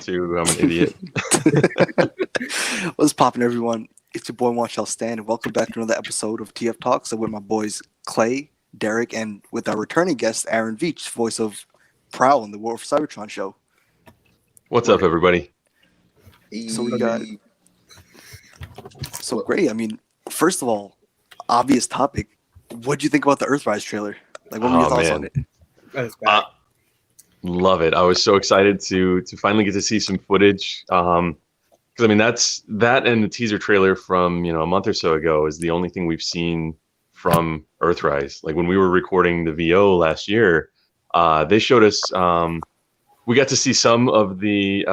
too. I'm an idiot. What's poppin', everyone? It's your boy Marshall Stan, and welcome back to another episode of TF Talks. I'm with my boys Clay, Derrick, and with our returning guest Aaron Veach, voice of Prowl on the War for Cybertron show. What's up, everybody? So we got so great. I mean, first of all, obvious topic. What do you think about the Earthrise trailer? Like, what were your thoughts on it? That's bad. Love it. I was so excited to finally get to see some footage. Because I mean, that and the teaser trailer from a month or so ago is the only thing we've seen from Earthrise. Like when we were recording the VO last year, they showed us. We got to see some of the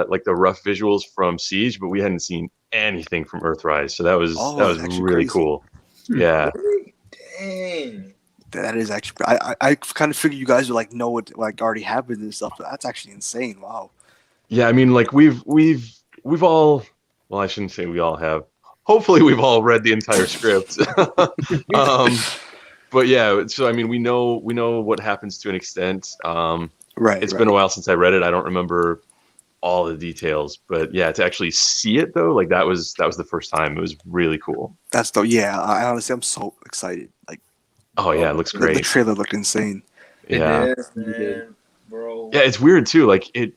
like the rough visuals from Siege, but we hadn't seen anything from Earthrise. So that was really crazy. cool. Yeah. Dang. That is actually. I kind of figured you guys would like know what like already happened and stuff, but that's actually insane. Wow. Yeah, I mean, like we've all. Well, I shouldn't say we all have. Hopefully, we've all read the entire script. But yeah, so I mean, we know what happens to an extent. Right. It's been a while since I read it. I don't remember all the details, but yeah, to actually see it though, like that was the first time. It was really cool. That's the I honestly, I'm so excited. Like, oh yeah, it looks the great. trailer looked insane. Yeah, Yes, man, bro. yeah, it's weird too. Like it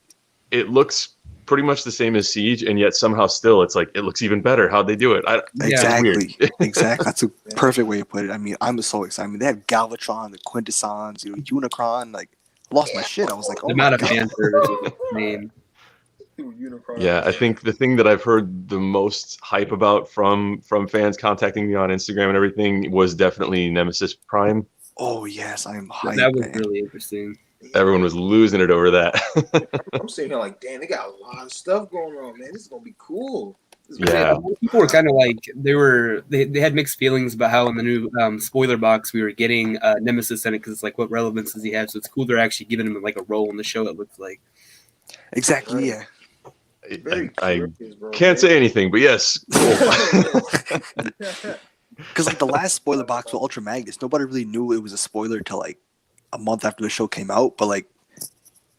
looks pretty much the same as Siege, and yet somehow still it's like it looks even better. How'd they do it? Exactly. Exactly. That's a perfect way to put it. I mean, I'm so excited. I mean, they had Galvatron, the Quintessons, Unicron. Like, I lost my shit. I was like, oh The my amount of god. banter is insane. Yeah, I think the thing that I've heard the most hype about from fans contacting me on Instagram and everything was definitely Nemesis Prime. Oh yes, I am hyped. That was man. really interesting. Everyone was losing it over that. I'm sitting here like, damn, they got a lot of stuff going on, man. This is gonna be cool. Yeah. People were kind of like they had mixed feelings about how in the new spoiler box we were getting Nemesis in it because it's like what relevance does he have? So it's cool they're actually giving him like a role in the show. It looks like Exactly. Yeah. I can't say anything, but yes. Because like the last spoiler box with Ultra Magnus, nobody really knew it was a spoiler till like a month after the show came out. But like,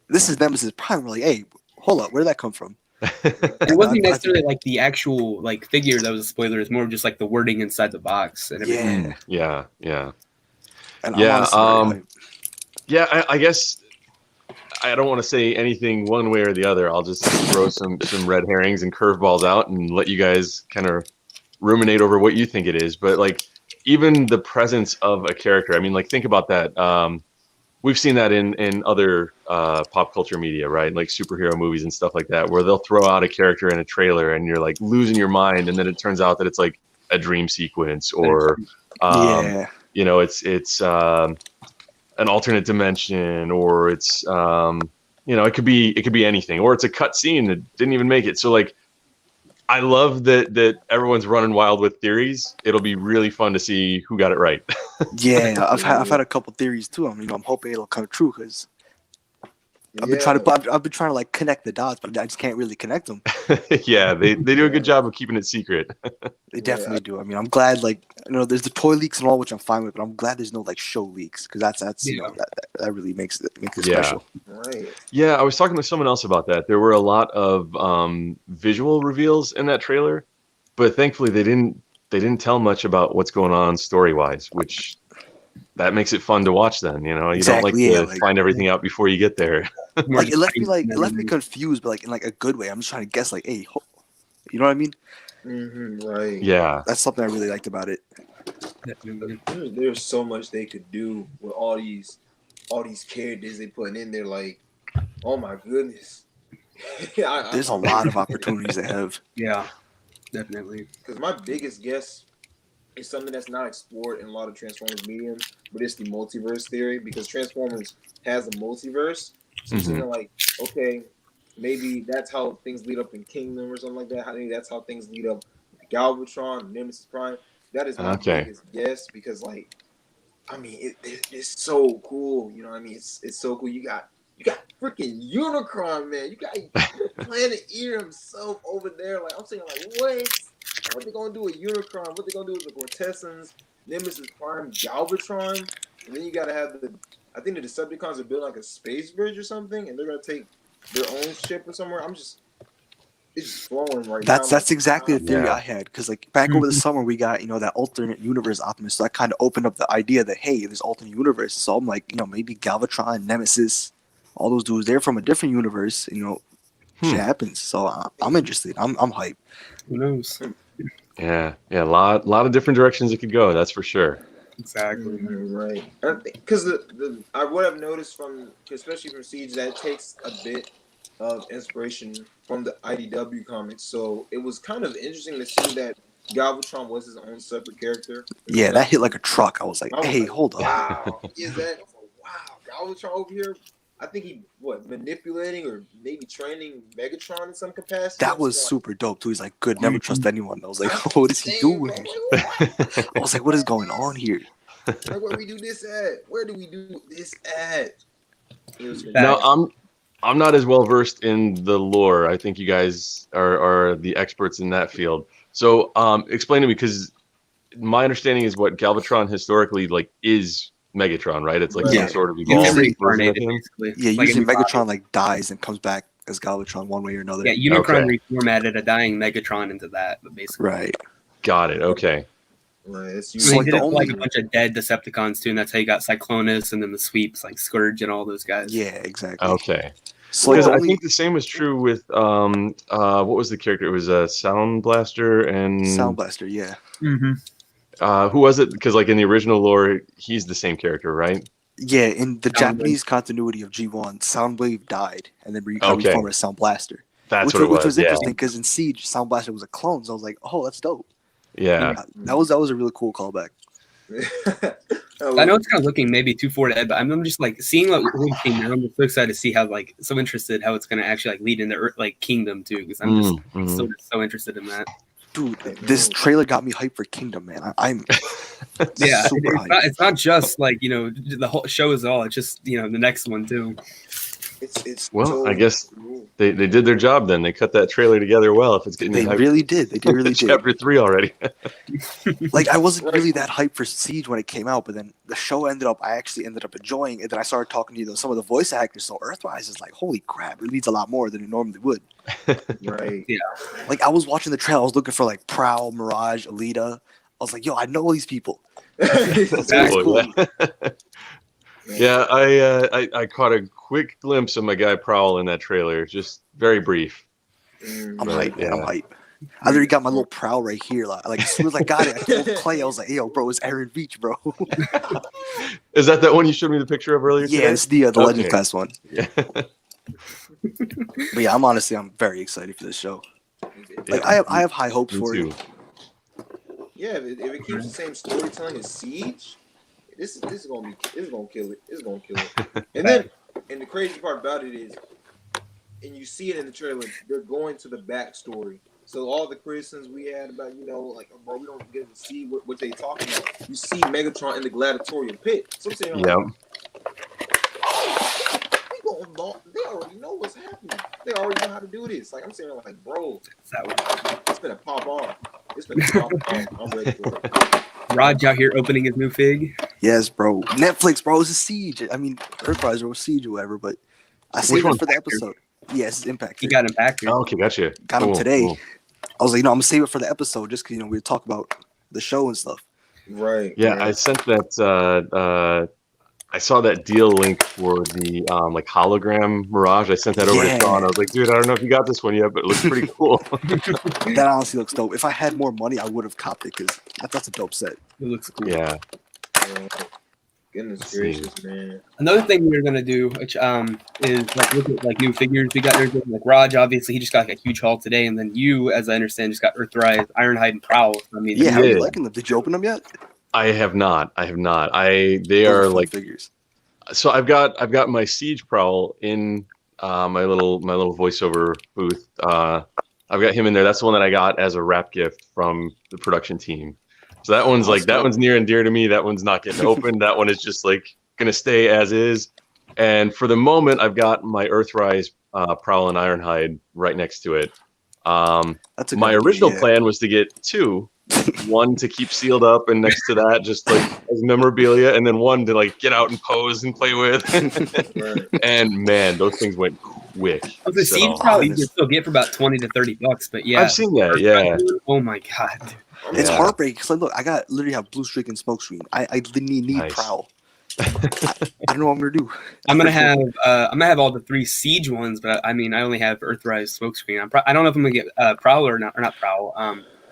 this is Nemesis Prime. We're like, hey, hold up, where did that come from? it wasn't necessarily like the actual like figure that was a spoiler. It's more of just like the wording inside the box and everything. Yeah. Yeah. And Yeah, I'm honestly, Yeah, I guess I don't want to say anything one way or the other. I'll just throw some red herrings and curveballs out and let you guys kind of ruminate over what you think it is. But like even the presence of a character, I mean, like think about that. We've seen that in other pop culture media, right? Like superhero movies and stuff like that, where they'll throw out a character in a trailer and you're like losing your mind, and then it turns out that it's like a dream sequence or it's an alternate dimension, or it's it could be anything, or it's a cut scene that didn't even make it. So like I love that everyone's running wild with theories. It'll be really fun to see who got it right. yeah, I've had a couple theories too. I mean, I'm hoping it'll come true because I've been trying to like connect the dots, but I just can't really connect them. Yeah, they do a good job of keeping it secret. They definitely do. I mean, I'm glad like there's the toy leaks and all, which I'm fine with, but I'm glad there's no like show leaks because that's that really makes it special. Right. Yeah, I was talking to someone else about that. There were a lot of visual reveals in that trailer, but thankfully they didn't tell much about what's going on story wise, which that makes it fun to watch. Then you Exactly, don't like to find everything out before you get there. Like it left me confused, but like in like a good way. I'm just trying to guess like, hey, you know what I mean? Mm-hmm, right. Yeah, that's something I really liked about it. There's so much they could do with all these characters they putting in there. Like, oh my goodness. There's a lot of opportunities they have. Yeah, definitely. Because my biggest guess is something that's not explored in a lot of Transformers mediums, but it's the multiverse theory, because Transformers has a multiverse. So I'm saying like, okay, maybe that's how things lead up in Kingdom or something like that. Maybe that's how things lead up with Galvatron, Nemesis Prime. That is my biggest guess, because like, I mean, it's so cool. You know what I mean? It's so cool. You got freaking Unicron, man. You got Planet Ear himself over there. Like I'm saying, like what they gonna do with Unicron? What they gonna do with the Quintessons, Nemesis Prime, Galvatron, and then you gotta have I think the Decepticons are building like a space bridge or something, and they're gonna take their own ship or somewhere. It's just flowing right now. That's exactly the theory Yeah. I had, because like back over the summer we got that alternate universe Optimus, so that kind of opened up the idea that hey, there's alternate universe. So I'm like, maybe Galvatron, Nemesis, all those dudes, they're from a different universe. Shit happens. So I'm interested. I'm hyped. Who knows? Yeah, a lot of different directions it could go. That's for sure. Exactly. Right. Because what I've noticed especially from Siege, that it takes a bit of inspiration from the IDW comics. So it was kind of interesting to see that Galvatron was his own separate character. Yeah, that hit like a truck. I was like, hey, hold up. Wow. Is that? I was like, wow, Galvatron over here. I think he manipulating or maybe training Megatron in some capacity. That was super dope too. He's like, good, never trust anyone. I was like, what is he doing? I was like, what is going on here? Like, where we do this at? Where do we do this at? It was Now I'm not as well versed in the lore. I think you guys are the experts in that field. So explain to me, because my understanding is what Galvatron historically is Megatron, right? It's like Yeah. some sort of Usually- evolved version of Reincarnated, him. basically. Yeah, Like usually in the Megatron dies and comes back as Galvatron one way or another. Yeah, Unicron Okay. reformatted a dying Megatron into that, but basically. Right. Got it. Okay. right. It's So So, they like, did the it for, like only- a bunch of dead Decepticons too, and that's how you got Cyclonus and then the sweeps like Scourge and all those guys. Yeah, exactly. Okay. So like, Because the I only, think the same was true with what was the character? It was Sound Blaster and Sound Blaster, yeah. Mm-hmm. who was it? Because in the original lore, he's the same character, right? Yeah, in the Soundwave. Japanese continuity of G1, Soundwave died and then Okay. reformed as Sound Blaster. That's which what it was. was Yeah. interesting because in Siege, Sound Blaster was a clone. So I was like, oh, that's dope. Yeah. That was a really cool callback. I know it's kind of looking maybe too far ahead, but I'm just seeing what we've seen now. I'm so excited to see how so interested how it's gonna actually lead into Earth, Kingdom too, because I'm just so interested in that. Dude, this trailer got me hyped for Kingdom, man. I'm Yeah, super hyped. it's not just the whole show is all. It's just the next one too. It's Well, totally I guess cool. they did their job then. They cut that trailer together well. If it's getting They hyped really did. They really did. Chapter 3 already. Like, I wasn't really that hyped for Siege when it came out, but then the show I actually ended up enjoying, and then I started talking to some of the voice actors. So Earthrise is like, holy crap, it needs a lot more than it normally would. Right. Like, I was watching the trailer, I was looking for Prowl, Mirage, Alita. I was like, yo, I know all these people. That's That's cool. cool. Yeah, I caught a quick glimpse of my guy Prowl in that trailer, just very brief. I'm Right, hyped, man. I'm yeah. hyped. I literally got my little Prowl right here. Like as soon as I got it, I told Clay, I was like, yo, bro, it's Aaron Veach, bro. Is that one you showed me the picture of earlier Yeah, today? it's the Legend Okay. Class one. Yeah. But yeah, I'm very excited for this show. Like, I have high hopes Me for too. it. Yeah, if it keeps the same storytelling as Siege, this is gonna kill it. It's gonna kill it. And the crazy part about it is, and you see it in the trailer, they're going to the backstory. So all the criticisms we had about, bro, we don't get to see what they talking about. You see Megatron in the gladiatorial pit. So I'm saying, Yeah. they already know what's happening. They already know how to do this. I'm saying, bro, it's been a pop off. It's been a pop off. I'm ready for it. Raj out here opening his new fig. Yes, bro. Netflix, bro, it's a Siege. I mean, Earthrise or Siege or whatever, but I saved one? it for the episode. Yes, it's Impact. He got impacted. Oh, okay, gotcha. Got him Cool, today. cool. I was like, I'm gonna save it for the episode just because we talk about the show and stuff. Right. Yeah, right. I sent that. I saw that deal link for the hologram Mirage. I sent that over Yeah. to Sean. I was like, dude, I don't know if you got this one yet, but it looks pretty cool. That honestly looks dope. If I had more money, I would have copped it because that's a dope set. It looks cool. Yeah. Goodness gracious, man. Another thing we were gonna do, which is look at new figures we got. There's Raj, obviously, he just got a huge haul today, and then you, as I understand, just got Earthrise, Ironhide, and Prowl. I mean, Yeah, how are you did. liking them? Did you open them yet? I have not. They Those are fun figures. so I've got my Siege Prowl in my little voiceover booth. I've got him in there. That's the one that I got as a wrap gift from the production team. So that one's that one's near and dear to me. That one's not getting opened. That one is just gonna stay as is. And for the moment, I've got my Earthrise Prowl and Ironhide right next to it. That's a My good idea, original yeah. plan was to get two. One to keep sealed up, and next to that, just as memorabilia, and then one to get out and pose and play with. Right. And man, those things went wick. The So Siege probably you can still get for about $20 to $30, but yeah, I've seen that. Yeah, oh my god, dude. It's Yeah. heartbreaking. Cause look, I got literally have blue streak and smoke screen. I didn't need Nice. prowl. I don't know what I'm gonna do. I'm gonna have all the 3 Siege ones, but I mean I only have Earthrise Smokescreen. I don't know if I'm gonna get Prowl or not Prowl,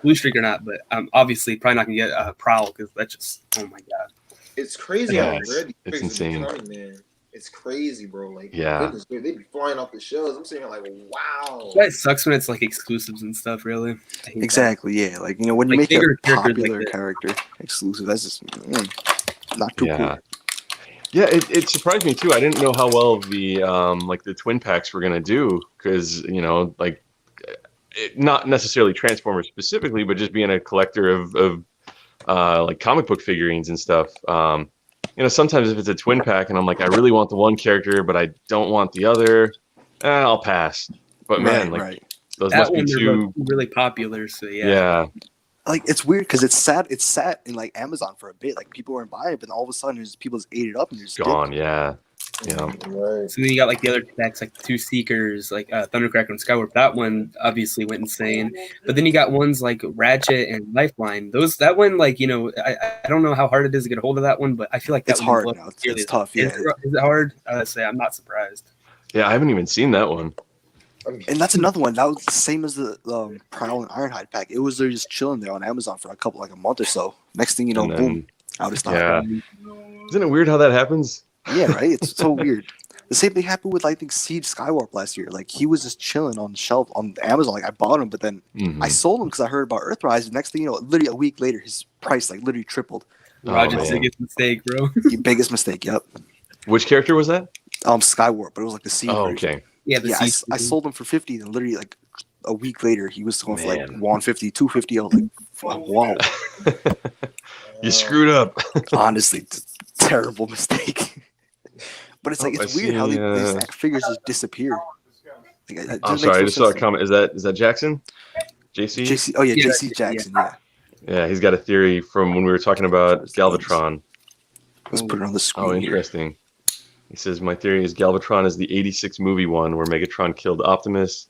Blue Streak or not, but obviously probably not gonna get Prowl because that's just oh my god. It's crazy Yeah, how it's- rare these it's figures are insane. becoming, man. It's crazy, bro. Like, Yeah. goodness, they be flying off the shelves. I'm sitting here like, wow. That sucks when it's like exclusives and stuff. Really, I hate Exactly. Yeah. Like when you Like, make a bigger characters popular like that. character exclusive, that's just not too yeah. cool. Yeah, it surprised me too. I didn't know how well the like the twin packs were gonna do because like not necessarily Transformers specifically, but just being a collector of like comic book figurines and stuff. Sometimes if it's a twin pack and I'm like, I really want the one character, but I don't want the other, I'll pass. But man, like those that must be one. They're two. both really popular, so yeah. Yeah, Like it's weird because it's sat in like Amazon for a bit. Like people weren't buying it, but then all of a sudden there's people just ate it up and just gone. Yeah. Right. So then you got like the other packs, like the 2 Seekers, like Thundercracker and Skywarp. That one obviously went insane. But then you got ones like Ratchet and Lifeline. That one, like I don't know how hard it is to get a hold of that one, but I feel like that It's one hard was now. It's really- tough. Yeah. Is it hard? I would say I'm not surprised. Yeah, I haven't even seen that one. I mean, And that's another one. That was the same as the Prowl and Ironhide pack. It was there just chilling there on Amazon for a month or so. Next thing you know, And then- boom, out of stock. Yeah. Isn't it weird how that happens? Yeah, right. It's so weird. The same thing happened with I think Siege Skywarp last year. Like he was just chilling on the shelf on Amazon. Like I bought him, but then Mhm. I sold him because I heard about Earthrise. The next thing you know, literally a week later, his price like literally tripled. Oh, Roger's man. biggest mistake, bro. Your biggest mistake. Yep. Which character was that? Skywarp, but it was like the Siege Oh, version. okay. Yeah, the Yeah, I Siege- sold him for 50, and literally like a week later, he was going for like Man. 150, 250. I was like, wow. You screwed up. Honestly, terrible mistake. But it's like I it's weird how see, these figures just disappear. Like, it I'm just sorry, I makes just no saw a sense. comment. Is that Jackson? JC? JC, oh yeah, Yeah, JC Jackson. Yeah, Yeah, he's got a theory from when we were talking about Galvatron. let's put it on the screen. Oh, here. interesting. He says, my theory is Galvatron is the 86 movie one where Megatron killed Optimus,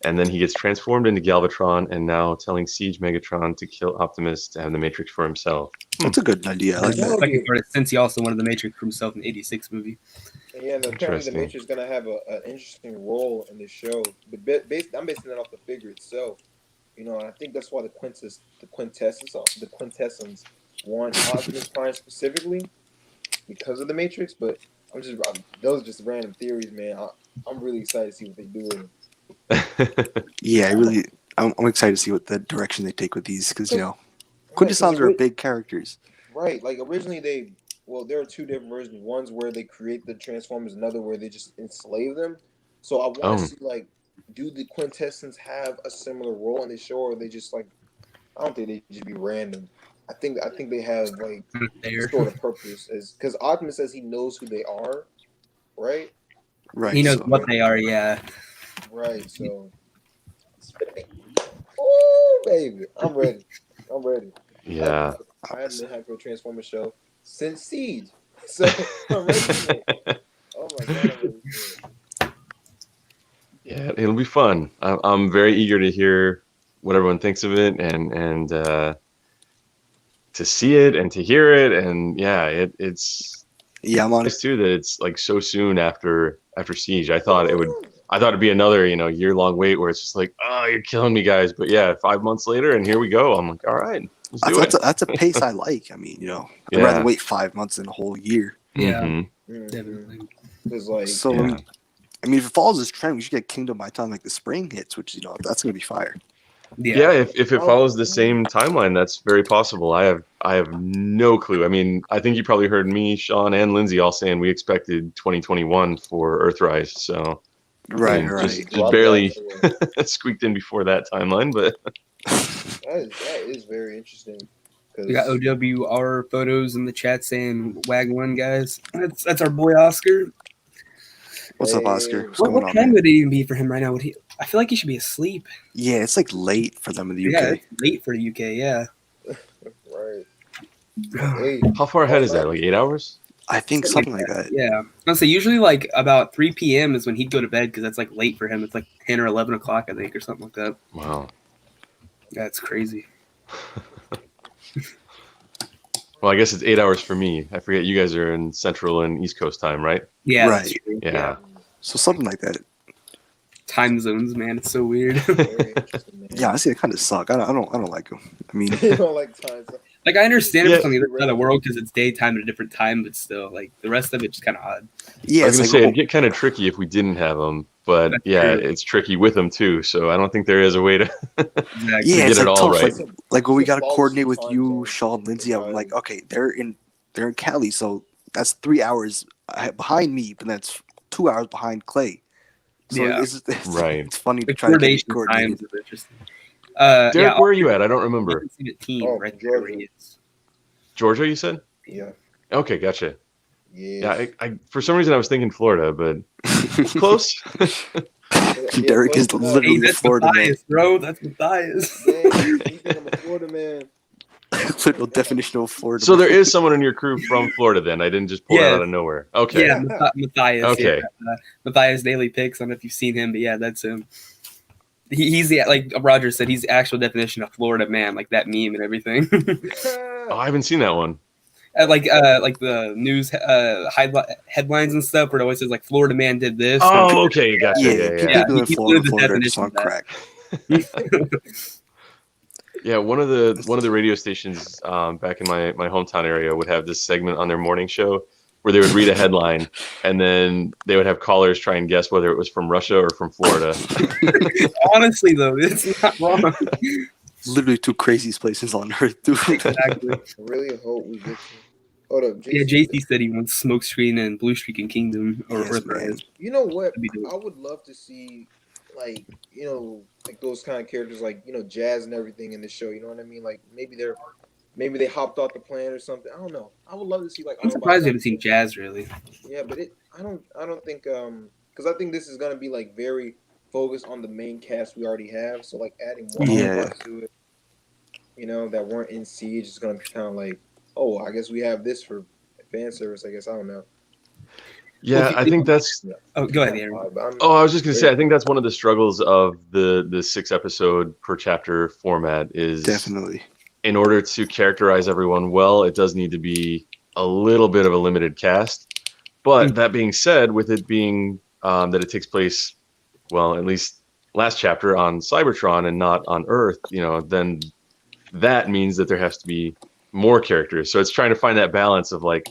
and then he gets transformed into Galvatron, and now telling Siege Megatron to kill Optimus to have the Matrix for himself. That's a good idea. I like that. Second part is since he also wanted the Matrix for himself in the '86 movie. and yeah, and apparently the Interesting. Matrix is gonna have an interesting role in the show. I'm basing that off the figure itself. And I think that's why the quintessence want Optimus Prime specifically because of the Matrix. But those are just random theories, man. I'm really excited to see what they do with it. Yeah, I'm excited to see what the direction they take with these because Quintessons are big characters. Right. Like originally there are 2 different versions. One's where they create the Transformers, another where they just enslave them. So I want to see like, do the quintessence have a similar role in the show, or are they just like, I don't think they just be random. I think they have like There. sort of purpose, because Optimus says he knows who they are, right? Right. He knows so- what they are. Yeah. Right. So, oh baby, I'm ready. Yeah. I haven't been hyped for a Transformers show since Siege, so I'm ready for it. Oh my god, I'm ready for it. Yeah, it'll be fun. I'm very eager to hear what everyone thinks of it and to see it and to hear it. And yeah, it's Yeah, I'm on it. nice too that it's like so soon after Siege. I thought it'd be another, year-long wait where it's just like, oh, you're killing me, guys. But yeah, 5 months later, and here we go. I'm like, all right, let's do it. That's a pace I like. I mean, I'd Yeah. rather wait 5 months than a whole year. Yeah. Mhm. Definitely. Because like, So, Yeah. I mean, if it follows this trend, we should get Kingdom by the time like the spring hits, which that's gonna be fire. Yeah, if it follows the same timeline, that's very possible. I have no clue. I mean, I think you probably heard me, Sean, and Lindsay all saying we expected 2021 for Earthrise. So Right, mean, right. just barely squeaked in before that timeline, but that is very interesting. We got OWR photos in the chat saying "Wag one, guys." That's our boy Oscar. What's up, Hey. Oscar? What's going What on, time man? would it even be for him right now? I feel like he should be asleep. Yeah, it's like late for them in the Yeah, UK. it's late for the UK. Yeah. Right. Hey, how far ahead is that? Like 8 hours? I think something like that. Yeah. I'll say usually like about 3 p.m. is when he'd go to bed because that's like late for him. It's like 10 or 11 o'clock, I think, or something like that. Wow. That's crazy. Well, I guess it's 8 hours for me. I forget you guys are in Central and East Coast time, right? Yeah. Right. That's true. Yeah. So something like that. Time zones, man. It's so weird. Very interesting, man. Yeah, I see. It kind of suck. I don't like them. I mean, You don't like time. Like, I understand Yeah. it's on the other side of the world because it's daytime at a different time, but still, like, the rest of it's kind of odd. yeah, I was it's gonna like say it'd get kind of tricky if we didn't have them, but That's yeah, true. it's tricky with them too. So I don't think there is a way to. Exactly. yeah, get it's it like all tough. right. Like when we got to It's a coordinate with time you, zone. Sean, Lindsay. I'm like, okay, they're in Cali, so that's 3 hours behind me, but that's 2 hours behind Clay. So Yeah. it's Right. it's funny to The try to get it coordination times coordinated. is interesting. Derrick, Yeah, where are you at? I don't remember. the team Oh, right there where Georgia. he is. Georgia, you said? Yeah. Okay, gotcha. Yes. Yeah, I for some reason I was thinking Florida, but close. Derrick is close enough. literally Hey, a that's Florida man. Matthias, bro. That's Matthias. Dang, you think I'm a Florida man? Literal definition of Florida. So man. there is someone in your crew from Florida. Then I didn't just pull that Yes. out of nowhere. Okay. Yeah, Matthias. Okay. Yeah. Matthias Daily Picks. I don't know if you've seen him, but yeah, that's him. He's the, like Roger said, he's the actual definition of Florida man, like that meme and everything. Oh, I haven't seen that one. Like the news headlines and stuff, where it always says like Florida man did this. Oh, okay, gotcha. yeah, Yeah. people in he Florida, did the Florida are definition on of that. crack. Yeah, one of the radio stations back in my hometown area would have this segment on their morning show where they would read a headline and then they would have callers try and guess whether it was from Russia or from Florida. Honestly, though, it's not wrong. Literally two craziest places on earth, dude. Exactly. I really hope we get to. Hold up, Yeah, JC. JC said he wants Smoke Screen and Blue Streak in Kingdom or Yes, Earthrise. man. You know what? That'd be dope. I would love to see, like, like those kind of characters, like, Jazz and everything in the show. You know what I mean? Like, maybe they hopped off the plane or something. I don't know. I would love to see, like, I'm surprised we haven't seen Jazz really. Yeah, but I don't think because I think this is gonna be like very focused on the main cast we already have. So like adding more Yeah. parts to it, that weren't in Siege is gonna be kind of like, oh, I guess we have this for fan service. I guess I don't know. Yeah, I think that's. Oh, go ahead, Aaron. Oh, I was just gonna say, I think that's one of the struggles of the 6 episode per chapter format is Definitely. in order to characterize everyone well, it does need to be a little bit of a limited cast. But that being said, with it being that it takes place, well, at least last chapter on Cybertron and not on Earth, then that means that there has to be more characters. So it's trying to find that balance of like,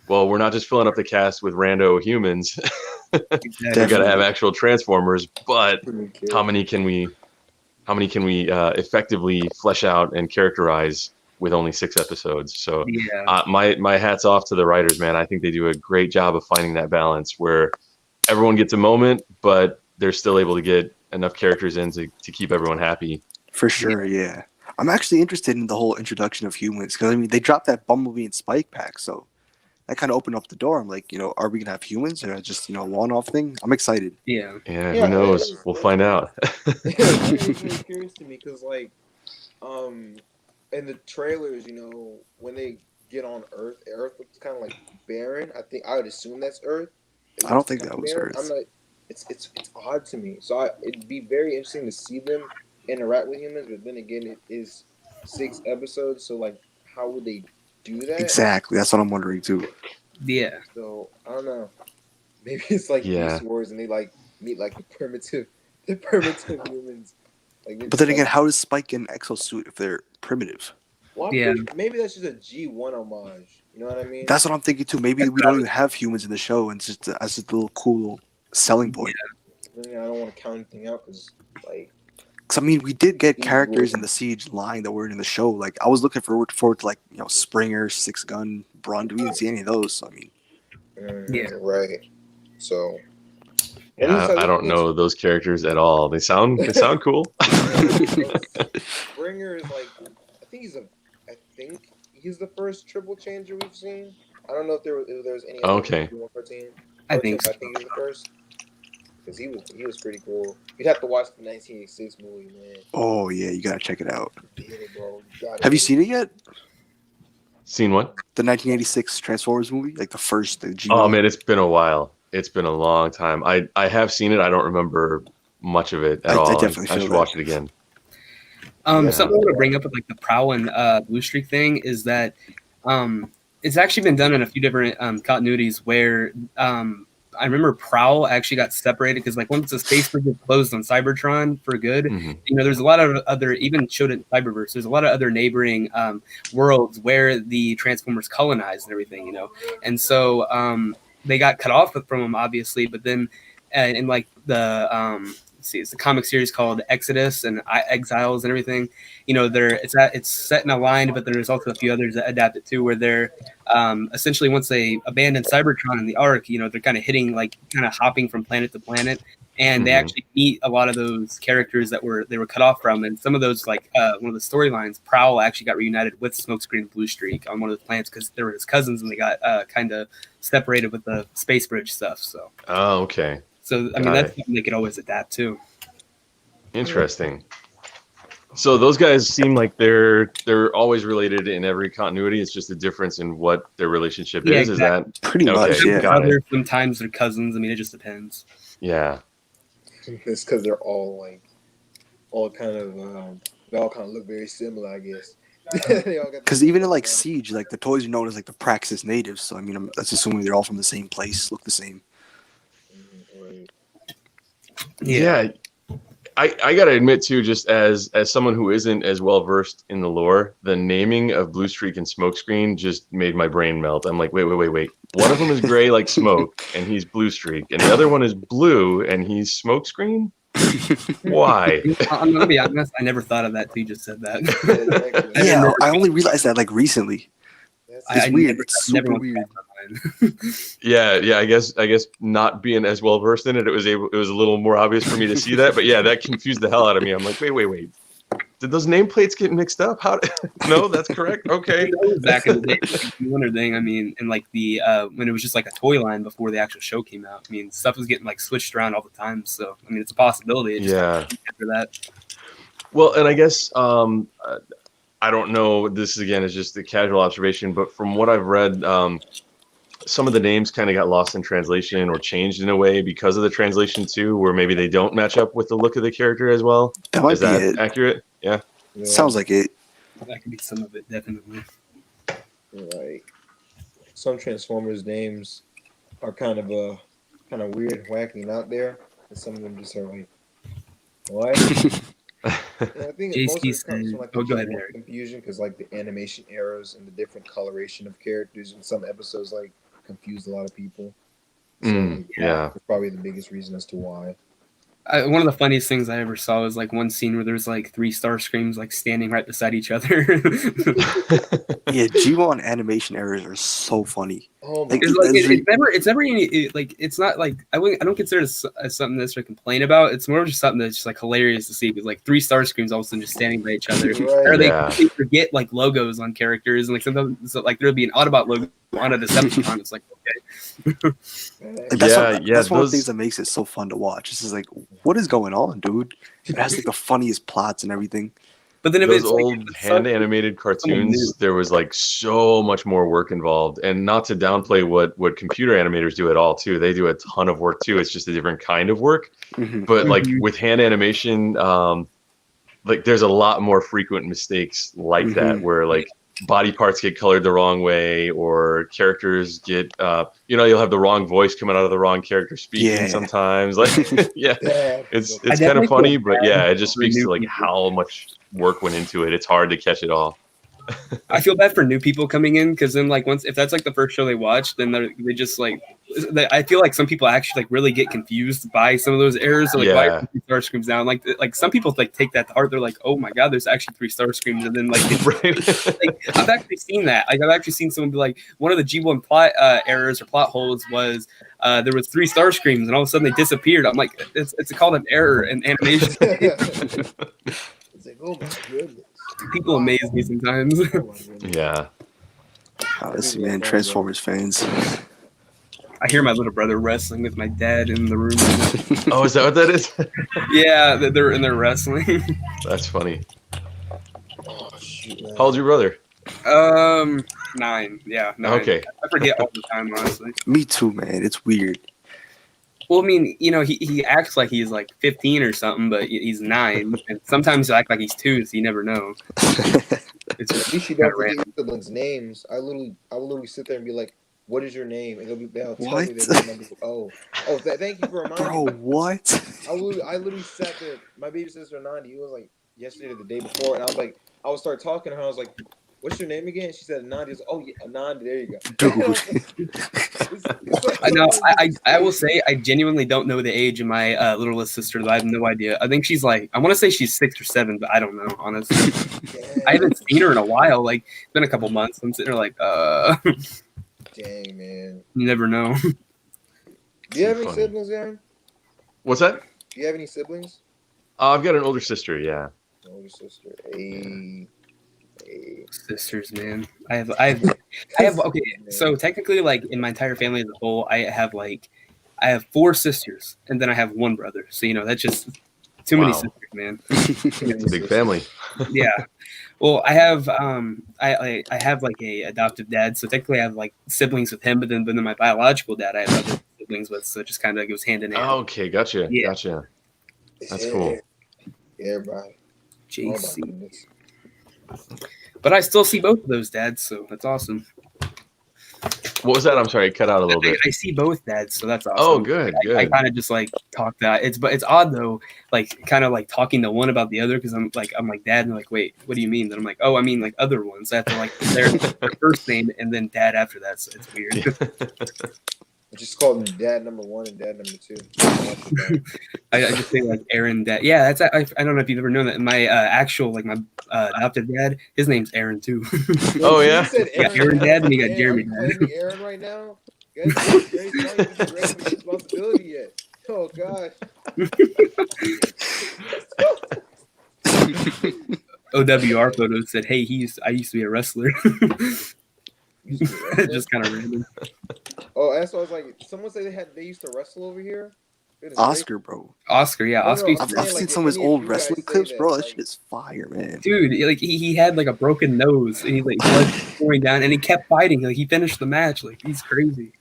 well, we're not just filling up the cast with rando humans. We got to have actual Transformers, but how many can we effectively flesh out and characterize with only 6 episodes? So Yeah. my hat's off to the writers, man. I think they do a great job of finding that balance where everyone gets a moment, but they're still able to get enough characters in to keep everyone happy. For sure, yeah. I'm actually interested in the whole introduction of humans because I mean they dropped that Bumblebee and Spike pack, so that kind of opened up the door. I'm like, are we gonna have humans or just a one-off thing? I'm excited. Yeah. Yeah, who knows? We'll find out. It's really curious to me because like, in the trailers, when they get on Earth looks kind of like barren. I would assume that's Earth. I don't think that was barren. Earth. I'm like, it's odd to me. So it'd be very interesting to see them interact with humans, but then again, it is 6 episodes, so like, how would they do that? Exactly. That's what I'm wondering too. Yeah. So I don't know. Maybe it's like Beast Wars, and they like meet like the primitive humans. Like, But then again, how does Spike get an exosuit if they're primitive? well, maybe that's just a G1 homage. You know what I mean? That's what I'm thinking too. Maybe we don't even have humans in the show, and it's just as a little cool selling point. I don't want to count anything out because like. Because I mean, we did get characters in the Siege line that weren't in the show. Like I was looking forward to like Springer, 6 Gun, Brund. We didn't see any of those. So, I mean, Right. So. Yeah, I don't know those characters at all. They sound cool. Springer is like, I think he's the first triple changer we've seen. I don't know if there's any. Okay. I think so. I think he's the first. Because he was pretty cool. You'd have to watch the 1986 movie, man. oh yeah, you gotta check it out. Bro. Have you seen it yet? Seen what? The 1986 Transformers movie, like the first, the G. Oh man, it's been a while. It's been a long time. I have seen it. I don't remember much of it at all. I definitely I feel should that. watch it again. Something I want to bring up with like the Prowl and Blue Streak thing is that it's actually been done in a few different continuities where I remember Prowl actually got separated because like once the space bridge was closed on Cybertron for good, there's a lot of other, even showed it in Cyberverse, there's a lot of other neighboring worlds where the Transformers colonized and everything, and so they got cut off from them obviously, but then in like the it's a comic series called Exodus and Exiles and everything. It's set in a line, but there's also a few others that adapt it too, where they're essentially once they abandon Cybertron in the Ark, they're kind of hopping from planet to planet, and they actually meet a lot of those characters that they were cut off from, and some of those one of the storylines, Prowl actually got reunited with Smokescreen and Blue Streak on one of the planets because they were his cousins and they got kind of separated with the space bridge stuff. So. Oh, okay. So I mean that's something they could always adapt to. Interesting. So those guys seem like they're always related in every continuity. It's just a difference in what their relationship is. Exactly. Is that pretty much? Yeah. Got it. Sometimes they're cousins. I mean, it just depends. Yeah. It's because they're all kind of look very similar, I guess. Because even in like Siege, like the toys are known as like the Praxis natives. So I mean, that's assuming they're all from the same place, look the same. Yeah. I gotta admit too, just as someone who isn't as well versed in the lore, the naming of Blue Streak and Smokescreen just made my brain melt. I'm like, wait. One of them is gray like smoke, and he's Blue Streak, and the other one is blue, and he's Smokescreen. Why? I'm gonna be honest. I never thought of that till you just said that. Yeah, I only realized that like recently. It's weird. It's super weird. Yeah. I guess not being as well versed in it, it was a little more obvious for me to see that. But yeah, that confused the hell out of me. I'm like, wait. Did those nameplates get mixed up? No, that's correct. Okay. Back in the day, Wonder thing. I mean, and like the when it was just like a toy line before the actual show came out. I mean, stuff was getting like switched around all the time. So I mean, it's a possibility. After that. Well, and I guess I don't know. This again is just a casual observation, but from what I've read, some of the names kind of got lost in translation or changed in a way because of the translation too, where maybe they don't match up with the look of the character as well. Is that accurate? Yeah. Sounds like it. That could be some of it, definitely. Right. Some Transformers names are kind of weird, wacky, and out there, and some of them just are like, what? I think most of it comes from like the confusion because like the animation errors and the different coloration of characters in some episodes like confused a lot of people. So, that's probably the biggest reason as to why. One of the funniest things I ever saw was like one scene where there's like 3 Starscreams like standing right beside each other. Yeah, G1 animation errors are so funny. Oh my God. It's never any like it's not like I don't consider it as something that's to complain about. It's more just something that's just like hilarious to see because like 3 Starscreams all of a sudden just standing by each other. Right. Or they forget like logos on characters and like sometimes like there'll be an Autobot logo on a Decepticon. It's like okay. That's one of the things that makes it so fun to watch. This is like, what is going on, dude? It has like the funniest plots and everything. But then if those it's old like, hand animated cartoons, there was like so much more work involved, and not to downplay what computer animators do at all too. They do a ton of work too. It's just a different kind of work. But like with hand animation, like there's a lot more frequent mistakes like that where like body parts get colored the wrong way, or characters get you'll have the wrong voice coming out of the wrong character speaking sometimes. Like it's kind of funny, but it just speaks to like how much work went into it. It's hard to catch it all. I feel bad for new people coming in because then like if that's like the first show they watch, then they just like I feel like some people actually like really get confused by some of those errors. So like why are 3 Starscreams down? Like some people like take that to heart. They're like, oh my God, there's actually 3 Starscreams, and then like, like I've actually seen that. Like I've actually seen someone be like, one of the G1 plot errors or plot holes was there was 3 Starscreams, and all of a sudden they disappeared. I'm like, it's called an error in animation. It's like, oh my goodness. People amaze me sometimes. Yeah. Listen, man, Transformers fans. I hear my little brother wrestling with my dad in the room. Oh, is that what that is? Yeah, they're wrestling. That's funny. Oh, shoot, man. How old's your brother? 9. Yeah, 9. Okay. I forget all the time, honestly. Me too, man. It's weird. Well, I mean, he acts like he's like 15 or something, but he's 9, and sometimes he'll act like he's 2, so you never know. It's At least you kind don't of forget random. your siblings' names. I will literally sit there and be like, "What is your name?" And they'll tell What? me their name. I'll be like, thank you for reminding Bro, me. what? I literally sat there. My baby sister Nandi, it was like yesterday or the day before, and I would start talking to her. I was like, "What's your name again?" She said Nandi. I was like, "Oh yeah, Nandi. There you go." Dude. I know. I will say I genuinely don't know the age of my littlest sister. I have no idea. I think she's like, I want to say she's 6 or 7, but I don't know, honestly. I haven't seen her in a while. Like, it's been a couple months. I'm sitting there like, Dang, man. you never know. Do you have any Funny. siblings, Aaron? What's that? Do you have any siblings? I've got an older sister. Yeah. Older sister. Hey. Sisters, man. I have. Okay, so technically, like in my entire family as a whole, I have 4 sisters, and then I have 1 brother. So that's just too many Wow. sisters, man. It's a big family. Yeah. Well, I have I have like a adoptive dad, so technically I have like siblings with him, but then my biological dad I have other siblings with, so it just kind of goes hand in hand. Okay, gotcha. Yeah. Gotcha. That's cool. Everybody. Oh my JC. goodness. But I still see both of those dads, so that's awesome. What was that? I'm sorry, it cut out a little bit. I see both dads, so that's awesome. Oh, good, I good. kind of just like talk that. It's odd though, like kind of like talking to one about the other because I'm like dad, and they're like, wait, what do you mean? Then I'm like, oh, I mean like other ones. I have to like their first name and then dad after that, so it's weird. I just called him dad number 1 and dad number 2. I just say like Aaron dad. Yeah, that's I don't know if you've ever known that. My actual like my adoptive dad, his name's Aaron too. Oh, yeah? You said Yeah, Aaron dad, and you got Jeremy Are you dad. calling me Aaron right now? Guys, Grace, not even ready for the responsibility yet. Oh gosh. OWR photos said, "Hey, I used to be a wrestler." Just kind of random. Oh, and so I was like, someone said they used to wrestle over here. Goodness Oscar, bro. Oscar, yeah, No, no, Oscar. I'm I've saying, seen like, some of his if any old of you guys wrestling say clips, that, bro. That like- shit is fire, man. Dude, like he had like a broken nose, and he like blood pouring down, and he kept fighting. Like he finished the match. Like he's crazy.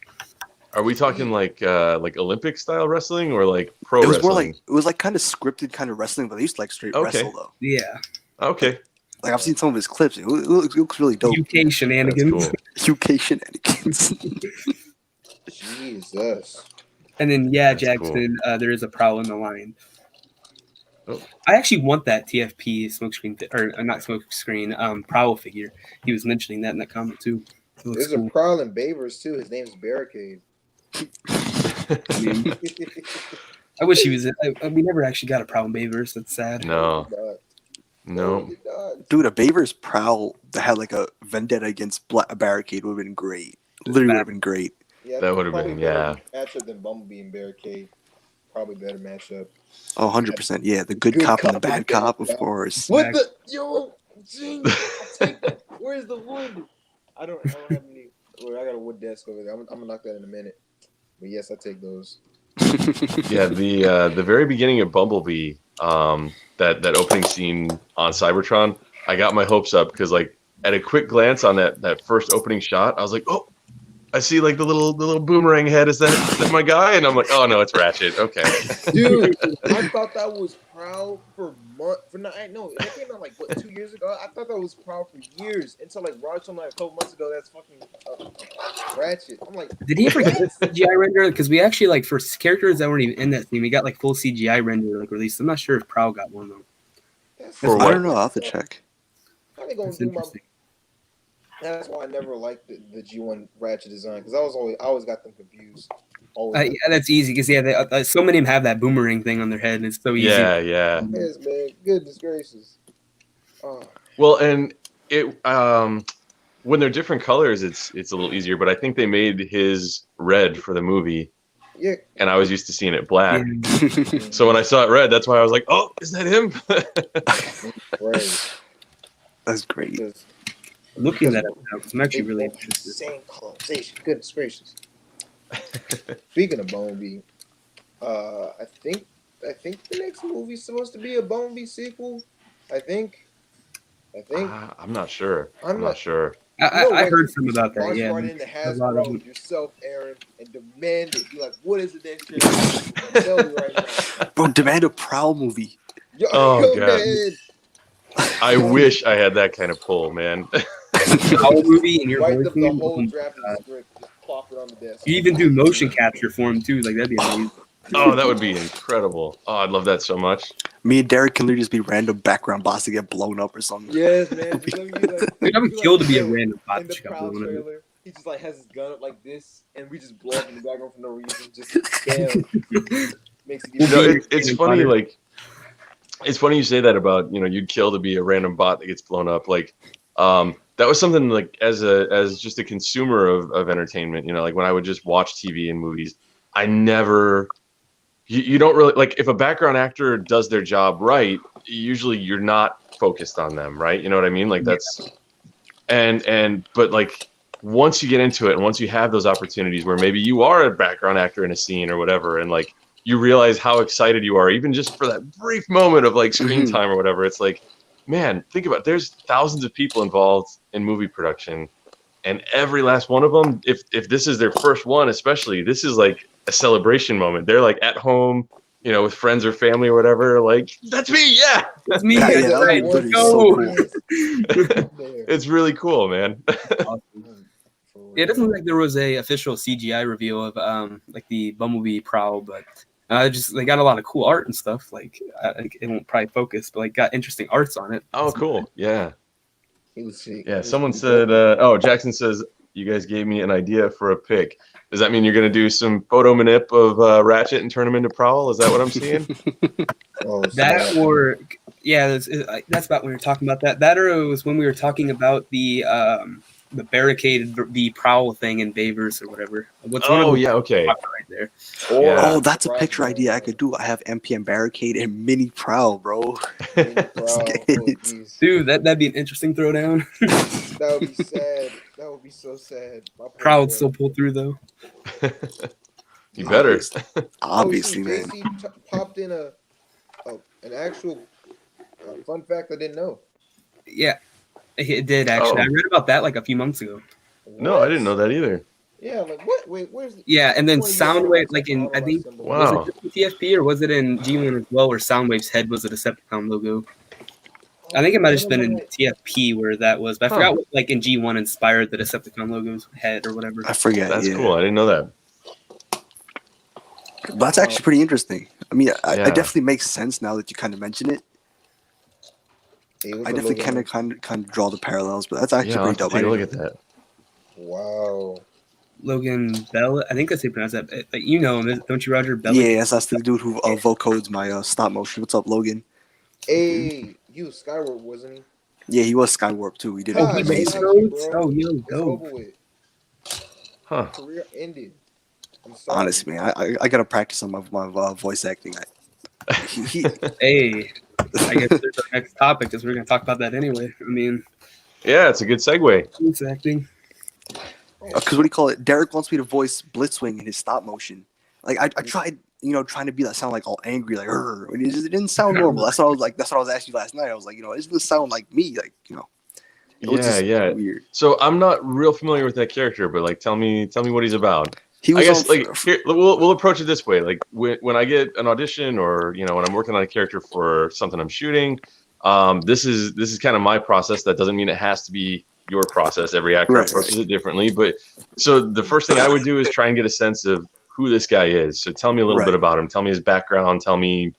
Are we talking like Olympic style wrestling or like pro It was wrestling? more like it was like kind of scripted kind of wrestling, but they used to like straight Okay. wrestle though. Yeah, Okay. Like I've seen some of his clips. It looks really dope. UK shenanigans. That's cool. UK shenanigans. Jesus. And then That's Jackson, there is a prowl in the line. Oh. I actually want that TFP smokescreen or not smokescreen prowl figure. He was mentioning that in that comment too. It looks There's a cool. prowl in Babers too. His name's Barricade. I mean, I wish he was. We never actually got a prowl in Bavers. That's sad. No. No, No. he did not. Dude, a Baver's prowl that had like a vendetta against a barricade would have been great. Literally would have been great. Yeah, I That think would've probably been, better matchup than Bumblebee and Barricade. Probably better matchup. Oh, 100%. Yeah, the good cop and the bad cop, of course. What the Gene, I'll take that. Where's the wood? I don't have any. Well, I got a wood desk over there. I'm gonna knock that in a minute. But yes, I take those. Yeah, the very beginning of Bumblebee, that opening scene on Cybertron, I got my hopes up because like at a quick glance on that first opening shot, I was like, oh, I see like the little boomerang head. Is that my guy? And I'm like, oh no, it's Ratchet. Okay. Dude, I thought that was Prowl for months. It came out like what 2 years ago. I thought that was Prowl for years until like Rod told me like a couple months ago. That's fucking Ratchet. I'm like, Did he ever get the CGI render? Because we actually like for characters that weren't even in that theme, we got like full CGI render like released. I'm not sure if Prowl got one though. For I what? don't know. I'll have to check. How they gonna That's do my? interesting. That's why I never liked the G1 Ratchet design because I always got them confused. Always. Yeah, that's easy because so many of them have that boomerang thing on their head, and it's so easy. Yeah. Yes, man. Goodness gracious. Oh. Well, and it when they're different colors, it's a little easier. But I think they made his red for the movie, Yeah. and I was used to seeing it black. Yeah. So when I saw it red, that's why I was like, oh, is that him? Right. That's great. Because Looking that up now, 'cause I'm actually they really both have the interested. same colonization. Goodness gracious. Speaking of Bumblebee, I think the next movie's supposed to be a Bumblebee sequel. I think. I think. I'm not sure. I'm not sure. I heard some about that. March Yeah, right into a lot of them. Hasbro yourself, Aaron, and demand it. Be like, what is the next generation? I'm telling you right now. Bro, demand a Prowl movie. Yo, Oh, God. man. I wish I had that kind of pull, man. Whole movie and you're Write voicing the him. whole Oh, draft of the script. Just plop it on the desk. you even do motion capture for him too. Like that'd be amazing. Oh, that would be incredible. Oh, I'd love that so much. Me and Derrick can literally just be random background bots to get blown up or something. Yes, man. Just let me be like, Dude, I'm be killed to like, be a yo, random bot. in the that got Proud blown up. trailer, he just like has his gun up like this, and we just blow up in the background for no reason. Just damn. Makes it You know, even. it's funny, like, it's funny you say that about, you'd kill to be a random bot that gets blown up. Like, that was something like as just a consumer of entertainment, like when I would just watch TV and movies, I never, you don't really, like if a background actor does their job right, usually you're not focused on them, right? You know what I mean? Like that's, but like once you get into it and once you have those opportunities where maybe you are a background actor in a scene or whatever, and like you realize how excited you are, even just for that brief moment of like screen time or whatever, it's like, man, think about it. There's thousands of people involved in movie production, and every last one of them, if this is their first one, especially, this is like a celebration moment. They're like at home, with friends or family or whatever. Like, that's me, yeah. That's me. Yeah, That's that would right. be Let's literally go. so cool. It's really cool, man. Awesome. It doesn't look like there was a official CGI reveal of like the Bumblebee Prowl, but just they got a lot of cool art and stuff. Like it won't probably focus, but like got interesting arts on it. Oh, cool. Yeah. Yeah, Someone said, Jackson says, you guys gave me an idea for a pick. Does that mean you're going to do some photo manip of Ratchet and turn him into Prowl? Is that what I'm seeing? That or that's about when we were talking about that. That or it was when we were talking about the barricaded the Prowl thing in Bayverse or whatever. What's one of them? Yeah, okay. Right there. Oh, that's a picture idea I could do. I have MPM Barricade and Mini Prowl, bro. Dude, that'd be an interesting throwdown. That would be sad. That would be so sad. Prowl would still pull through though. You better. Obviously, man. JC popped in an actual fun fact I didn't know. Yeah, it did actually. I read about that like a few months ago. No, I didn't know that either. Yeah, like what? Wait, where's the? Yeah, and then Soundwave, like in I think wow. Was it TFP or was it in G1 as well? Where Soundwave's head was a Decepticon logo. I think it might have just been in TFP where that was, but I forgot what like in G1 inspired the Decepticon logo's head or whatever. I forget. That's cool. I didn't know that. That's actually pretty interesting. I mean, I definitely makes sense now that you kind of mention it. I definitely kind of draw the parallels, but that's actually pretty dope. Take a look at that. Wow. Logan Bell, I think that's how you pronounce that. Like, you know him, don't you, Roger? Bell? Yeah, that's the dude who vocodes my stop motion. What's up, Logan? Hey, you Skyward, wasn't he? Yeah, he was Skywarp too. He did Oh, it. he made Amazing. those? Oh, yo, It's dope. over with. Huh. Career ended. I'm sorry. Honestly, man, I gotta practice on my voice acting. Hey, I guess there's our next topic because we're going to talk about that anyway. I mean, Yeah, it's a good segue. voice acting. Because what do you call it? Derrick wants me to voice Blitzwing in his stop motion. Like I tried, trying to be that sound like all angry, like and it didn't sound normal. That's what I was like. That's what I was asking you last night. I was like, it doesn't sound like me, like It was just weird. So I'm not real familiar with that character, but like, tell me what he's about. He was I guess here, we'll approach it this way. Like when I get an audition or when I'm working on a character for something I'm shooting, this is kind of my process. That doesn't mean it has to be your process. Every actor approaches it differently. But so the first thing I would do is try and get a sense of who this guy is. So tell me a little bit about him. Tell me his background. Tell me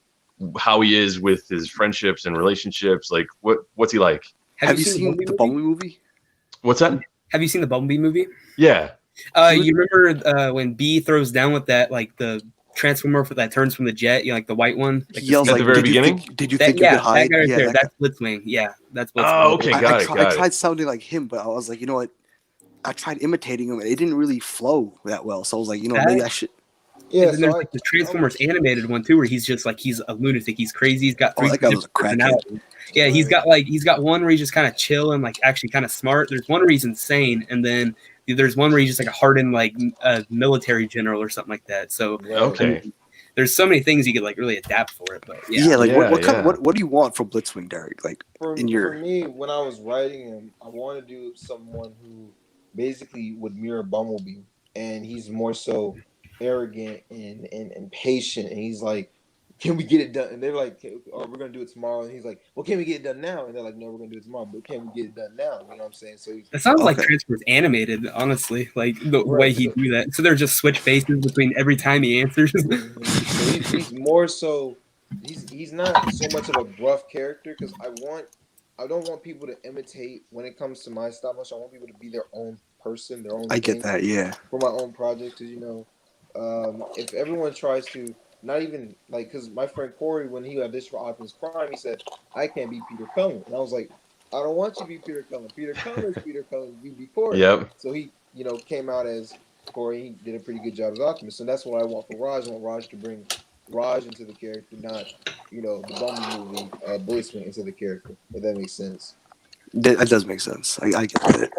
how he is with his friendships and relationships. Like what's he like? Have you seen the Bumblebee movie? What's that? Have you seen the Bumblebee movie? Yeah. You remember when B throws down with that, like the transformer that turns from the jet, like the white one? Like He yells at the very beginning? Did you think you could hide? That guy right there. That That's Blitzwing. Yeah, that's Blitzwing. Oh, okay, got it. I tried sounding like him, but I was like, you know what? I tried imitating him, and it didn't really flow that well. So I was like, maybe I should. Yeah, and there's like the Transformers animated one too, where he's just like he's a lunatic. He's crazy. He's got three different personalities. Yeah, he's got one where he's just kind of chill and like actually kind of smart. There's one where he's insane, and then there's one where he's just like a hardened like military general or something like that. So okay. there's so many things you could like really adapt for it. But Yeah, like Yeah, what kind yeah. what do you want from Blitzwing, Derrick? Like For in your me, when I was writing him, I want to do someone who basically would mirror Bumblebee, and he's more so arrogant and patient, and he's like, "Can we get it done?" And they're like, "Oh, we're gonna do it tomorrow," and he's like, "Well, can we get it done now?" And they're like, "No, we're gonna do it tomorrow, but can we get it done now?" You know what I'm saying? So he's it sounds like Okay. Transformers animated, honestly, like the Right, way he so- do that. So they're just switch faces between every time he answers. So he's more so he's not so much of a gruff character because I don't want people to imitate when it comes to my stop motion. I want people to be their own person, their own I get thing that, yeah. for my own project. Because if everyone tries to not even like because my friend Corey when he had this for Optimus Prime, he said I can't be Peter Cullen, and I was like, I don't want you to be Peter Cullen. Peter Cullen is Peter Cullen. You be Corey. Yep. So he came out as Corey. He did a pretty good job as Optimus, and that's what I want for Raj. I want Raj to bring Raj into the character, not the Bumblebee movie Blitzwing into the character. If that makes sense. That does make sense. I get that.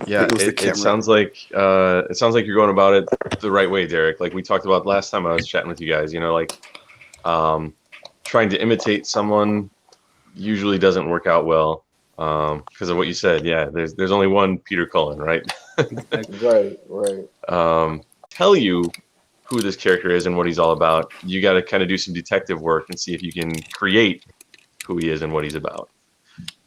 Yeah, It was the it camera. sounds like you're going about it the right way, Derrick. Like we talked about last time I was chatting with you guys. Trying to imitate someone usually doesn't work out well because of what you said. Yeah, there's only one Peter Cullen, right? Right. Tell you who this character is and what he's all about. You got to kind of do some detective work and see if you can create who he is and what he's about.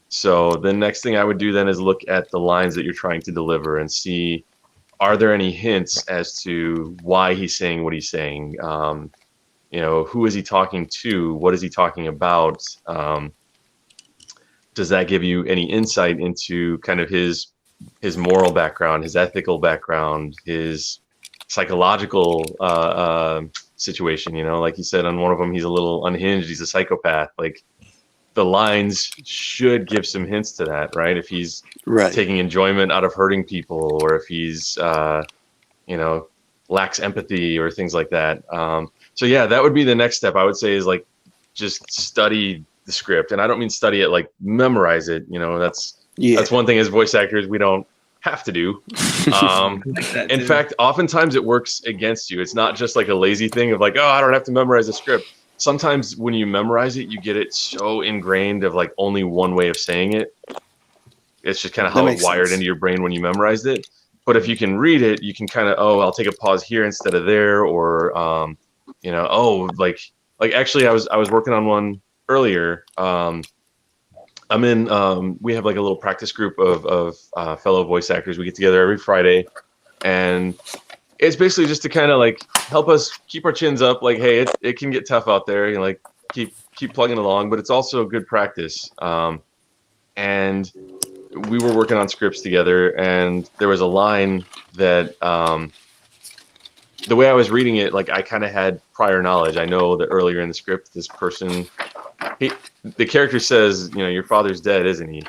So the next thing I would do then is look at the lines that you're trying to deliver and see, are there any hints as to why he's saying what he's saying? Who is he talking to? What is he talking about? Does that give you any insight into kind of his moral background, his ethical background, his psychological situation? Like you said on one of them, he's a little unhinged. He's a psychopath. Like the lines should give some hints to that, right? If he's taking enjoyment out of hurting people, or if he's lacks empathy or things like that. So yeah, that would be the next step. I would say is like just study the script, and I don't mean study it like memorize it. That's one thing as voice actors we don't have to do. In fact, oftentimes it works against you. It's not just like a lazy thing of like, oh, I don't have to memorize the script. Sometimes when you memorize it, you get it so ingrained of like only one way of saying it. It's just kind of how it wired into your brain when you memorized it. But if you can read it, you can kind of, I'll take a pause here instead of there, or like actually I was working on one earlier. I'm in we have like a little practice group of fellow voice actors. We get together every Friday, and it's basically just to kind of like help us keep our chins up. Like, hey, it can get tough out there. Like keep plugging along, but it's also good practice. And we were working on scripts together, and there was a line that the way I was reading it, like I kind of had prior knowledge. I know that earlier in the script, this person, the character says, your father's dead, isn't he?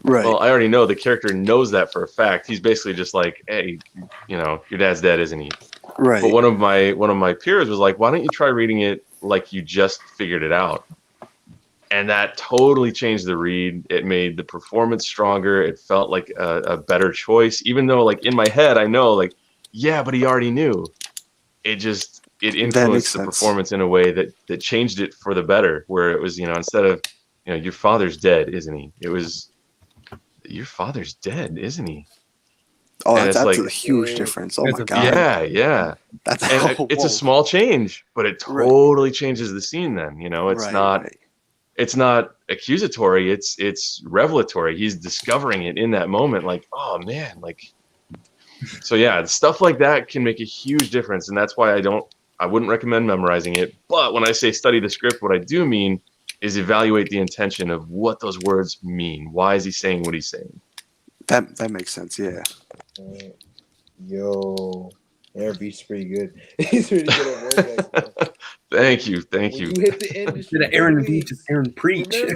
Right. Well, I already know the character knows that for a fact. He's basically just like, hey, your dad's dead, isn't he? Right. But one of my peers was like, why don't you try reading it like you just figured it out? And that totally changed the read. It made the performance stronger. It felt like a better choice, even though like in my head I know like, yeah, but he already knew. It influenced the performance in a way that changed it for the better, where it was, instead of, your father's dead, isn't he? It was, your father's dead, isn't he? Oh, and that's like, a huge difference. Oh my god. Yeah. It's a small change, but it totally changes the scene then. It's not accusatory, it's revelatory. He's discovering it in that moment, like, oh man, like. So yeah, stuff like that can make a huge difference, and that's why I wouldn't recommend memorizing it. But when I say study the script, what I do mean is evaluate the intention of what those words mean. Why is he saying what he's saying? That makes sense, yeah. Yo, Veach's pretty good. He's pretty good at voice acting. Thank you. When you hit the industry, Aaron Veach is Aaron Preach. I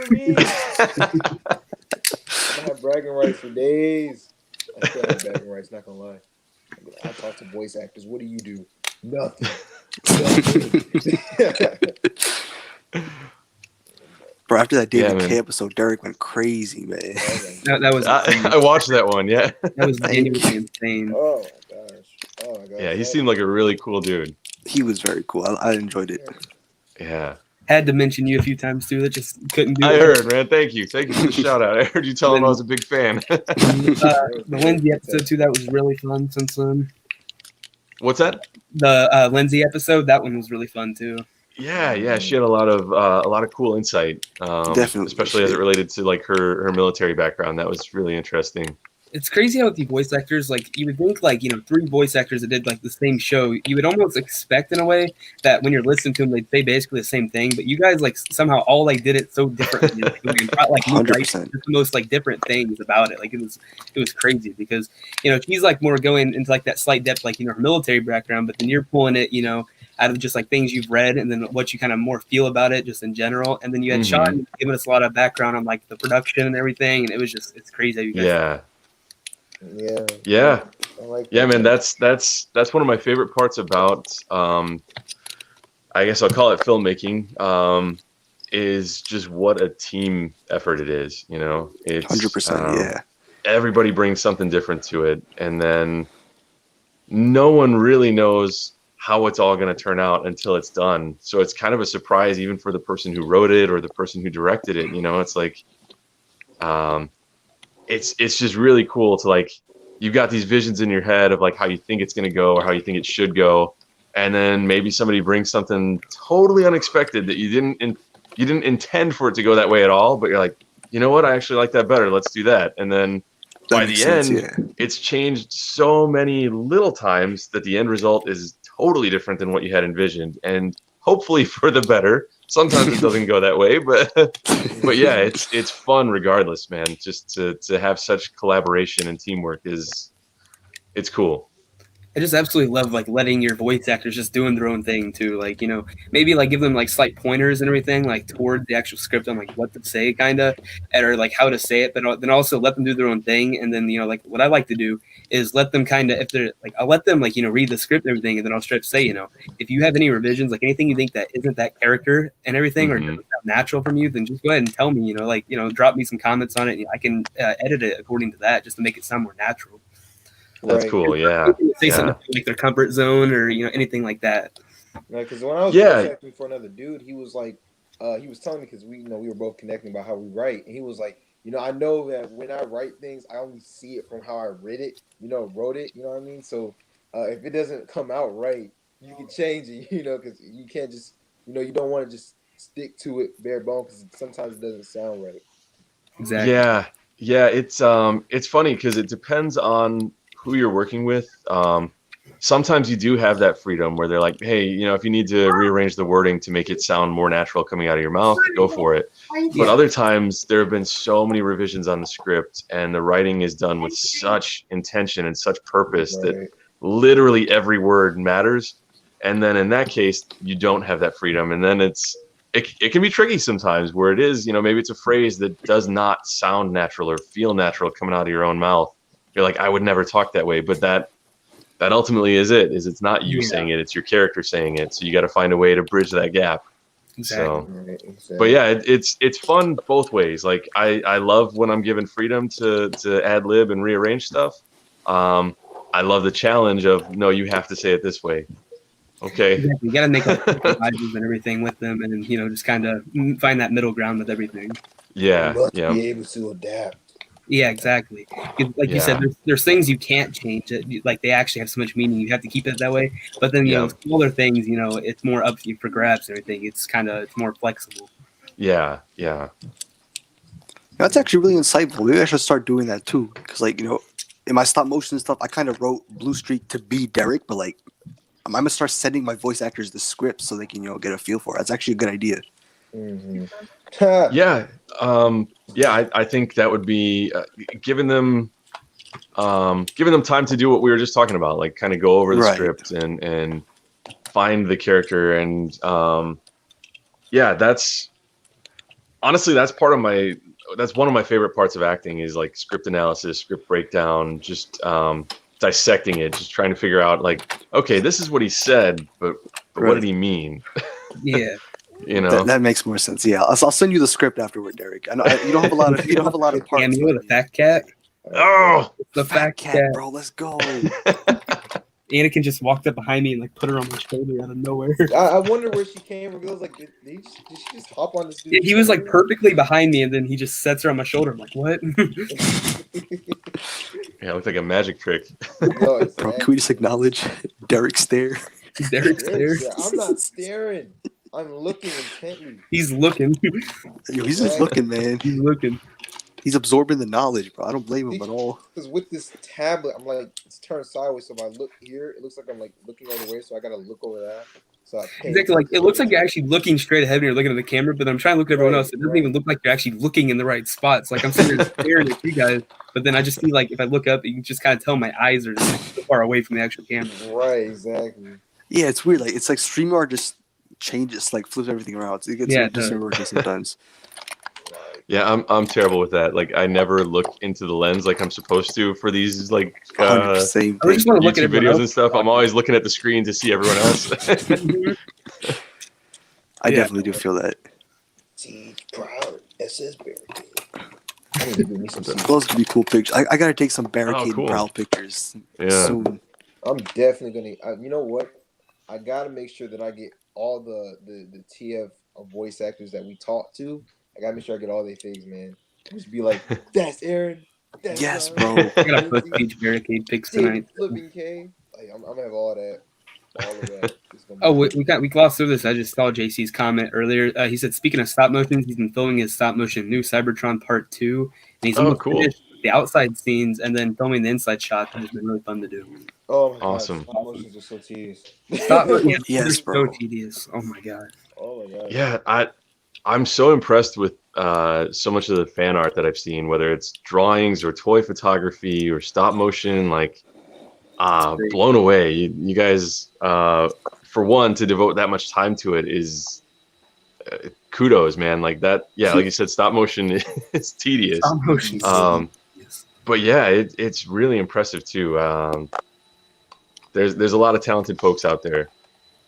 have bragging rights for days. I still have bragging rights, not gonna lie. I talk to voice actors. What do you do? Nothing. Bro, after that David K episode, Derrick went crazy, man. That was. I watched that one. Yeah. That was genuinely insane. Oh my gosh. Yeah, he seemed like a really cool dude. He was very cool. I enjoyed it. Yeah. Had to mention you a few times too. That just couldn't do I it. heard, man. Thank you for the shout out. I heard you tell him I was a big fan. The Lindsay episode too. That was really fun. Since What's that? the Lindsay episode, that one was really fun too. Yeah. She had a lot of cool insight. Definitely, especially as it related to like her military background. That was really interesting. It's crazy how with the voice actors, like you would think, like 3 voice actors that did like the same show, you would almost expect in a way that when you're listening to them, they'd say basically the same thing. But you guys like somehow all like did it so differently, like 100%. the most like different things about it. Like it was crazy because she's like more going into like that slight depth, like her military background, but then you're pulling it, out of just like things you've read and then what you kind of more feel about it just in general. And then you had Sean giving us a lot of background on like the production and everything, and it's crazy how you guys. Yeah. I like Yeah, that. man, that's one of my favorite parts about I guess I'll call it filmmaking, is just what a team effort it is, It's 100%. Yeah. everybody brings something different to it, and then no one really knows how it's all going to turn out until it's done. So it's kind of a surprise even for the person who wrote it or the person who directed it, It's like it's just really cool to like, you've got these visions in your head of like how you think it's going to go or how you think it should go, and then maybe somebody brings something totally unexpected that you didn't intend for it to go that way at all, but you're like, you know what, I actually like that better, let's do that. And then by the end, it's changed so many little times that the end result is totally different than what you had envisioned, and hopefully for the better. Sometimes it doesn't go that way, but yeah, it's fun regardless, man. Just to have such collaboration and teamwork it's cool. I just absolutely love like letting your voice actors just doing their own thing too. Like, maybe like give them like slight pointers and everything like toward the actual script on like what to say kind of, or like how to say it, but then also let them do their own thing. And then, like what I like to do is let them kind of, if they're like, I'll let them like, read the script and everything. And then I'll straight say, if you have any revisions, like anything you think that isn't that character and everything, or doesn't sound natural from you, then just go ahead and tell me, drop me some comments on it. And I can edit it according to that just to make it sound more natural. That's cool. Yeah. Say something like their comfort zone or anything like that. Right, because when I was acting for another dude, he was like, he was telling me, because we were both connecting about how we write, and he was like, I know that when I write things, I only see it from how I wrote it. You know what I mean? So if it doesn't come out right, you can change it. Because you can't just, you don't want to just stick to it bare bone, because sometimes it doesn't sound right. Exactly. Yeah. It's funny because it depends on who you're working with. Sometimes you do have that freedom where they're like, hey, if you need to rearrange the wording to make it sound more natural coming out of your mouth, go for it. But other times there have been so many revisions on the script, and the writing is done with such intention and such purpose that literally every word matters. And then in that case, you don't have that freedom. And then it can be tricky sometimes where it is, maybe it's a phrase that does not sound natural or feel natural coming out of your own mouth. You're like, I would never talk that way, but that ultimately is it's not you saying it, it's your character saying it. So you got to find a way to bridge that gap. Exactly. So, but yeah, it's fun both ways. Like I love when I'm given freedom to ad lib and rearrange stuff. I love the challenge of, no, you have to say it this way. Okay. Exactly. You got to make advices and everything with them, and just kind of find that middle ground with everything. Yeah. You must be able to adapt. Yeah, exactly. Like you said, there's things you can't change. Like they actually have so much meaning. You have to keep it that way. But then smaller things, it's more up to you for grabs and everything. It's more flexible. Yeah. That's actually really insightful. Maybe I should start doing that too. Because in my stop motion stuff, I kind of wrote Blue Streak to be Derrick, but I'm gonna start sending my voice actors the script so they can get a feel for it. That's actually a good idea. Mm-hmm. I think that would be giving them time to do what we were just talking about, like kind of go over the script and find the character. And that's honestly, that's one of my favorite parts of acting is like script analysis, script breakdown, just dissecting it, just trying to figure out like, okay, this is what he said, but what did he mean? Yeah. That makes more sense. Yeah, I'll send you the script afterward, Derrick. I know you don't have a lot of parts. Yeah, the fact cat. Oh, the fact cat, bro. Let's go. Anakin just walked up behind me and like put her on my shoulder out of nowhere. I wonder where she came from. I was like, did she just hop on this dude? He was like perfectly behind me, and then he just sets her on my shoulder. I'm like, what? Yeah, it looked like a magic trick. Yo, it's Bro, can we just acknowledge Derrick stare? Derek's there. I'm not staring. I'm looking intently. He's looking. Yo, he's just looking, man. He's looking. He's absorbing the knowledge, bro. I don't blame him at all. Because with this tablet, I'm like, it's turned sideways. So if I look here, it looks like I'm like looking all the way. So I gotta look over that. So I pay Exactly. Like it looks like you're actually looking straight ahead when you're looking at the camera, but I'm trying to look at everyone else. It doesn't even look like you're actually looking in the right spots. Like I'm sitting there staring at you guys, but then I just see like if I look up, you can just kind of tell my eyes are just so far away from the actual camera. Right, exactly. Yeah, it's weird. Like it's like StreamYard just changes, like flips everything around. It gets disoriented sometimes. Yeah, I'm terrible with that. Like I never look into the lens like I'm supposed to for these like 100%. I just want to look YouTube at videos and stuff. I'm always looking at the screen to see everyone else. I definitely do feel that. Teach proud SS barricade. I need to do me some Those could be cool pictures. I gotta take some barricade cool. and prowl pictures Yeah. soon. I'm definitely gonna. You know what? I gotta make sure that I get all the TF voice actors that we talk to. I gotta make sure I get all their things, man. Just be like, that's Aaron. That's Yes, Aaron. bro. I gotta post each barricade pics tonight. Flipping K. Like, I'm gonna have all that. All of that. It's gonna be- Oh, we glossed through this. I just saw JC's comment earlier. He said, speaking of stop motions, he's been filming his stop motion new Cybertron Part 2, and he's almost cool. finished the outside scenes and then filming the inside shots. It's been really fun to do. Oh my Awesome. God, stop motions are so tedious. Stop motion, Yes, they're bro. so tedious. Oh my god. Oh my God. Yeah, I'm so impressed with so much of the fan art that I've seen, whether it's drawings or toy photography or stop motion. Like, blown away. You guys, for one, to devote that much time to it is kudos, man. Like that, yeah, like you said, stop motion is tedious. Stop motion. But yeah, it's really impressive too. There's a lot of talented folks out there.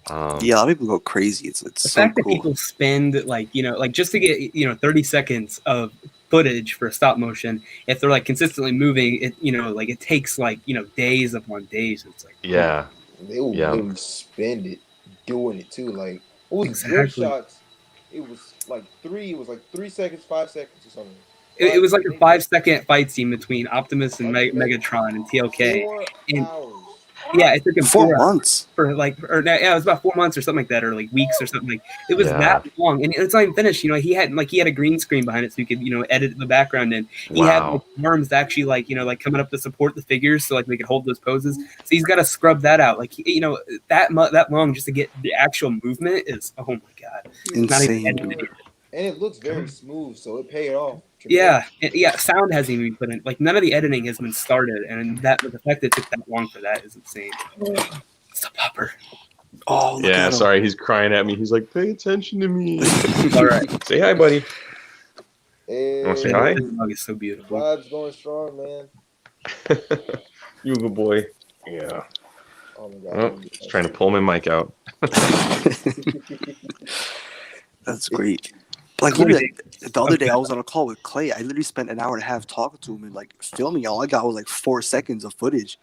Yeah, a lot of people go crazy. It's The so fact that cool. people spend like just to get 30 seconds of footage for stop motion, if they're like consistently moving it, like it takes like days upon days. It's like Yeah, They will literally spend it doing it too. Like, what was Exactly. good shots? It was like 3 seconds, 5 seconds or something. it was like a 5-second fight scene between Optimus and Megatron and TLK. 4 And- hours. Yeah, it took him 4 4 months. for it was about 4 months or something like that, or like weeks or something. Like it was Yeah. that long, and it's not even finished. He had a green screen behind it, so you could edit the background in. He had like, arms actually like coming up to support the figures, so like they could hold those poses. So he's got to scrub that out, like that long just to get the actual movement is oh my god, not even Insane, edited. dude. And it looks very smooth, so it paid off. Yeah, sound hasn't even been put in. Like none of the editing has been started, and the fact that it took that long for that is insane. It's a popper. Oh, look yeah. at him. Sorry, he's crying at me. He's like, "Pay attention to me." All right, Say hi, buddy. Hey, Wanna say hi? this dog is so beautiful. vibes going strong, man. You a good boy. Yeah. Oh my god. Oh, just trying to pull my mic out. That's great. Like literally, the other day I was on a call with Clay. I literally spent an hour and a half talking to him and like filming. All I got was like 4 seconds of footage.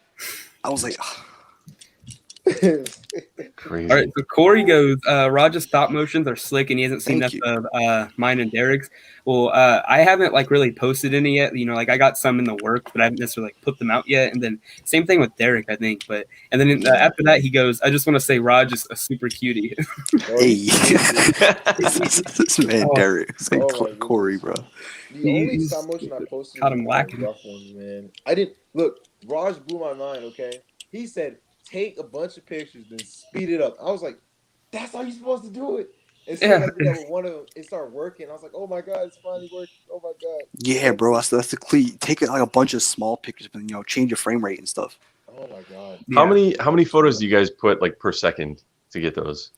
I was like, Crazy. All right, so Corey goes, Raj's stop motions are slick, and he hasn't seen Thank enough of mine and Derrick's. Well, I haven't like really posted any yet. Like I got some in the work, but I haven't necessarily like put them out yet. And then same thing with Derrick, I think. And then after that, he goes, I just want to say Raj is a super cutie. hey, this man Oh. Derrick, it's like Oh my Corey, bro. The only He's stop motion I posted caught him was lacking. rough ones, man. I didn't look. Raj blew my mind. Okay, he said take a bunch of pictures, then speed it up. I was like, that's how you're supposed to do it. And so I did that with one of them. It started working. I was like, oh my god, it's finally working. Oh my god. Yeah, bro. That's the key. Take like a bunch of small pictures, but change your frame rate and stuff. Oh my god. How many photos do you guys put like per second to get those?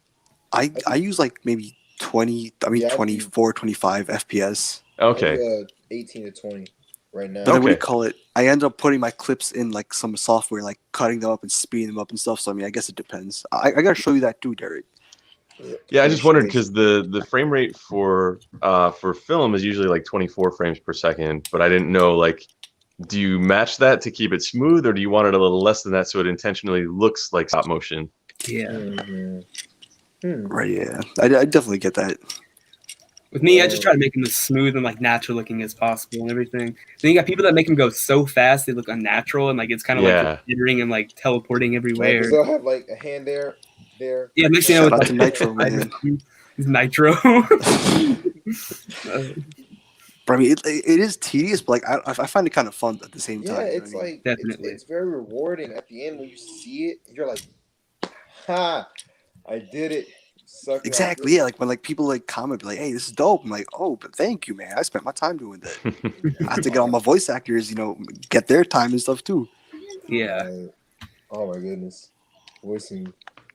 I use like maybe 20. I mean Yeah, I 24, 25 FPS. Okay. 18 to 20 right now. But then what do you Okay. call it? I end up putting my clips in like some software, like cutting them up and speeding them up and stuff. So I mean, I guess it depends. I gotta show you that too, Derrick. Yeah, I just wondered because the frame rate for film is usually like 24 frames per second, but I didn't know like do you match that to keep it smooth, or do you want it a little less than that so it intentionally looks like stop motion? Yeah. Right, yeah. I definitely get that. With me, I just try to make them as smooth and like natural looking as possible and everything. Then you got people that make them go so fast they look unnatural and like it's kind of like you're jittering and like teleporting everywhere. Because they'll have like a hand there. Yeah, next thing you know, Shout out to Nitro, man. Nitro. But I mean, it is tedious, but like I find it kind of fun at the same time. Yeah, it's like definitely it's very rewarding at the end when you see it. You're like, ha, I did it. Exactly, yeah. Like when like people like comment, be like, "Hey, this is dope." I'm like, "Oh, but thank you, man. I spent my time doing that." I have to get all my voice actors, get their time and stuff too. Yeah. Oh my goodness, voicing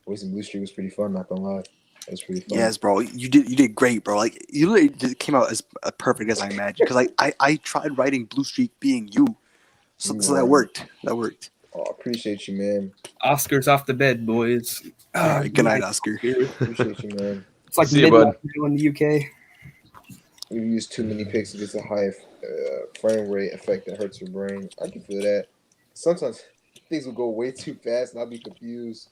Blue Streak was pretty fun. Not gonna lie, it was pretty fun. Yes, bro. You did great, bro. Like you literally just came out as perfect as I imagined. Because I tried writing Blue Streak being you, so that worked. That worked. Oh, I appreciate you, man. Oscar's off the bed, boys. All right, good night, Oscar. Appreciate you, man. It's like midnight in the UK. We use too many pixels. It's a high frame rate effect that hurts your brain. I can feel that. Sometimes things will go way too fast, and I'll be confused.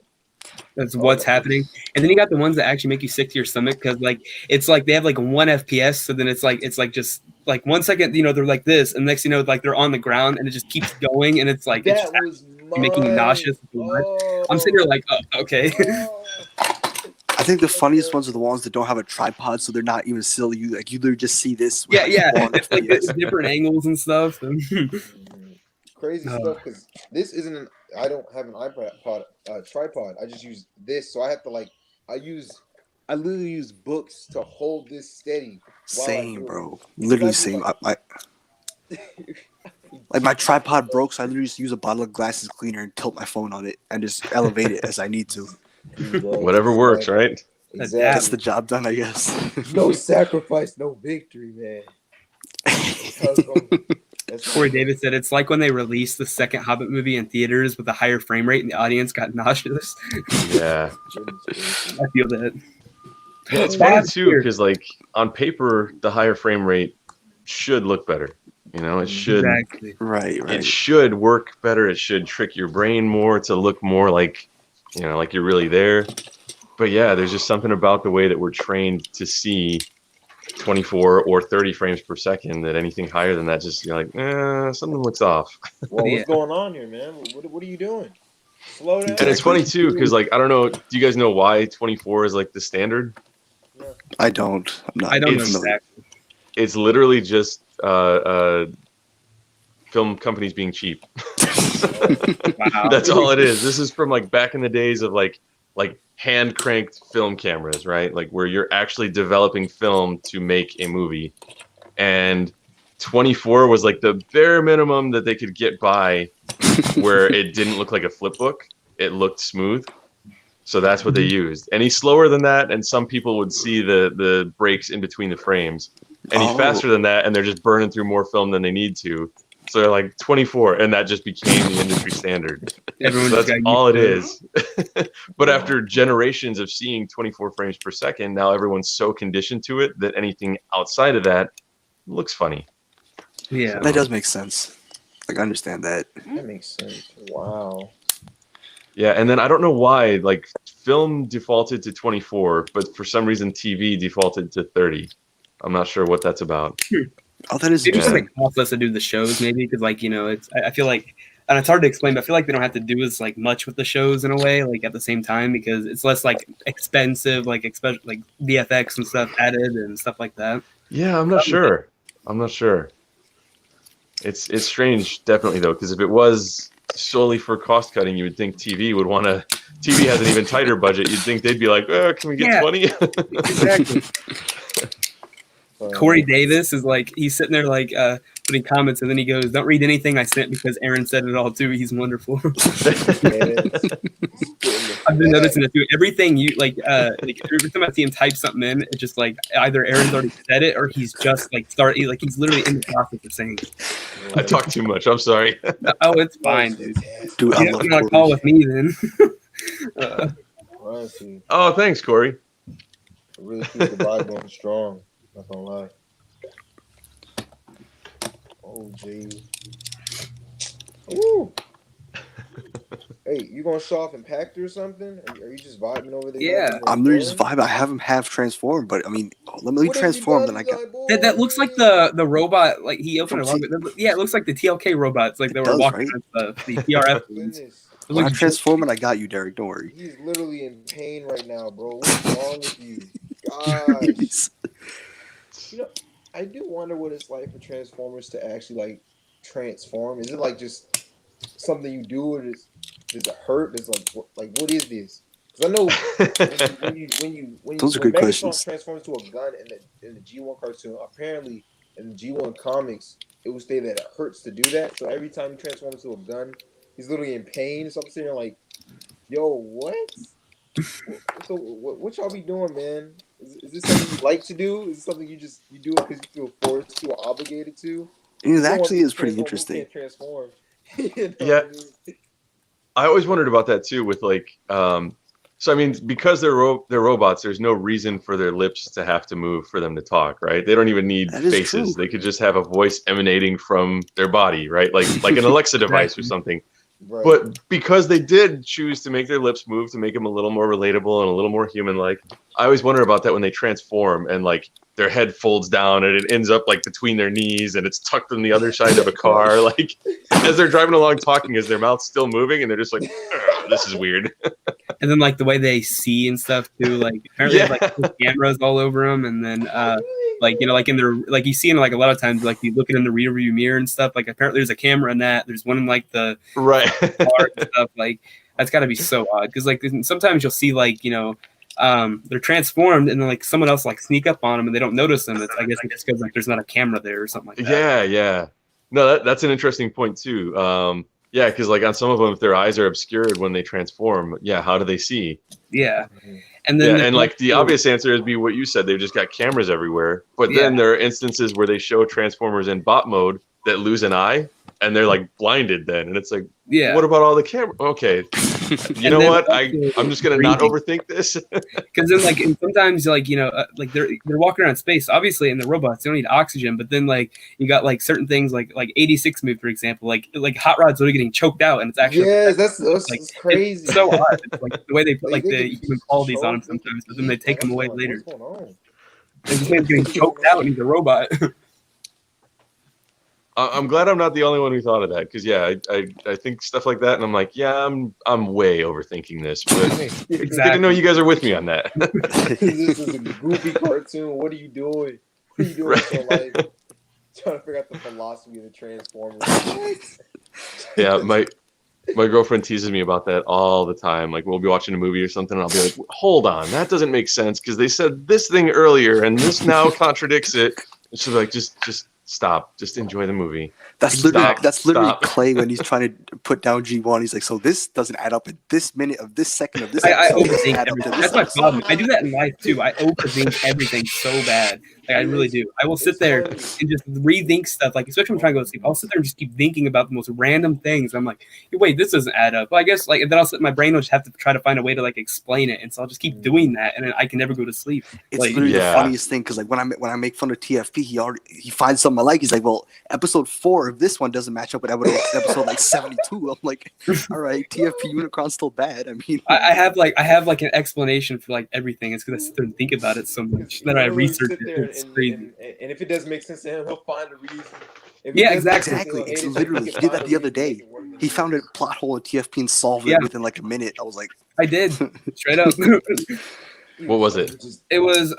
That's what's happening. And then you got the ones that actually make you sick to your stomach because like it's like they have like 1 FPS, so then it's like just like 1 second, they're like this, and next like they're on the ground and it just keeps going, and it's like that it's was making you nauseous. I'm sitting here like, oh, okay. I think the funniest ones are the ones that don't have a tripod, so they're not even still you. Like you literally just see this. Yeah. It's like it's different angles and stuff. Crazy stuff because this isn't I don't have an iPod tripod. I just use this, so I have to I literally use books to hold this steady. Same, bro. Literally same. Like my tripod broke, so I literally just use a bottle of glasses cleaner and tilt my phone on it and just elevate it as I need to. Whatever works, right? Exactly. Gets the job done, I guess. No sacrifice, no victory, man. Corey Davis said it's like when they released the second Hobbit movie in theaters with a higher frame rate and the audience got nauseous. Yeah. I feel that. It's funny too because like on paper the higher frame rate should look better. It should right. It should work better. It should trick your brain more to look more like like you're really there. But yeah, there's just something about the way that we're trained to see 24 or 30 frames per second that anything higher than that just you're like, something looks off. Well, what's going on here, man? What are you doing? Slow down. And it's funny too because like I don't know, do you guys know why 24 is like the standard? No. I don't. I don't know exactly. It's literally just film companies being cheap. Wow. That's all it is. This is from like back in the days of like hand cranked film cameras, right? Like where you're actually developing film to make a movie. And 24 was like the bare minimum that they could get by where it didn't look like a flip book. It looked smooth. So that's what they used. Any slower than that, and some people would see the breaks in between the frames. Any faster than that, and they're just burning through more film than they need to. So they're like 24, and that just became the industry standard. So that's all it is. But after generations of seeing 24 frames per second, now everyone's so conditioned to it that anything outside of that looks funny. Yeah, that does make sense. Like I understand that. That makes sense. Wow. Yeah, and then I don't know why, like film defaulted to 24, but for some reason TV defaulted to 30. I'm not sure what that's about. Oh, that is it's just like cost us to do the shows, maybe because like it's I feel like, and it's hard to explain, but I feel like they don't have to do as like much with the shows in a way, like at the same time because it's less like expensive, like like VFX and stuff added and stuff like that. Yeah, I'm not sure. It's strange, definitely though, because if it was solely for cost cutting, you would think TV would want to. TV has an even tighter budget. You'd think they'd be like, "Can we get 20?" Exactly. Corey Davis is like he's sitting there like putting comments, and then he goes, "Don't read anything I sent because Aaron said it all too. He's wonderful." I've been noticing it too. Everything you like every time I see him type something in, it's just like either Aaron's already said it or he's just like he's literally in the process of saying it. I talk too much. I'm sorry. Oh, it's fine, dude. I love not call with me then. Oh, thanks, Corey. I really keep the vibe going strong. Not gonna lie. Oh, gee. Ooh. Hey, you gonna show off Impact or something? Are you just vibing over there? Yeah. I'm literally just vibing. I have him half transformed, but I mean, let me transform. Then I got. That looks like the robot. Like he opened From it up. Yeah, it looks like the TLK robots. Like they were does, walking right? around the TRF ones. Goodness. When I Like, transform it, I got you, Derrick. Don't worry. He's literally in pain right now, bro. What's wrong with you? Gosh. You know, I do wonder what it's like for Transformers to actually like transform. Is it like just something you do, or does it hurt? Does what is this? Because I know when Those are good Megatron questions. transforms to a gun in the G1 cartoon, apparently in the G1 comics, it would say that it hurts to do that. So every time he transforms to a gun, he's literally in pain. So I'm sitting there like, yo, what? So what y'all be doing, man? Is this something you like to do? Is this something you do it because you feel forced to or obligated to? It actually is pretty interesting. Can't transform. Yeah. I always wondered about that too. With like, so I mean, because they're robots, there's no reason for their lips to have to move for them to talk, right? They don't even need faces. True. They could just have a voice emanating from their body, right? Like an Alexa device or something. Right. But because they did choose to make their lips move to make them a little more relatable and a little more human-like, I always wonder about that when they transform and like their head folds down and it ends up like between their knees and it's tucked on the other side of a car. Like as they're driving along talking, is their mouth still moving? And they're just like, this is weird. And then like the way they see and stuff too, like apparently they have, like cameras all over them, and then like like in their like you see in like a lot of times like you looking in the rear view mirror and stuff. Like apparently there's a camera in that. There's one in like the car and stuff. Like that's got to be so odd because like sometimes you'll see like they're transformed and then like someone else like sneak up on them and they don't notice them. I guess it's because like there's not a camera there or something like that. Yeah. No, that's an interesting point too. Yeah, because like on some of them, if their eyes are obscured when they transform, how do they see? Yeah, and then and like the obvious answer is be what you said. They've just got cameras everywhere. But then there are instances where they show Transformers in bot mode that lose an eye, and they're like blinded. Then, and it's like, what about all the camera? Okay, you know what? I'm just gonna not overthink this. Because then, like, and sometimes, like like they're walking around space, obviously, and they're robots. They don't need oxygen. But then, like, you got like certain things, like 86 move, for example, like Hot Rod's literally getting choked out, and it's actually that's crazy. It's so odd. It's like the way they put like the human qualities on him sometimes, but then they take them away later. This man's getting choked out, and he's a robot. I'm glad I'm not the only one who thought of that because I think stuff like that and I'm like I'm way overthinking this, but hey, good to know you guys are with me on that. This is a goofy cartoon. What are you doing? What are you doing with your life? Trying to figure out the philosophy of the Transformers. Yeah, my girlfriend teases me about that all the time. Like we'll be watching a movie or something and I'll be like, hold on, that doesn't make sense because they said this thing earlier and this now contradicts it. And she's like, just stop. Just enjoy the movie. That's literally Clay when he's trying to put down G1. He's like, so this doesn't add up at this minute of this second of this. I overthink everything. That's my problem. I do that in life too. I overthink everything so bad. Like I really do. I will sit there and just rethink stuff. Like especially when I'm trying to go to sleep, I'll sit there and just keep thinking about the most random things. I'm like, wait, this doesn't add up. Well, I guess like then my brain will just have to try to find a way to like explain it, and so I'll just keep doing that, and then I can never go to sleep. It's literally the funniest thing because like when I make fun of TFP, he finds something I like. He's like, well, episode 4 of this one doesn't match up with episode like 72. I'm like, all right, TFP Unicron's still bad. I mean, I have like an explanation for like everything. It's because I sit there and think about it so much that I research it. It's crazy. And if it doesn't make sense to him, he'll find a reason. Exactly. It's literally he did that the other day. He found a plot hole in TFP and solved it within like a minute. I was like, I did straight up. What was it? It was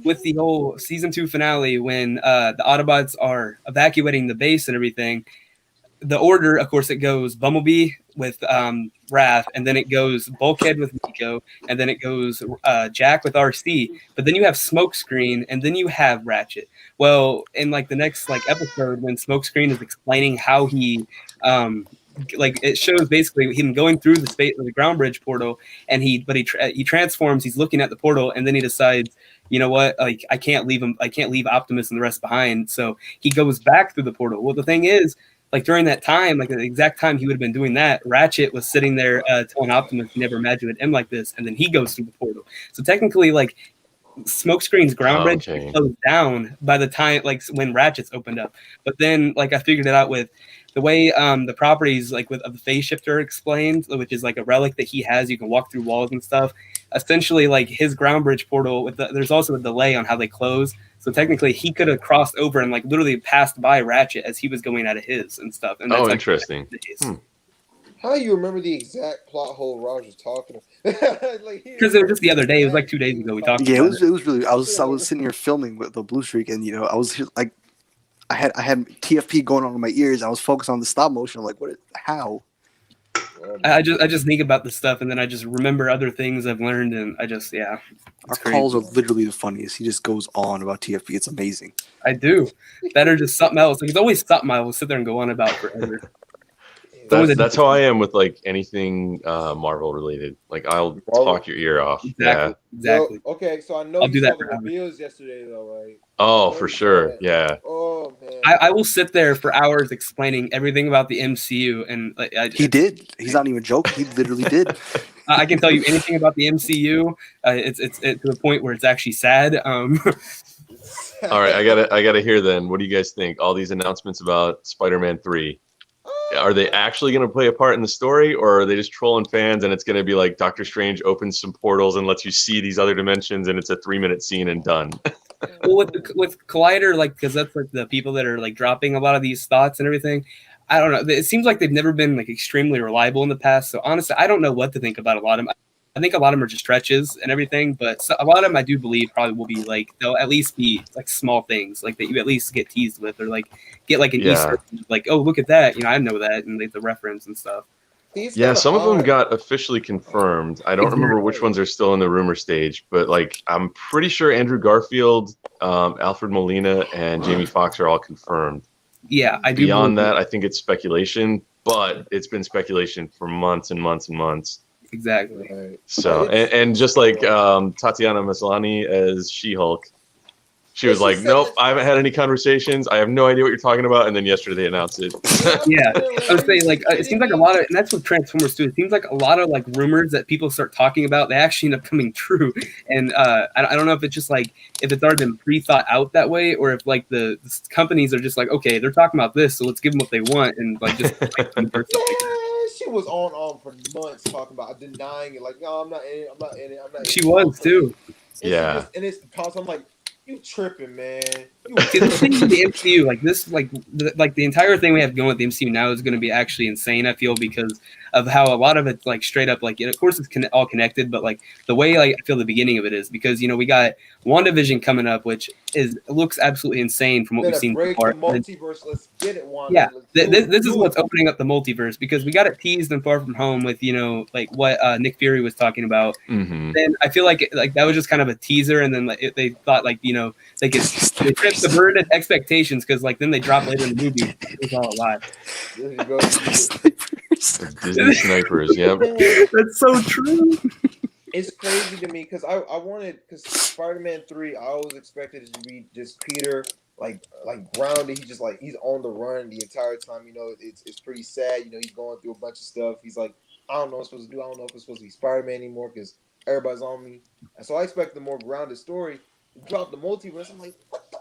with the whole season 2 finale when the Autobots are evacuating the base and everything. The order, of course, it goes Bumblebee with Wrath, and then it goes Bulkhead with Nico, and then it goes Jack with RC. But then you have Smokescreen, and then you have Ratchet. Well, in like the next like episode, when Smokescreen is explaining how he like it shows basically him going through the ground bridge portal, and he transforms. He's looking at the portal, and then he decides, you know what? Like I can't leave him. I can't leave Optimus and the rest behind. So he goes back through the portal. Well, the thing is, like during that time, like the exact time he would have been doing that, Ratchet was sitting there telling Optimus he never imagined it would end like this, and then he goes through the portal. So technically, like Smokescreen's ground bridge okay. closed down by the time like when Ratchet's opened up. But then like I figured it out with the way the properties like with of the phase shifter explained, which is like a relic that he has. You can walk through walls and stuff. Essentially, like his ground bridge portal there's also a delay on how they close. So technically, he could have crossed over and like literally passed by Ratchet as he was going out of his and stuff. And that's interesting. How do you remember the exact plot hole Raj was talking about? Because it was just the other day. It was like 2 days ago we talked. Yeah, about it was really. I was sitting here filming with the Blue Streak, and I was like, I had TFP going on in my ears. I was focused on the stop motion. I'm like, what? How? I just think about this stuff, and then I just remember other things I've learned, and I just Our calls are literally the funniest. He just goes on about TFP. It's amazing. I do. That or just something else. Like, it's always something I will sit there and go on about forever. That's how I am with like anything Marvel related. Like I'll talk your ear off. Exactly. Well, okay, so I know I'll do you that saw the for reveals yesterday, though, right? Oh, for sure. Yeah. Oh man. I will sit there for hours explaining everything about the MCU, and like, He did. He's not even joking. He literally did. I can tell you anything about the MCU. It's to the point where it's actually sad. All right, I gotta hear then. What do you guys think? All these announcements about Spider-Man 3. Are they actually going to play a part in the story, or are they just trolling fans and it's going to be like Doctor Strange opens some portals and lets you see these other dimensions and it's a 3-minute scene and done? Well, with Collider, like, because that's like the people that are like dropping a lot of these thoughts and everything. I don't know. It seems like they've never been like extremely reliable in the past. So honestly, I don't know what to think about a lot of them. I think a lot of them are just stretches and everything, but a lot of them I do believe probably will be like they'll at least be like small things like that you at least get teased with, or like get like an Easter like, oh, look at that, I know that, and like the reference and stuff. Yeah, some of them got officially confirmed. I don't remember which ones are still in the rumor stage, but like I'm pretty sure Andrew Garfield, Alfred Molina, and Jamie Foxx are all confirmed. Yeah, I do. Beyond that, I think it's speculation, but it's been speculation for months and months and months. Exactly. Right. So and just like Tatiana Maslany as She-Hulk, she was like, "Nope, I haven't had any conversations. I have no idea what you're talking about." And then yesterday they announced it. Yeah, I would say like it seems like a lot of, and that's with Transformers too. It seems like a lot of like rumors that people start talking about, they actually end up coming true. And I don't know if it's just like if it's already been pre-thought out that way, or if like the companies are just like, okay, they're talking about this, so let's give them what they want, and like just like, she was on for months talking about denying it, like, no, I'm not in it, I'm not in it. She was too. And it's the toss. I'm like, you tripping, man. The thing with the MCU, like this, like the entire thing we have going with the MCU now is going to be actually insane. I feel, because of how a lot of it's like straight up, like, of course it's all connected, but like the way like I feel the beginning of it is because we got WandaVision coming up, which looks absolutely insane from what we've seen so far. Multiverse, let's get it, Wanda. Yeah, this is what's opening up the multiverse, because we got it teased in Far From Home with like what Nick Fury was talking about. Mm-hmm. Then I feel like that was just kind of a teaser, and then like, they thought like they tripped the bird at expectations, because like then they drop later in the movie. It was all a lie. Disney snipers, yeah. That's so true. It's crazy to me because because Spider-Man 3, I always expected it to be just Peter like grounded. He's on the run the entire time. It's pretty sad. He's going through a bunch of stuff. He's like, I don't know what I'm supposed to do. I don't know if it's supposed to be Spider-Man anymore because everybody's on me. And so I expect the more grounded story. Drop the multiverse. I'm like, what?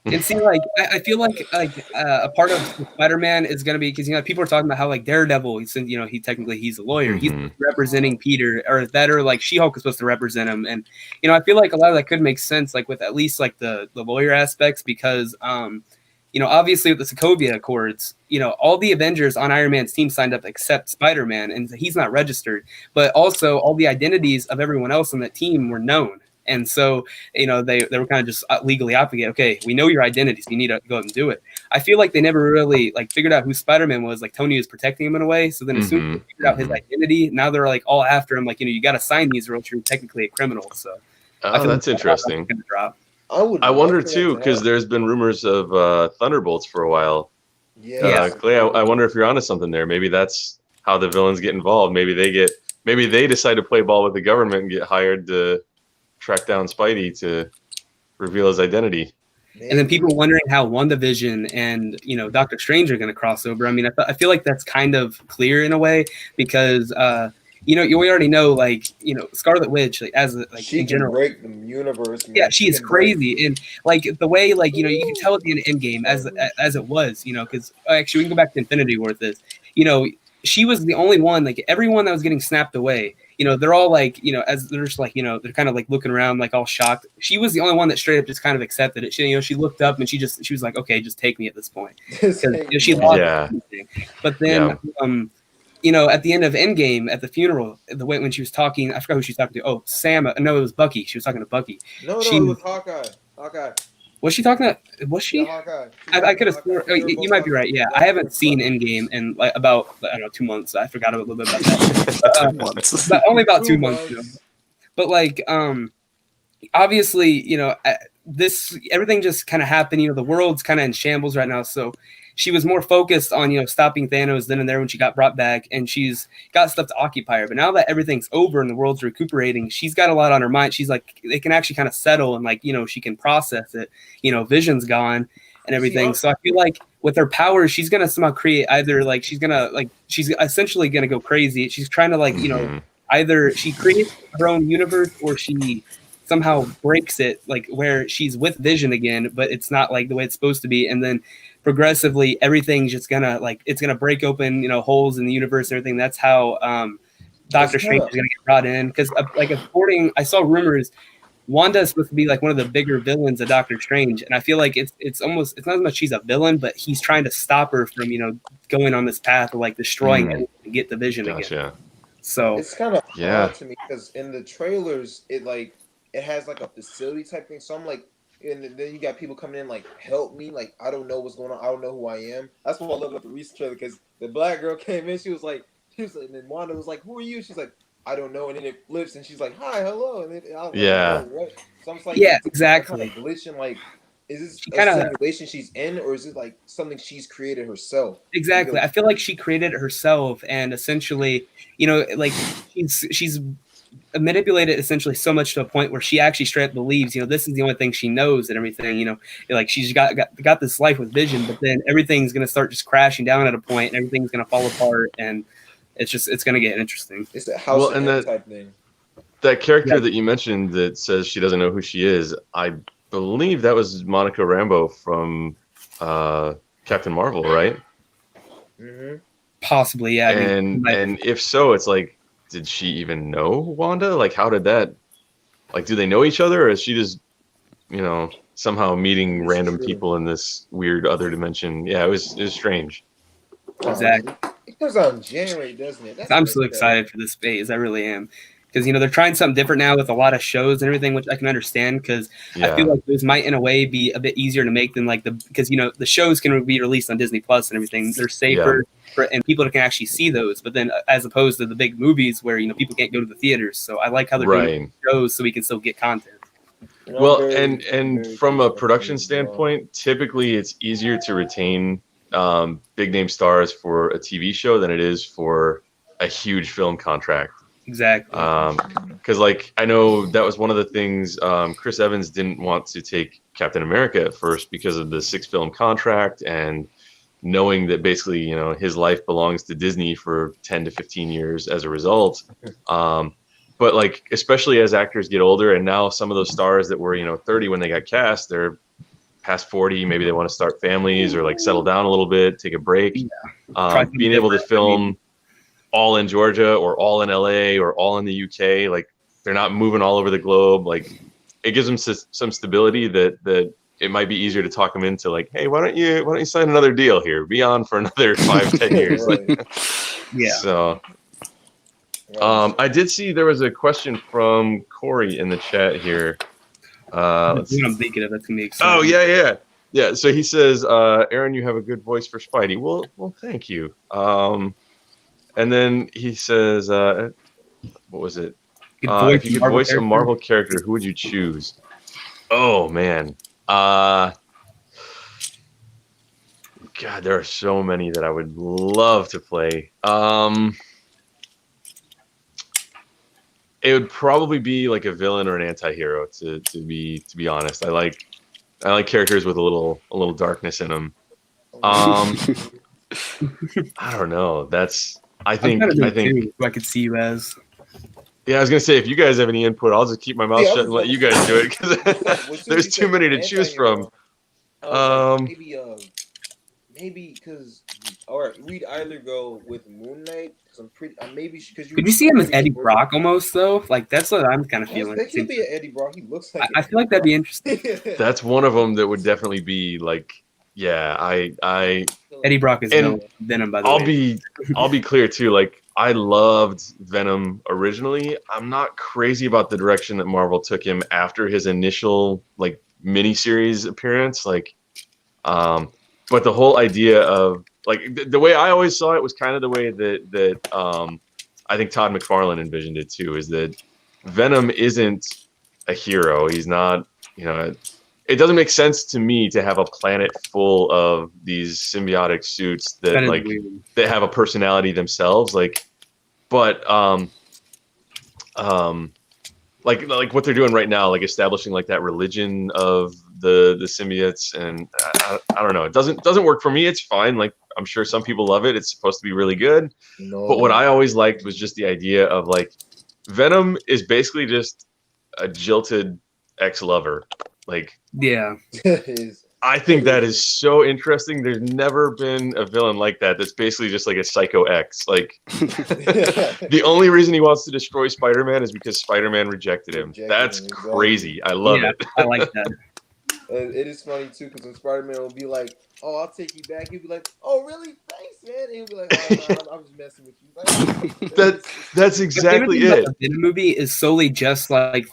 And see, like I feel like a part of Spider-Man is gonna be, because people are talking about how like Daredevil, he's a lawyer, he's representing Peter, or like She-Hulk is supposed to represent him, and I feel like a lot of that could make sense, like with at least like the lawyer aspects, because obviously with the Sokovia Accords, all the Avengers on Iron Man's team signed up except Spider-Man, and he's not registered, but also all the identities of everyone else on that team were known. And so, they were kind of just legally obligated. Okay, we know your identities. You need to go out and do it. I feel like they never really like figured out who Spider-Man was. Like Tony was protecting him in a way. So then as soon as they figured out his identity, now they're like all after him. Like, you got to sign these or else you're technically a criminal. So I feel that's interesting. I wonder too, because there's been rumors of Thunderbolts for a while. Yeah. Clay, I wonder if you're onto something there. Maybe that's how the villains get involved. Maybe they decide to play ball with the government and get hired to track down Spidey to reveal his identity. And then people wondering how WandaVision and Doctor Strange are going to cross over. I mean, I feel like that's kind of clear in a way, because we already know, like, Scarlet Witch, like, as like She in can general. break the universe, man. Yeah, she is can break- crazy, and like the way, like, you can tell at the end game as it was, because actually we can go back to Infinity War with this. She was the only one, like everyone that was getting snapped away. They're all like, as they're just like, they're kind of like looking around, like all shocked. She was the only one that straight up just kind of accepted it. She looked up and she was like, okay, just take me at this point. Just Because take she me. lost Yeah. everything. But then, at the end of Endgame, at the funeral, the way when she was talking, I forgot who she was talking to. Oh, Sam. No, it was Bucky. She was talking to Bucky. No, She- it was Hawkeye. Hawkeye. Was she talking to? Was she? Yeah, Hawkeye. I could have. Hawkeye. Oh, you might be right. Yeah, I haven't seen Endgame in like about, I don't know, 2 months. I forgot a little bit about that. Once. But only about 2 2 months. But like, obviously, this everything just kind of happened. The world's kind of in shambles right now. So she was more focused on stopping Thanos then and there when she got brought back, and she's got stuff to occupy her. But now that everything's over and the world's recuperating, she's got a lot on her mind. She's like, they can actually kind of settle and like she can process it. Vision's gone and everything. So I feel like with her powers, she's gonna somehow create either like she's essentially gonna go crazy. She's trying to like either she creates her own universe or she somehow breaks it, like where she's with Vision again, but it's not like the way it's supposed to be, and then progressively everything's just gonna it's gonna break open holes in the universe and everything. That's how Doctor Strange is gonna get brought in, because according, I saw rumors Wanda is supposed to be like one of the bigger villains of Doctor Strange, and I feel like it's almost, it's not as much she's a villain, but he's trying to stop her from going on this path of like destroying it to get the Vision again. So it's kind of hard to me because in the trailers it has like a facility type thing. So I'm like, and then you got people coming in like, help me, like I don't know what's going on, I don't know who I am. That's why I love the recent trailer, because the black girl came in, she was like, and then Wanda was like, who are you? She's like, I don't know, and then it flips and she's like, hi, hello, and then I was like, what? So I'm just like, exactly. Kind of glitching, like, is this a simulation she's in, or is it like something she's created herself? Exactly. Because I feel like she created it herself, and essentially, like she's manipulated essentially so much to a point where she actually straight up believes, this is the only thing she knows and everything, like she's got this life with Vision, but then everything's going to start just crashing down at a point and everything's going to fall apart, and it's going to get interesting. It's a house type thing. That character that you mentioned that says she doesn't know who she is, I believe that was Monica Rambeau from Captain Marvel, right? Mm-hmm. Possibly, yeah. And if so, it's like, did she even know Wanda? Like, how did that? Like, do they know each other, or is she just, somehow meeting random people in this weird other dimension? Yeah, it was strange. Exactly. It goes on January, doesn't it? I'm so excited for this phase. I really am. Because, they're trying something different now with a lot of shows and everything, which I can understand, because I feel like those might, in a way, be a bit easier to make than because, the shows can be released on Disney Plus and everything. They're safer and people can actually see those. But then as opposed to the big movies where, people can't go to the theaters. So I like how they're doing shows so we can still get content. Well, and from a production standpoint, typically it's easier to retain big name stars for a TV show than it is for a huge film contract. Exactly. Because I know that was one of the things Chris Evans didn't want to take Captain America at first because of the 6-film contract and knowing that basically his life belongs to Disney for 10 to 15 years as a result. But especially as actors get older, and now some of those stars that were 30 when they got cast, they're past 40. Maybe they want to start families or settle down a little bit, take a break. Being able to film all in Georgia or all in LA or all in the UK, they're not moving all over the globe. It gives them some stability that it might be easier to talk them into hey, why don't you sign another deal here? Be on for another 5-10 years. So I did see there was a question from Corey in the chat here. I'm thinking of it to me. Oh yeah. So he says, Aaron, you have a good voice for Spidey. Well, thank you. And then he says, what was it? If you could voice a Marvel character, who would you choose? Oh, man. God, there are so many that I would love to play. It would probably be a villain or an anti-hero, to be honest. I like characters with a little darkness in them. I don't know. I think too, who I could see you as. Yeah, I was gonna say if you guys have any input, I'll just keep my mouth shut and let you guys do it because there's too many to choose from. Maybe because all right, we'd either go with Moon Knight because because could you see him as Eddie Brock almost though? Like that's what I'm kind of feeling. That could be an Eddie Brock. He looks like. I feel like that'd be interesting. That's one of them that would definitely be like, yeah, I Eddie Brock is Venom, by the way. I'll be clear too. Like I loved Venom originally. I'm not crazy about the direction that Marvel took him after his initial like miniseries appearance. Like, but the whole idea of like the way I always saw it was kind of the way that I think Todd McFarlane envisioned it too. Is that Venom isn't a hero. He's not. It doesn't make sense to me to have a planet full of these symbiotic suits that that have a personality themselves. Like, but like what they're doing right now, like establishing like that religion of the symbiotes, and I don't know. It doesn't work for me. It's fine. Like I'm sure some people love it. It's supposed to be really good. No. But what I always liked was just the idea of like Venom is basically just a jilted ex-lover. Like, yeah, I think that is so interesting. There's never been a villain like that. That's basically just like a psycho ex. Like, the only reason he wants to destroy Spider-Man is because Spider-Man rejected him. That's crazy. I love it. I like that. It is funny too because when Spider-Man will be like, "Oh, I'll take you back," he'll be like, "Oh, really? Thanks, man." And he'll be like, "Oh, no, I'm just messing with you." Like, that's exactly it. The movie is solely just like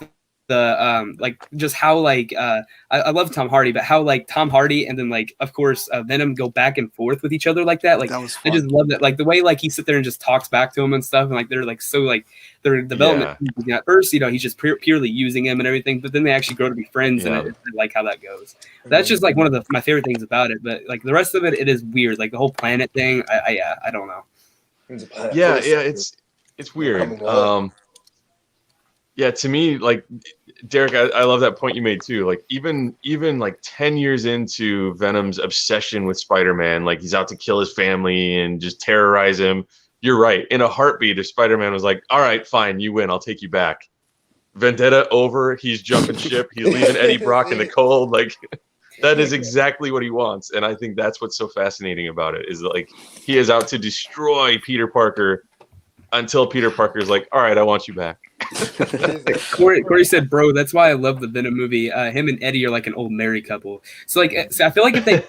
the like just how like I love Tom Hardy, but how like Tom Hardy and then like of course Venom go back and forth with each other like that. Like that was fun. I just love that, like the way like he sit there and just talks back to him and stuff, and like they're like so like their development. At first, he's just purely using him and everything, but then they actually grow to be friends, and I like how that goes. That's just like one of my favorite things about it. But like the rest of it is weird. Like the whole planet thing, I don't know. Yeah, it's weird. Yeah, to me, like Derrick, I love that point you made too. Like even like 10 years into Venom's obsession with Spider-Man, like he's out to kill his family and just terrorize him. You're right. In a heartbeat, if Spider-Man was like, "All right, fine, you win. I'll take you back." Vendetta over. He's jumping ship. He's leaving Eddie Brock in the cold. Like that is exactly what he wants, and I think that's what's so fascinating about it. Is like he is out to destroy Peter Parker until Peter Parker's like, "All right, I want you back." Corey said, "Bro, that's why I love the Venom movie. Him and Eddie are like an old married couple." So like, I feel like if they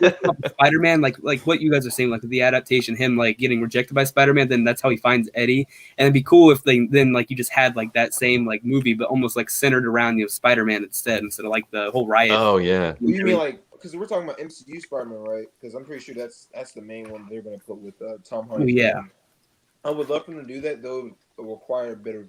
Spider-Man, like what you guys are saying, like the adaptation, him like getting rejected by Spider-Man, then that's how he finds Eddie. And it'd be cool if they then like you just had like that same like movie, but almost like centered around Spider-Man instead of like the whole riot. Oh yeah. You mean like because we're talking about MCU Spider-Man, right? Because I'm pretty sure that's the main one they're gonna put with Tom Hardy. Yeah. I would love for them to do that, though. It will require a bit of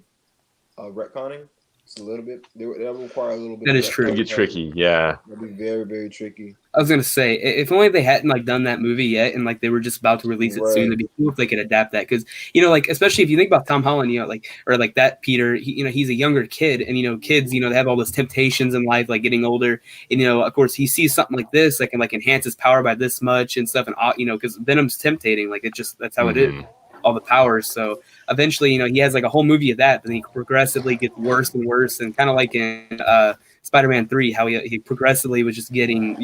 retconning. It's a little bit. That will require a little bit. That is true. It'll get tricky. Yeah. It'll be very, very tricky. I was gonna say, if only they hadn't like done that movie yet, and like they were just about to release it soon, it'd be cool if they could adapt that. Because like especially if you think about Tom Holland, like or like that Peter, he's a younger kid, and kids, they have all those temptations in life, like getting older, and of course he sees something like this that can like enhance his power by this much and stuff, and because Venom's temptating, like that's how it is. All the powers. So eventually, he has like a whole movie of that, then he progressively gets worse and worse, and kind of like in Spider-Man 3, how he progressively was just getting,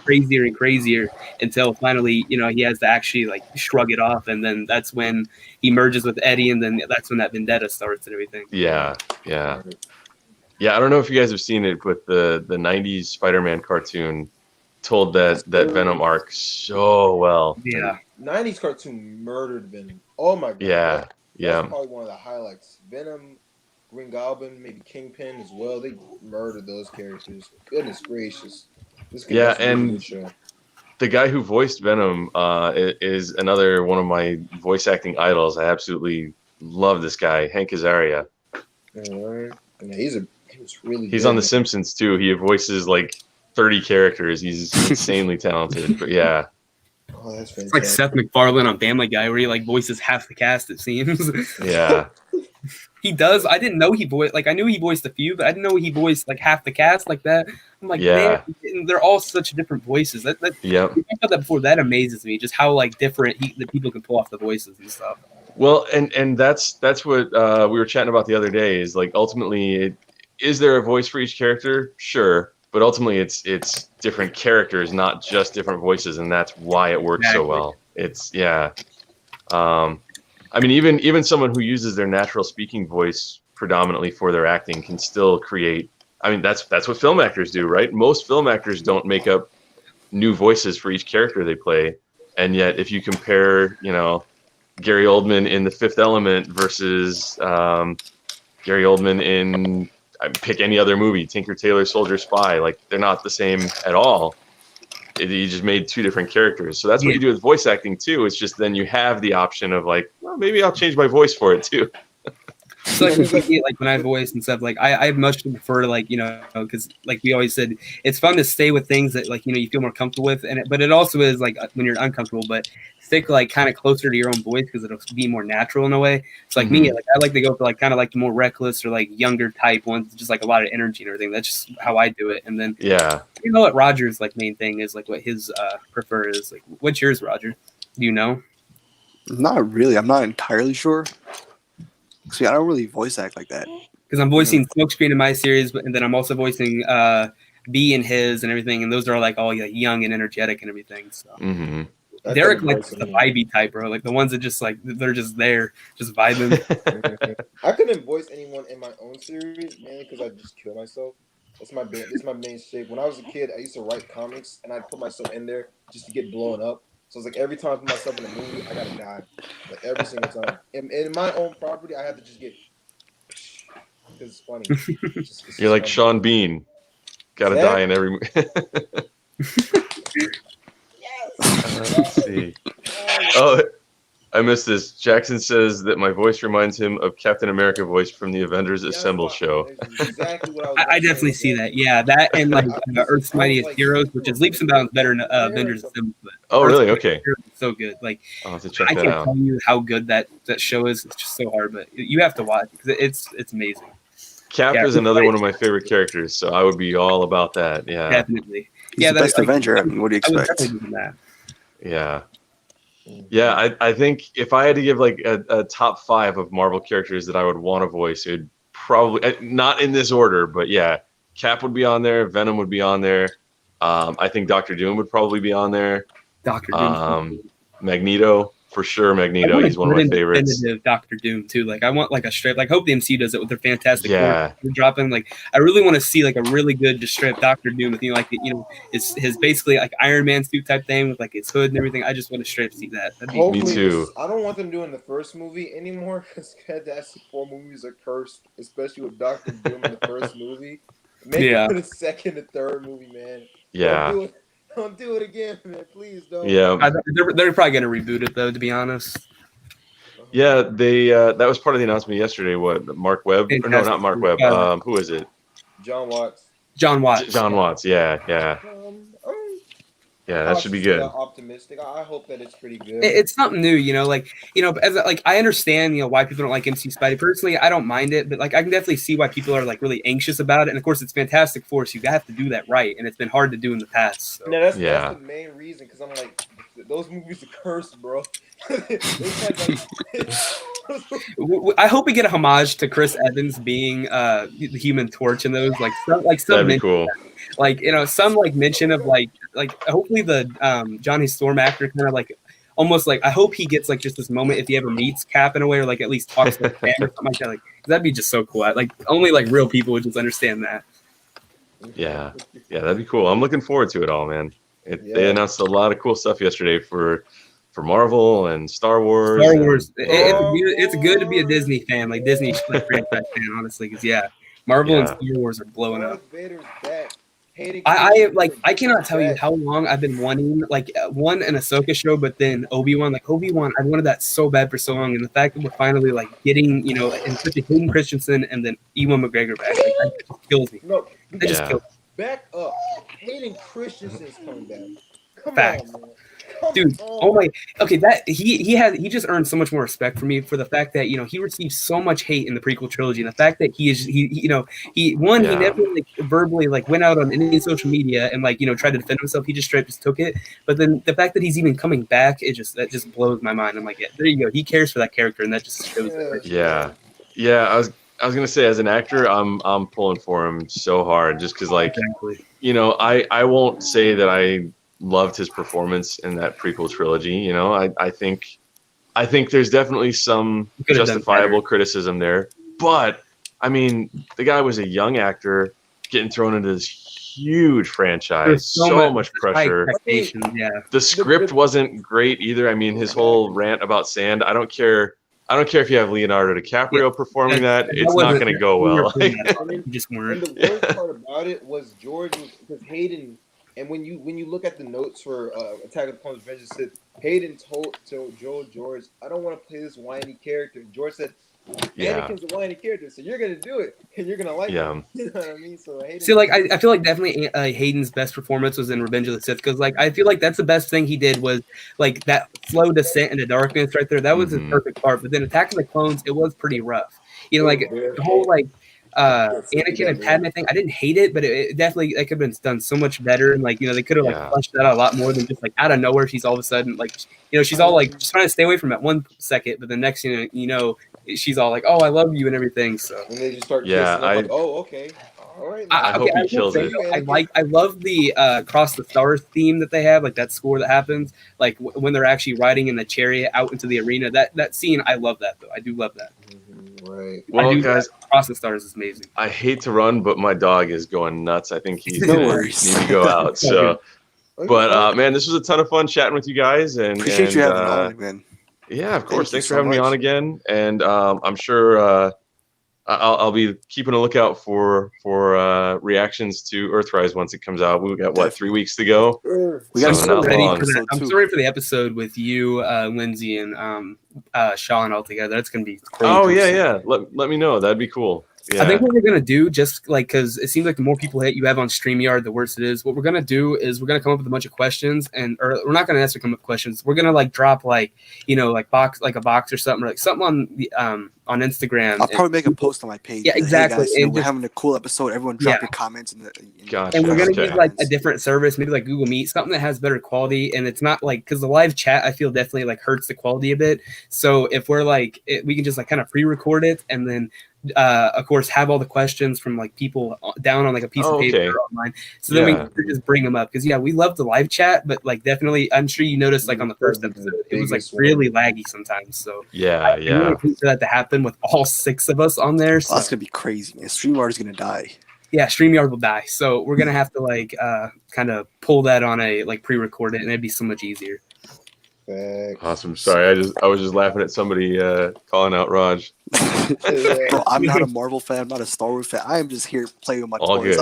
crazier and crazier until finally, he has to actually like shrug it off, and then that's when he merges with Eddie, and then that's when that vendetta starts and everything. Yeah. I don't know if you guys have seen it, but the 90s Spider-Man cartoon told that Venom arc so well. Yeah. 90s cartoon murdered Venom. Oh my god. Yeah. That's probably one of the highlights. Venom, Green Goblin, maybe Kingpin as well. They murdered those characters. Goodness gracious. And the guy who voiced Venom is another one of my voice acting idols. I absolutely love this guy, Hank Azaria. Yeah, he's on The Simpsons too. He voices like 30 characters. He's insanely talented. But yeah. Oh, that's fantastic. It's like Seth MacFarlane on Family Guy, where he like voices half the cast, it seems. Yeah. He does. I didn't know he voiced, like I knew he voiced a few, but I didn't know he voiced like half the cast like that. I'm like, man, they're all such different voices. We talked about that before. That amazes me, just how like different the people can pull off the voices and stuff. Well, and that's what we were chatting about the other day. Is like ultimately, is there a voice for each character? Sure, but ultimately, it's different characters, not just different voices, and that's why it works so Exactly. well. It's yeah. I mean, even someone who uses their natural speaking voice predominantly for their acting can still create. I mean, that's what film actors do, right? Most film actors don't make up new voices for each character they play, and yet if you compare, Gary Oldman in The Fifth Element versus Gary Oldman in pick any other movie, Tinker Tailor Soldier Spy, like they're not the same at all. You just made two different characters. So that's what Yeah. you do with voice acting too. It's just then you have the option of like, well, maybe I'll change my voice for it too. So like, like when I voice and stuff, like I much prefer to like, because like we always said, it's fun to stay with things that like, you feel more comfortable with. But it also is like when you're uncomfortable, but stick like kind of closer to your own voice because it'll be more natural in a way. So like me, like I like to go for like kind of like the more reckless or like younger type ones, just like a lot of energy and everything. That's just how I do it. And then, what Roger's like main thing is, like what his prefer is. Like, what's yours, Roger? Do you know? Not really. I'm not entirely sure. See, I don't really voice act like that. Because I'm voicing Smokescreen in my series, and then I'm also voicing B in his and everything, and those are like all like, young and energetic and everything. So Derrick likes the vibey type, bro. Like the ones that just like they're just there, just vibing. I couldn't voice anyone in my own series, mainly because I just kill myself. That's my main shape. When I was a kid, I used to write comics, and I'd put myself in there just to get blown up. So it's like every time I put myself in a movie, I gotta die, like every single time. In my own property, I have to just get because it's funny. It's You're like funny. Sean Bean, gotta die in every movie. Let's see. Oh, I missed this. Jackson says that my voice reminds him of Captain America voice from the Avengers Assemble show. Exactly what I definitely see that. Yeah, that and like Earth's Mightiest Heroes, which is leaps and bounds better than Avengers Assemble. Oh, really? Okay. So good. Like I'll have to check I that can't out. tell you how good that show is. It's just so hard, but you have to watch because it's amazing. Cap is another one of my favorite characters, so I would be all about that. Yeah, definitely. He's the best Avenger. I mean, what do you expect? Yeah. I think if I had to give like a top 5 of Marvel characters that I would want to voice, it would probably not in this order, but yeah, Cap would be on there, Venom would be on there. I think Doctor Doom would probably be on there. Doctor Doom. Magneto. For sure, Magneto. He's one of my favorites. Doctor Doom too. Like I want like a straight. Like hope the MCU does it with their Fantastic Four dropping. Like I really want to see like a really good just straight Doctor Doom with like his basically like Iron Man suit type thing with like his hood and everything. I just want to straight see that. Me too. I don't want them doing the first movie anymore because Fantastic Four movies are cursed, especially with Doctor Doom in the first movie. Maybe for the second and third movie, man. Yeah. Don't do it again, man. Please don't. Yeah. They're probably gonna reboot it though, to be honest. Yeah, they that was part of the announcement yesterday. What, Mark Webb? Or no, not Mark Webb. Who is it? John Watts. John Watts. Yeah. Yeah, that should be good. Optimistic. I hope that it's pretty good. It's something new, as like I understand, why people don't like MC Spidey. Personally, I don't mind it, but like I can definitely see why people are like really anxious about it. And of course, it's Fantastic Four, so you have to do that right, and it's been hard to do in the past. So. No, that's the main reason because I'm like, those movies are cursed, bro. I hope we get a homage to Chris Evans being the Human Torch in those, that'd be cool. Like some like mention of like hopefully the Johnny Storm actor kind of like almost like I hope he gets like just this moment if he ever meets Cap in a way or like at least talks to him or something like that. Like that'd be just so cool. Like only like real people would just understand that. Yeah, that'd be cool. I'm looking forward to it all, man. They announced a lot of cool stuff yesterday for Marvel and Star Wars. It's good to be a Disney fan, like Disney franchise fan, honestly, because Marvel and Star Wars are blowing up. I cannot tell you how long I've been wanting like one an Ahsoka show, but then Obi-Wan. Like Obi-Wan, I wanted that so bad for so long, and the fact that we're finally like getting and such a Hayden Christensen and then Ewan McGregor back, like, that just kills me. No, it just kills me. Back up, Hayden Christensen's coming back. Come Fact. on, man. Dude, oh my, okay, that he just earned so much more respect for me for the fact that he received so much hate in the prequel trilogy, and the fact that he never like verbally like went out on any social media and like tried to defend himself. He just straight just took it. But then the fact that he's even coming back, that just blows my mind. I'm like, yeah, there you go. He cares for that character, and that just shows it. Yeah. I was gonna say, as an actor, I'm pulling for him so hard, just because like I won't say that I loved his performance in that prequel trilogy. I think there's definitely some justifiable criticism there, but I mean, the guy was a young actor getting thrown into this huge franchise, so much pressure. The script wasn't great either. I mean, his whole rant about sand. I don't care if you have Leonardo DiCaprio performing that. It's not going to go well. Just weren't. And the worst part about it was George, because Hayden, and when you look at the notes for Attack of the Clones: Revenge of the Sith, Hayden told Joel George, "I don't want to play this whiny character." George said, Anakin's a whiny character, so you're gonna do it, and you're gonna like him. You know what I mean? So Hayden, I feel like definitely Hayden's best performance was in Revenge of the Sith, because like I feel like that's the best thing he did was like that slow descent into darkness right there. That was his perfect part. But then Attack of the Clones, it was pretty rough. Like the whole like Anakin and Padme thing, I didn't hate it, but it definitely could have been done so much better. And like they could have like fleshed that out a lot more than just like out of nowhere she's all of a sudden like she's all like just trying to stay away from it 1 second, but the next she's all like, "Oh, I love you" and everything. So and they just start kissing. Like, "Oh, okay, all right." I hope he kills it. I love the Cross the Stars theme that they have, like that score that happens, like when they're actually riding in the chariot out into the arena. That scene, I love that though. I do love that. Right. Well, guys, Cross the Stars is amazing. I hate to run, but my dog is going nuts. I think he's gonna need to go out. So, but man, this was a ton of fun chatting with you guys, and appreciate you having me on, man. Yeah, of course. Thanks for having me on again, and I'm sure I'll be keeping a lookout for reactions to Earthrise once it comes out. We've got 3 weeks to go. We got so ready for that. I'm so ready for the episode with you, Lindsay, and Sean all together. That's gonna be crazy. Oh yeah. Let me know. That'd be cool. Yeah. I think what we're gonna do, just like because it seems like the more people you have on StreamYard, the worse it is. What we're gonna do is we're gonna come up with a bunch of questions, or we're not gonna necessarily come up with questions. We're gonna like drop like a box or something, or like something on the on Instagram. I'll probably make a post on my page. Yeah, exactly. Hey guys, we're having a cool episode. Everyone drop your comments in the. Gotcha. And we're gonna use like a different service, maybe like Google Meet, something that has better quality, and it's not like because the live chat I feel definitely like hurts the quality a bit. So if we're like we can just like kind of pre-record it and then. Of course, have all the questions from like people down on like a piece of paper online. So then we can just bring them up because we love the live chat, but like definitely, I'm sure you noticed like on the first episode, it was like really laggy sometimes. So I really want for that to happen with all 6 of us on there. So. That's gonna be crazy, man. StreamYard is gonna die. Yeah, StreamYard will die. So we're gonna have to like kind of pull that on a like pre-record it, and it'd be so much easier. Awesome. Sorry, I was just laughing at somebody calling out Raj. Bro, I'm not a Marvel fan. I'm not a Star Wars fan. I am just here playing with my toys.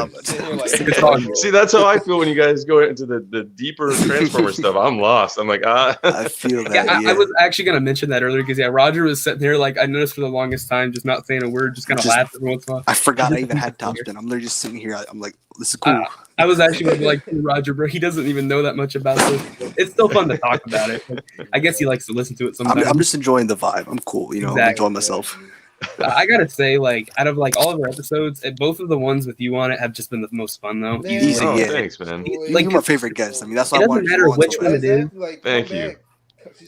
See, that's how I feel when you guys go into the deeper Transformer stuff. I'm lost. I'm like, I feel that. I was actually gonna mention that earlier because Roger was sitting there like I noticed for the longest time, just not saying a word, just kind of laughing every once in a while. I forgot I even had top spin. I'm literally just sitting here. I'm like, this is cool. I was actually gonna be like, Roger, bro, he doesn't even know that much about this. It's still fun to talk about it. I guess he likes to listen to it sometimes. I'm just enjoying the vibe. I'm cool. I'm enjoying myself. I gotta say, like, out of like all of our episodes, both of the ones with you on it have just been the most fun, though. Easy, thanks, man. Like, you're my favorite guest. I mean, that's why it doesn't matter which one it is. Thank you.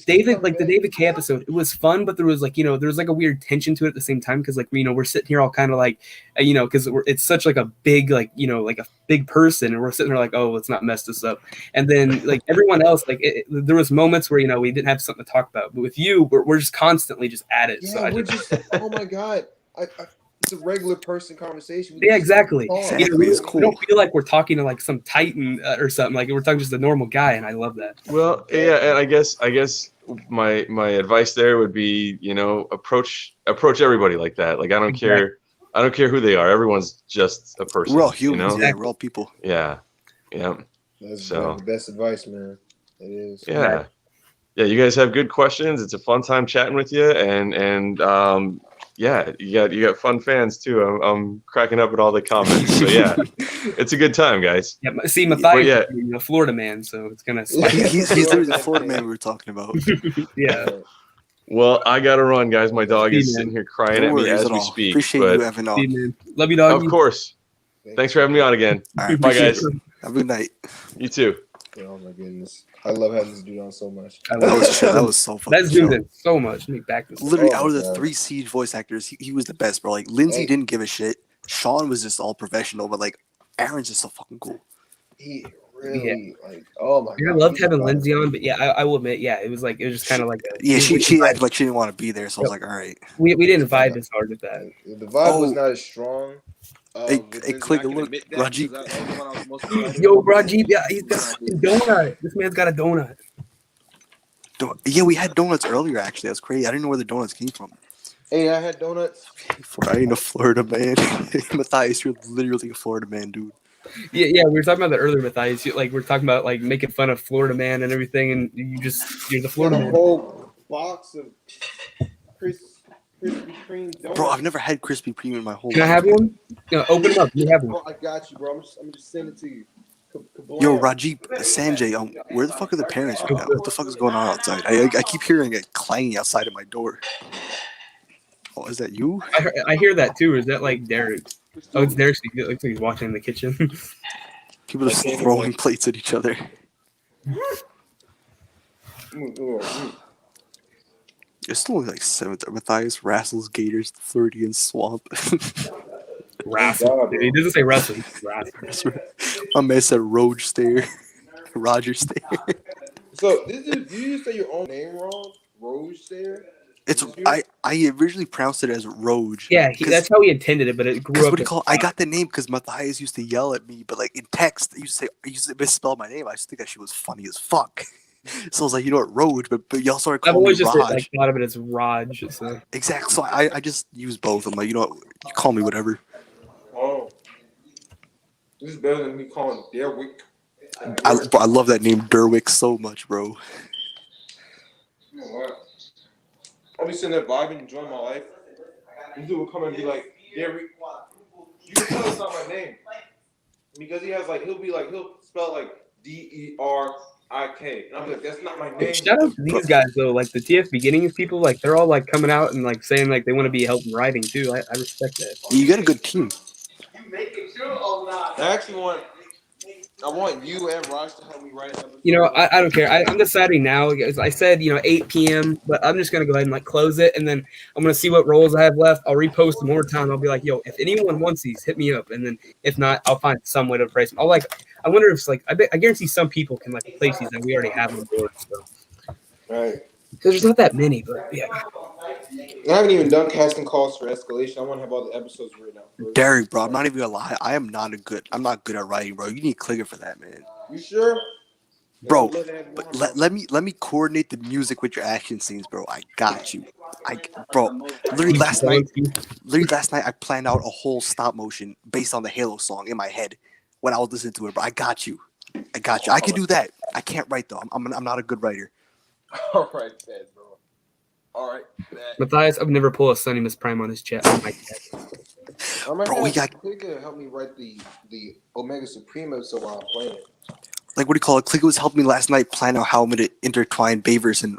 David, like the David K episode, it was fun, but there was like, there was like a weird tension to it at the same time because like, we're sitting here all kind of like, because it's such like a big, like, like a big person, and we're sitting there like, oh, let's not mess this up. And then like everyone else, like there was moments where, we didn't have something to talk about, but with you, we're just constantly just at it. Yeah, so we're just, oh my God. It's a regular person conversation. Yeah, exactly. Exactly. It's cool. We don't feel like we're talking to like some titan or something. Like we're talking just a normal guy, and I love that. Well, yeah, and I guess my advice there would be, approach everybody like that. Like I don't care who they are. Everyone's just a person. We're all humans. Yeah, we're all people. Yeah. That's the best advice, man. It is. Yeah. Yeah, you guys have good questions. It's a fun time chatting with you, and yeah, you got fun fans too. I'm cracking up at all the comments. So yeah, it's a good time, guys. Yeah, see, Matthias yeah. is a Florida man, so it's gonna He's, spike. he's literally the Florida man we were talking about. Yeah. Well, I gotta run, guys. My dog See, is man. sitting here crying No at me worries as at we all. speak. Appreciate but you having on. See, man. Love you, dog. of course. Thanks for having me on again. All right, Bye, appreciate guys. it. Have a good night. You too. Oh my goodness, I love having this dude on so much. I That love was chill. That was so fucking That chill. zoomed in so much. Let me back this. Literally, Oh out of my the God. 3 Siege voice actors, he was the best, bro. Like Lindsay Hey. didn't give a shit. Sean was just all professional, but like Aaron's just so fucking cool. He really like. Oh my I god, loved he's having fire. Lindsay on, but yeah, I will admit, yeah, it was just kind of like a Yeah, we she acted like she didn't want to be there, so I was like, all right. we didn't vibe as hard with that. The vibe was Oh. not as strong. Hey, with hey, Lindsay. click I a can look, admit that, Rajiv. 'cause that was the one I was most excited Yo, about. Rajiv, yeah, he's got a donut. This man's got a donut. Yeah, we had donuts earlier. Actually, that's crazy. I didn't know where the donuts came from. Hey, I had donuts. I ain't a Florida man. Matthias, you're literally a Florida man, dude. Yeah, we were talking about that earlier, Matthias. Like we're talking about like making fun of Florida man and everything, and you're the Florida A man. whole box of Krispy Kreme donuts. Bro, I've never had Krispy Kreme in my whole Can I life. have one? No, open them up. You have one. Bro, I got you, bro. I'm just sending it to you. Yo, Rajiv, Sanjay, where the fuck are the parents right now? What the fuck is going on outside? I keep hearing it clanging outside of my door. Oh, is that you? I hear that too. Or is that like Derrick? Oh, it's Derrick. It looks like he's watching in the kitchen. People are just throwing plates at each other. It's still only like 7th. Matthias, Rassels, Gators, the Floridian Swamp. Wrestle. He doesn't say wrestling. Wrestle. My man said Roge Stare. Roger Stare. So, do you say your own name wrong? Rose there? It's I originally pronounced it as Roge. Yeah, that's how he intended it, but it grew Because up. what do you call? I got the name because Matthias used to yell at me, but like in text, I used to misspell my name. I just think that shit was funny as fuck. So I was like, you know what, Roge, but y'all started I've calling me always just Raj. like thought of it as Raj. So. Exactly. So I just use both. I'm like, you know what, you call me whatever. Oh. This is better than me calling Derrick. I love that name Derrick so much, bro. You know what? I'll be sitting there vibing, enjoying my life. This dude will come and be like, Derrick, you can tell it's not my name. Because he'll spell it like Derrick. And I'll be like, that's not my name. Shout out to these guys though, like the TF beginnings people, like they're all like coming out and like saying like they want to be helping writing too. I respect that. You got a good team. I want you and Raj to help me write an episode. You know, I don't care. I'm deciding now. I said 8 p.m., but I'm just gonna go ahead and like close it, and then I'm gonna see what roles I have left. I'll repost them more time. I'll be like, yo, if anyone wants these, hit me up, and then if not, I'll find some way to price them. I wonder if I guarantee some people can like replace these that we already have on board. So. Right. Because there's not that many, but yeah. I haven't even done casting calls for Escalation. I want to have all the episodes written out first. Derrick, bro, I'm not even gonna lie. I'm not good at writing, bro. You need Clicker for that, man. You sure? Bro, but let me coordinate the music with your action scenes, bro. I got you. Literally last night I planned out a whole stop motion based on the Halo song in my head when I was listening to it, bro. I got you. I can do that. I can't write though. I'm not a good writer. All right, Ted, bro. All right, Matthias, I've never pulled a Sunny Miss Prime on his chat. On my chat. Bro, we got Clicker help me write the Omega Supreme episode while I'm playing it. Like, what do you call it? Clicker was helping me last night plan out how I'm gonna intertwine Bayverse and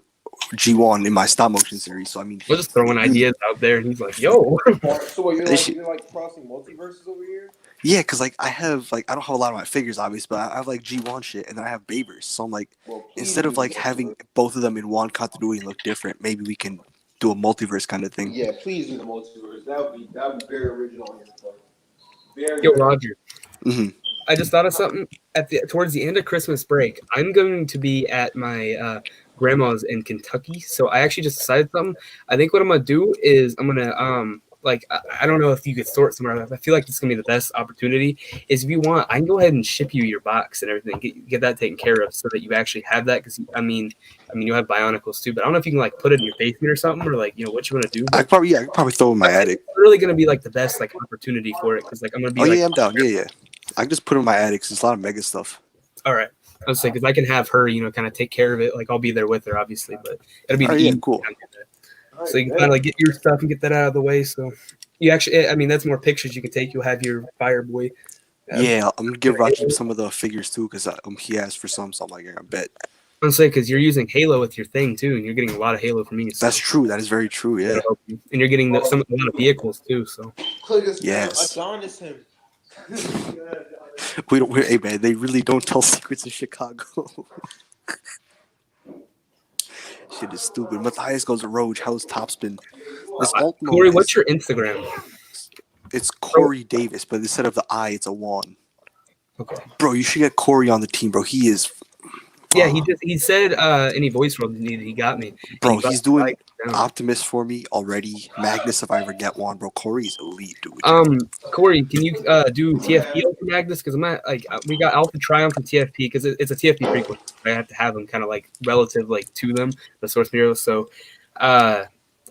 G1 in my stop motion series. So I mean, we're just throwing ideas out there, and he's like, "Yo." So what, you're like crossing multiverses over here? Yeah, because like I don't have a lot of my figures, obviously, but I have like G1 shit, and then I have Bayverse. So I'm like, instead of like having both of them in one continuity and look different, maybe we can do a multiverse kind of thing. Yeah, please do the multiverse. That would be very original on your part. Yo, Roger. Mm-hmm. I just thought of something. Towards the end of Christmas break, I'm going to be at my grandma's in Kentucky. So I actually just decided something. I think what I'm gonna do is I'm gonna I don't know if you could sort somewhere. I feel like this is gonna be the best opportunity. Is if you want, I can go ahead and ship you your box and everything. Get that taken care of so that you actually have that. Because I mean, you'll have Bionicles too. But I don't know if you can like put it in your basement or something, or like what you want to do. I could probably throw it in my attic. It's really gonna be like the best like opportunity for it because like I'm gonna be. Yeah, I'm down. Yeah. I can just put it in my attic. There's a lot of mega stuff. All right. I was saying because I can have her, kind of take care of it. Like I'll be there with her, obviously, but it'll be cool. So you can kind of like get your stuff and get that out of the way. So you actually, I mean, that's more pictures you can take. You'll have your Fireboy. Yeah, I'm gonna give Roger some of the figures too, because he asked for some, so I'm like, I bet. I'm saying because you're using Halo with your thing too, and you're getting a lot of Halo from me. So That's true. That is very true. Yeah. and you're getting a lot of vehicles too. So Yes. Adonis him. We don't. Hey man, they really don't tell secrets in Chicago. Shit is stupid. Matthias goes to Roach. How's Topspin? This Ultimo Corey, is- what's your Instagram? It's Corey Davis, but instead of the I, it's a 1. Okay. Bro, you should get Corey on the team, bro. He is. Yeah, he said any voice roles needed. He got me. Bro, He he's doing right down. Optimus for me already. Magnus, if I ever get one, bro. Corey's elite, dude. Corey, can you do TFP for Magnus? Because I'm at we got Alpha Triumph from TFP because it's a TFP prequel. I have to have them kind of like relative like to them, the source material. So,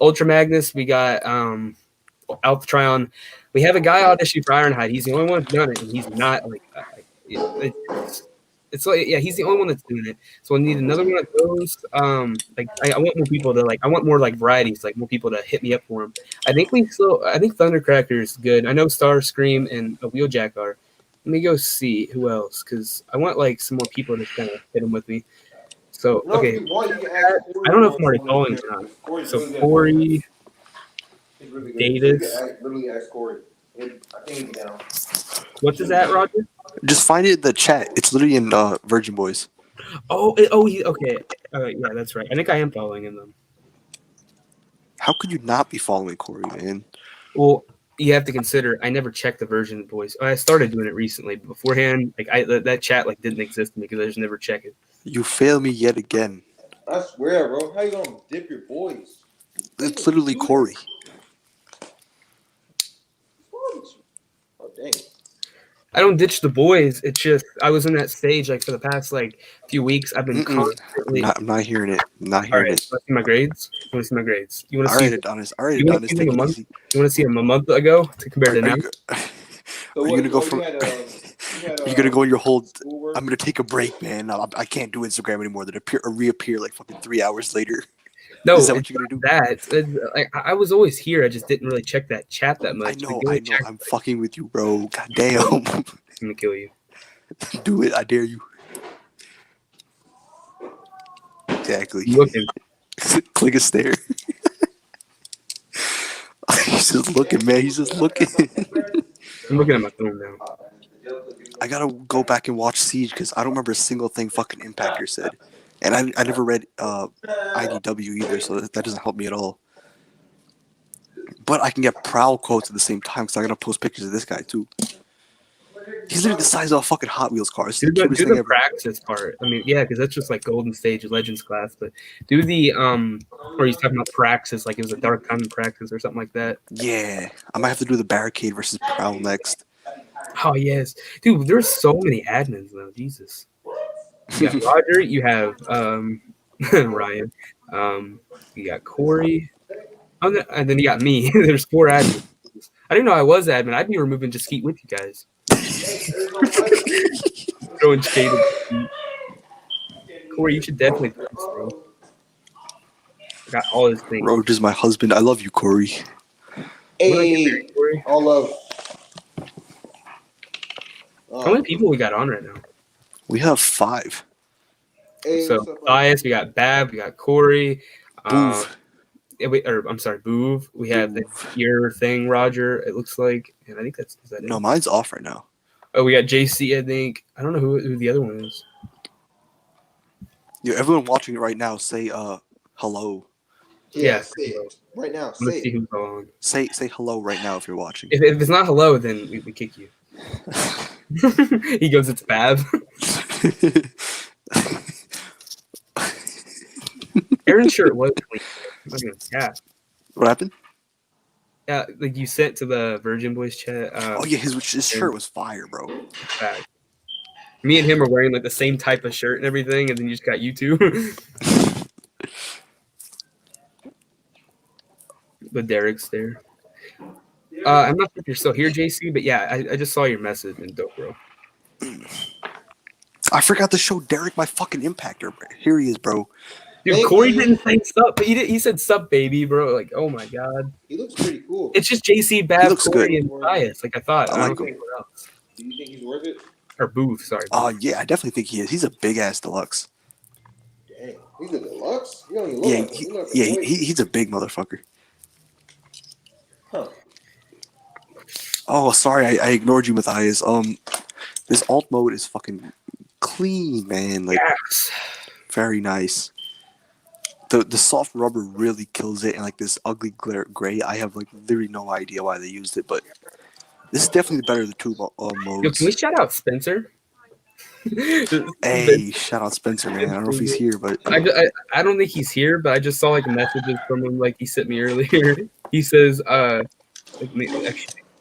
Ultra Magnus, we got Alpha Trion. We have a guy auditioning for Ironhide. He's the only one who's done it, and he's not like. It's like he's the only one that's doing it. So I need another one of those. Like I want more people to like. I want more like varieties, like more people to hit me up for them. I think Thundercracker is good. I know Starscream and a Wheeljack are. Let me go see who else because I want like some more people to kind of hit them with me. So okay, I don't know if I'm already calling or not. So Corey, Davis. Literally ask Corey. I think he's down. What's his at, Roger? Just find it in the chat. It's literally in Virgin Boys. Okay. Yeah, that's right. I think I am following him then. How could you not be following Corey, man? Well, you have to consider I never checked the Virgin Boys. I started doing it recently, but beforehand, like that chat like didn't exist to me because I just never check it. You fail me yet again. I swear, bro. How you gonna dip your boys? It's literally Corey. Oh dang. I don't ditch the boys. It's just I was in that stage like for the past like few weeks. I've been constantly. I'm not hearing it. I'm not All hearing right, it. want to see my grades? You want to see my grades? You want to All see? right, Adonis. All right, You wanna Adonis. see Take them it a month? easy. You want to see them a month ago to compare to now? Are you gonna go from? You're gonna go in your whole. I'm gonna take a break, man. I can't do Instagram anymore. That reappear like fucking 3 hours later. No, Is that what it's you're gonna do? that. Like, I was always here. I just didn't really check that chat that much. I know. Like, I'm fucking with you, bro. God damn. I'm gonna kill you. Do it. I dare you. Exactly. You looking? Click a stare. He's just looking, man. He's just looking. I'm looking at my phone now. I gotta go back and watch Siege because I don't remember a single thing fucking Impactor said, and I never read IDW either, so that doesn't help me at all. But I can get Prowl quotes at the same time because I'm gonna post pictures of this guy too. He's literally the size of a fucking Hot Wheels car. It's the Do cutest thing the ever. Praxis part. I mean, yeah, because that's just like Golden Stage Legends class. But do the or he's talking about Praxis, like it was a Dark Diamond Praxis or something like that. Yeah, I might have to do the Barricade versus Prowl next. Oh yes, dude. There's so many admins now. Jesus. You got Roger. You have Ryan. You got Corey. And then you got me. There's 4 admins. I didn't know I was admin. I'd be removing just Skeet with you guys. Throwing shade at Skeet. Corey, you should definitely do this, bro. I got all his things. Roach is my husband. I love you, Corey. Hey, Corey? all love. How many people we got on right now? We have 5. Hey, So what's up, Bias, we got Bab, we got Corey. Boov. I'm sorry, Boov. We have your thing, Roger. It looks like, and I think is that No, it? mine's off right now. Oh, we got JC. I think I don't know who the other one is. Yeah, everyone watching it right now, say hello. Yeah. Say it. Right now. Let's Say see it. who's on. Say hello right now if you're watching. If it's not hello, then we kick you. He goes, it's Bab. Aaron's shirt was clean. Yeah. What happened? Yeah, like you sent to the Virgin Boys chat. Oh yeah, his shirt was fire, bro. Fact. Me and him are wearing like the same type of shirt and everything, and then you just got you two. But Derrick's there. I'm not sure if you're still here, JC, but yeah, I just saw your message and dope, bro. I forgot to show Derrick my fucking impactor. Here he is, bro. Dude, Thank Corey you. didn't say sup, but he said sup, baby, bro. Like, oh my god. He looks pretty cool. It's just JC, He Bav, looks Corey, good. and Matthias. Like I thought. I I like don't him. think what else. Do you think he's worth it? Or Booth, sorry. Yeah, I definitely think he is. He's a big ass deluxe. Dang, he's a deluxe. He don't even look Yeah, like him. He look like a boy. he's a big motherfucker. Huh. Oh, sorry, I ignored you, Matthias. This alt mode is fucking clean, man. Like, Yes. very nice. The soft rubber really kills it, and like this ugly gray, I have like literally no idea why they used it, but this is definitely better of the two Yo, modes. can we shout out Spencer? Hey, shout out Spencer, man. I don't know if he's here, but I don't think he's here, but I just saw like messages from him, like he sent me earlier. He says, actually,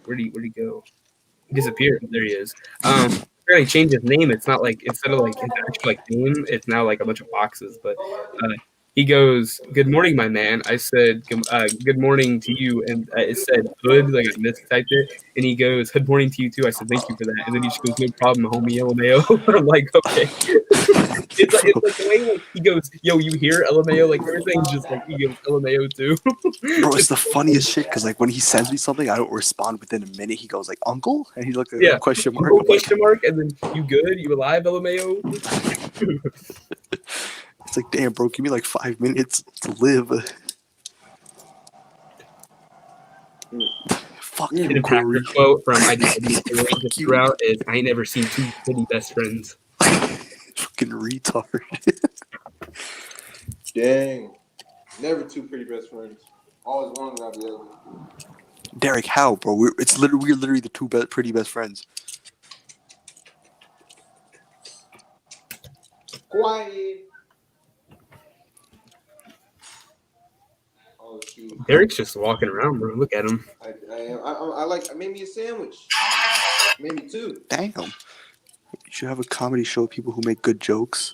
where'd he go? He disappeared. There he is. He changed his name. It's not like instead of like his actual like name, it's now like a bunch of boxes. But he goes, "Good morning, my man." I said, "Good morning to you," and it said "hood," like I mistyped it. And he goes, "Good morning to you too." I said, "Thank you for that." And then he just goes, "No problem, homie, LMAO." I'm like, okay. It's like the way like he goes, "Yo, you hear LMAO?" Like everything's just like he goes LMAO too. bro, it's the funniest shit because like when he sends me something, I don't respond within a minute. He goes like, "Uncle," and he looks at a question mark. I'm like, Question mark, and then you good? You alive, LMAO? it's like, damn, bro, give me like 5 minutes to live. Fuck you, Hidden Corey. Packer quote from IDW just throughout is, "I ain't never seen two pretty best friends." Fucking retard. Dang. Never two pretty best friends. Always one gotta be ugly. Derrick, how, bro? We're literally the two pretty best friends. Quiet. Oh shoot. Derrick's just walking around, bro. Look at him. I like. I made me a sandwich. Maybe two. Damn. You should have a comedy show of people who make good jokes.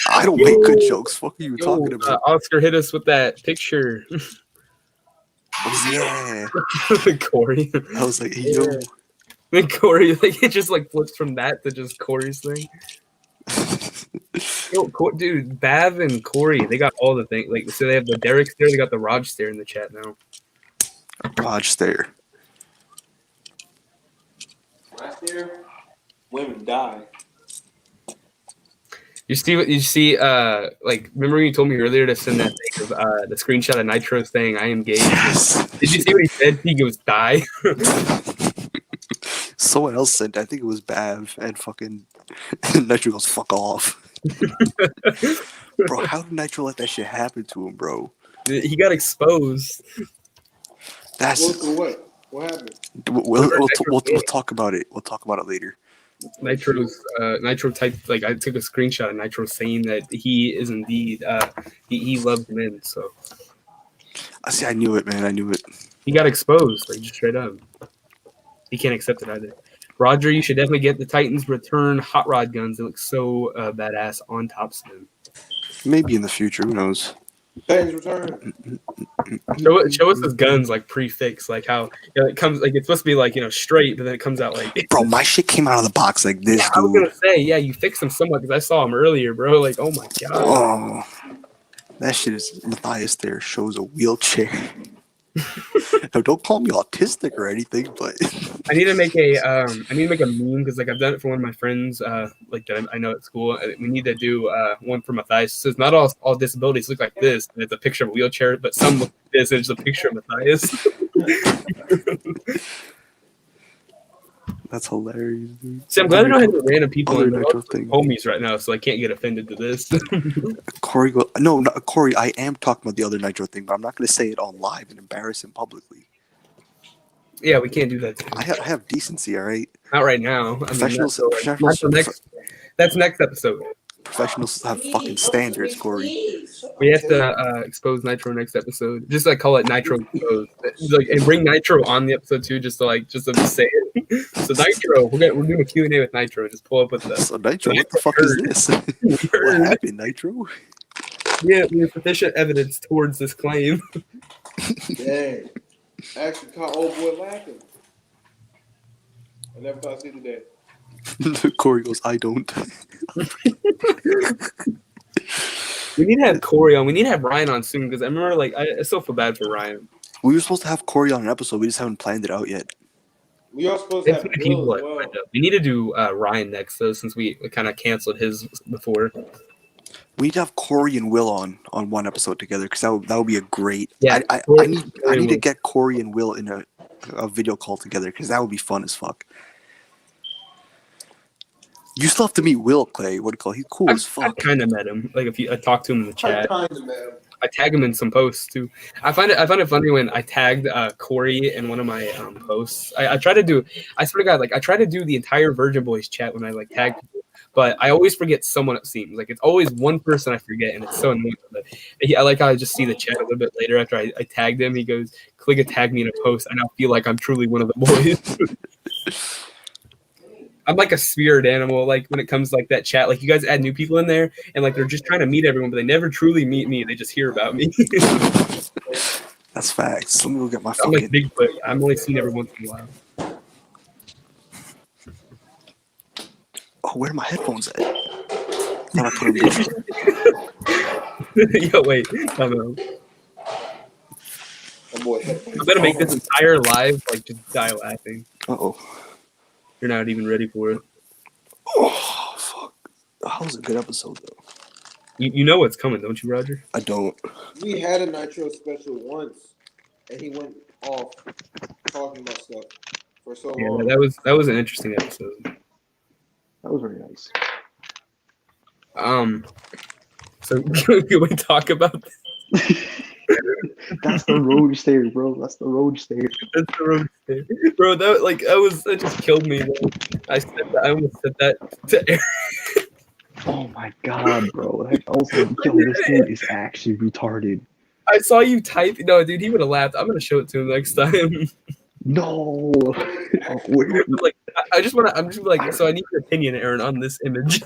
I don't make good jokes. Fuck are you talking about? Oscar hit us with that picture. Yeah. Corey. I was like, hey, yo. And Corey, like it just like flips from that to just Corey's thing. Yo, dude, Bav and Corey, they got all the things. Like, so they have the Derrick stare, they got the Raj stare in the chat now. Raj stare. Right there, women die. You see, like, remember when you told me earlier to send that thing of the screenshot of Nitro saying I am gay? Yes. Did you see what he said? He goes, die. Someone else sent, I think it was Bav, and fucking Nitro goes, fuck off. Bro, how did Nitro let that shit happen to him, bro? He got exposed. That's What? What happened? we'll talk about it. We'll talk about it later. Nitro typed, like, I took a screenshot of Nitro saying that he is indeed he loves men. So I knew it, man. I knew it. he got exposed, like, just straight up. He can't accept it either. Roger, you should definitely get the Titans return hot rod guns. They look so badass on top spin. Maybe in the future, who knows? Titans return. Show us his guns like prefix, like how it comes, like it's supposed to be like straight, but then it comes out like. Bro, my shit came out of the box like this, I was dude. gonna say, yeah, you fixed them somewhat because I saw him earlier, bro. Like, oh my god. Oh, that shit is Matthias. There shows a wheelchair. Now, don't call me autistic or anything, but I need to make a meme because like I've done it for one of my friends, like that I know at school. We need to do one for Matthias. It says not all disabilities look like this, and it's a picture of a wheelchair, but some look like this, and it's a picture of Matthias. that's hilarious, dude. See, I'm glad I don't have any random people Other in Nitro thing. homies right now, so I can't get offended to this. Corey, no, Corey. I am talking about the other Nitro thing, but I'm not going to say it on live and embarrass him publicly. Yeah, we can't do that. Too. I have decency, all right. Not right now. Professionals, that's next episode. professionals have fucking standards, Corey. We have to expose Nitro next episode. Just like call it Nitro Exposed. Like, and bring Nitro on the episode too, just to say it. So Nitro, we're doing a Q&A with Nitro. Just pull up with the. So Nitro, what the fuck is this? What happened, Nitro? Yeah, we have sufficient evidence towards this claim. Dang. I actually caught old boy laughing. I never thought I'd see today. Corey goes, I don't. We need to have Corey on. We need to have Ryan on soon because I remember, like, I still feel bad for Ryan. We were supposed to have Corey on an episode. We just haven't planned it out yet. We are supposed to It's have the Will people as that well. lined up. We need to do Ryan next, though, since we kind of canceled his before. We need to have Corey and Will on one episode together because that would be a great. Yeah, I Corey need to Will. get Corey and Will in a video call together because that would be fun as fuck. You still have to meet Will, Clay. What do you call? He's cool as I fuck. kind of met him. Like, I talked to him in the I chat. kind of man. I tag him in some posts too. I find it funny when I tagged Corey in one of my posts. I try to do. I swear to God, like I try to do the entire Virgin Boys chat when I like tag people, but I always forget someone. It seems like it's always one person I forget, and it's so annoying. But I like how I just see the chat a little bit later after I tagged him. He goes, "Click a tag me in a post." I now feel like I'm truly one of the boys. I'm like a spirit animal, like when it comes to, like that chat. Like you guys add new people in there, and like they're just trying to meet everyone, but they never truly meet me. They just hear about me. That's facts. Let me go get my I'm fucking. like Bigfoot. I'm only seen every once in a while. Oh, where are my headphones at? Thought I put them down. Yo, wait. I don't know. Oh boy. I'm gonna make this entire live like just die laughing. Uh-oh. You're not even ready for it. Oh, fuck. That was a good episode, though. You know what's coming, don't you, Roger? I don't. We had a Nitro special once, and he went off talking about stuff for so Yeah, long. that was an interesting episode. That was very nice. So can we talk about this? That's the road stare, bro. That's the road stare. That's the road stare. Bro, that just killed me. Though. I almost said that to Eric. Oh my god, bro. Like, also, yo, this dude is actually retarded. I saw you type. No, dude, he would have laughed. I'm gonna show it to him next time. No. Where? Like, I'm just like, so I need your opinion, Aaron, on this image.